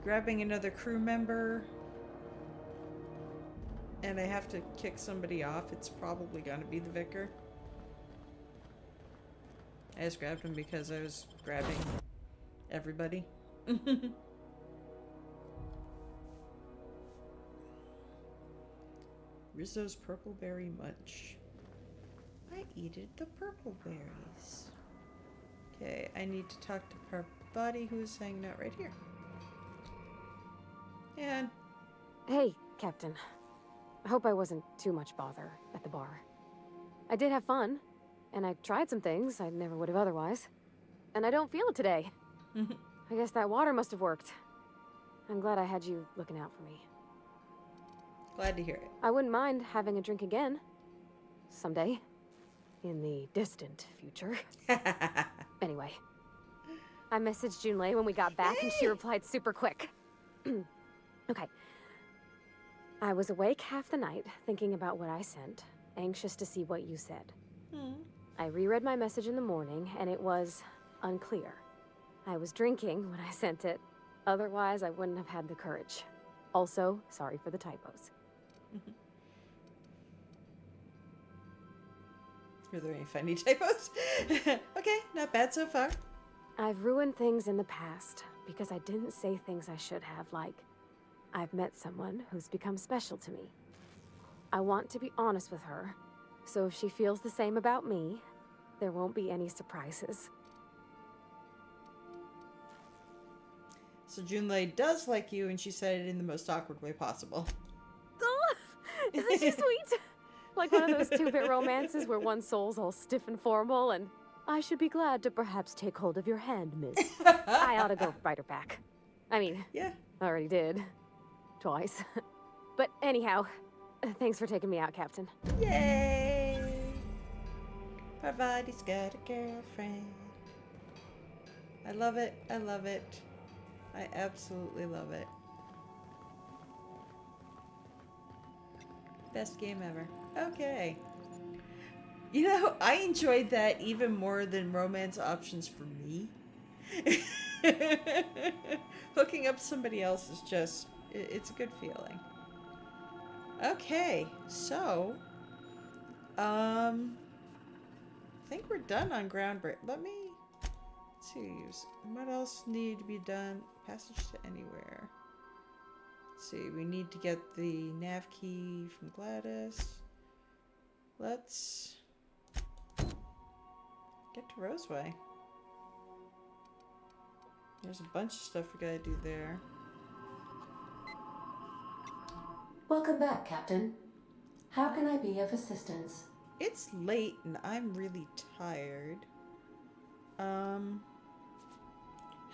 grabbing another crew member and I have to kick somebody off, it's probably gonna be the vicar. I just grabbed him because I was grabbing everybody. Rizzo's purple berry munch. I eated the purple berries. Okay, I need to talk to Parvati, who's hanging out right here. And Hey, Captain. I hope I wasn't too much bother at the bar. I did have fun, and I tried some things I never would have otherwise. And I don't feel it today. I guess that water must have worked. I'm glad I had you looking out for me. Glad to hear it. I wouldn't mind having a drink again. Someday. In the distant future. Anyway. I messaged Junlei when we got back and she replied super quick. Okay. I was awake half the night, thinking about what I sent, anxious to see what you said. I reread my message in the morning, and it was unclear. I was drinking when I sent it. Otherwise, I wouldn't have had the courage. Also, sorry for the typos. Were there any funny typos? Okay, not bad so far. I've ruined things in the past because I didn't say things I should have, like, I've met someone who's become special to me. I want to be honest with her, so if she feels the same about me, there won't be any surprises. So Junlei does like you, and she said it in the most awkward way possible. Oh, isn't she sweet? Like one of those 2-bit romances where one soul's all stiff and formal, and I should be glad to perhaps take hold of your hand, miss. I ought to go write her back. I mean, yeah, I already did. Twice. But anyhow, thanks for taking me out, Captain. Yay! Parvati's got a girlfriend. I love it. I love it. I absolutely love it. Best game ever. Okay. You know, I enjoyed that even more than romance options for me. Hooking up somebody else is just, it's a good feeling. Okay, so, I think we're done on Groundbreaker. Let me see, what else need to be done? Passage to anywhere. Let's see, we need to get the nav key from Gladys. Let's get to Roseway. There's a bunch of stuff we gotta do there. Welcome back, Captain. How can I be of assistance? It's late and I'm really tired. How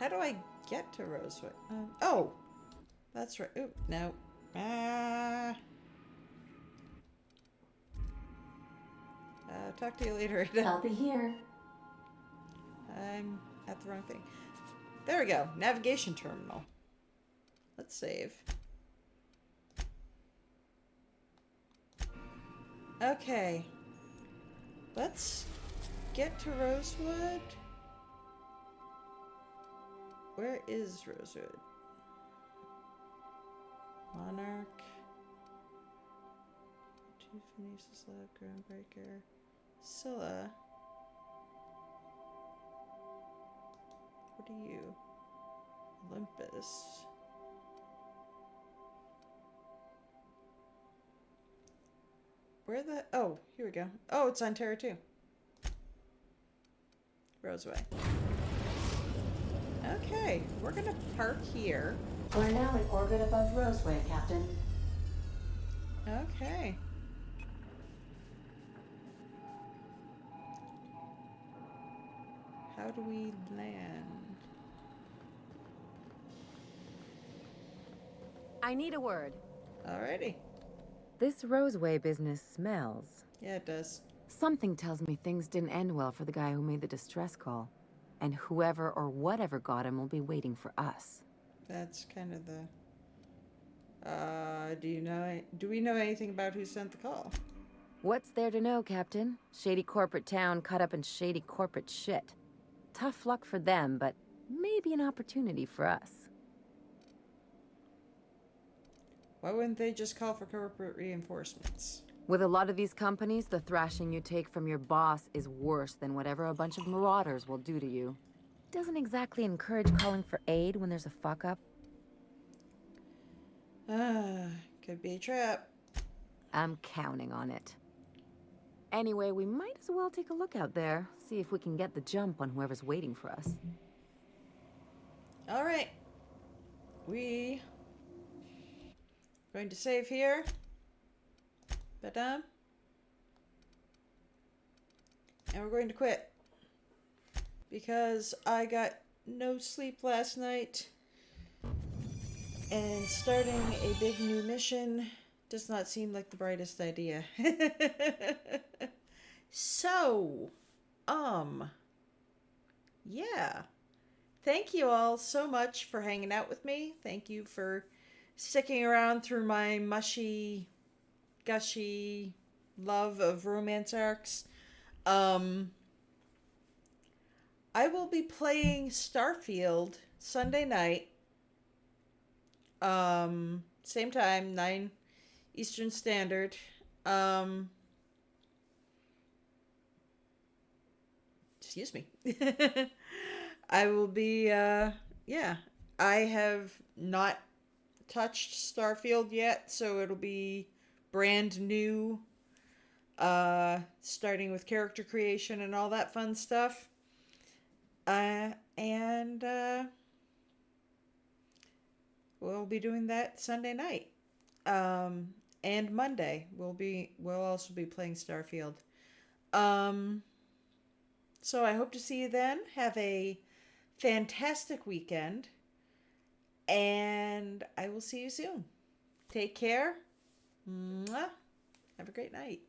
do I get to Roseway? Oh, that's right. Oop, no. Talk to you later. I'll be here. I'm at the wrong thing. There we go. Navigation terminal. Let's save. Okay. Let's get to Rosewood. Where is Rosewood? Monarch. Tiffany's Lab, Groundbreaker. Scylla. What are you? Olympus. Where the... Oh, here we go. Oh, it's on Terra 2. Roseway. Okay, we're gonna park here. We're now in orbit above Roseway, Captain. Okay. How do we land? I need a word. Alrighty. This Roseway business smells. Yeah, it does. Something tells me things didn't end well for the guy who made the distress call. And whoever or whatever got him will be waiting for us. That's kind of the... do we know anything about who sent the call? What's there to know, Captain? Shady corporate town caught up in shady corporate shit. Tough luck for them, but maybe an opportunity for us. Why wouldn't they just call for corporate reinforcements? With a lot of these companies, the thrashing you take from your boss is worse than whatever a bunch of marauders will do to you. Doesn't exactly encourage calling for aid when there's a fuck-up. Could be a trap. I'm counting on it. Anyway, we might as well take a look out there, see if we can get the jump on whoever's waiting for us. Alright. We... going to save here. And we're going to quit. Because I got no sleep last night. And starting a big new mission does not seem like the brightest idea. So, yeah. Thank you all so much for hanging out with me. Thank you for sticking around through my mushy, gushy love of romance arcs. I will be playing Starfield Sunday night. Same time, 9 Eastern Standard. Excuse me. I will be, yeah. I have not touched Starfield yet, so it'll be brand new. Starting with character creation and all that fun stuff. We'll be doing that Sunday night. And Monday we'll also be playing Starfield. So I hope to see you then. Have a fantastic weekend. And I will see you soon. Take care. Mwah. Have a great night.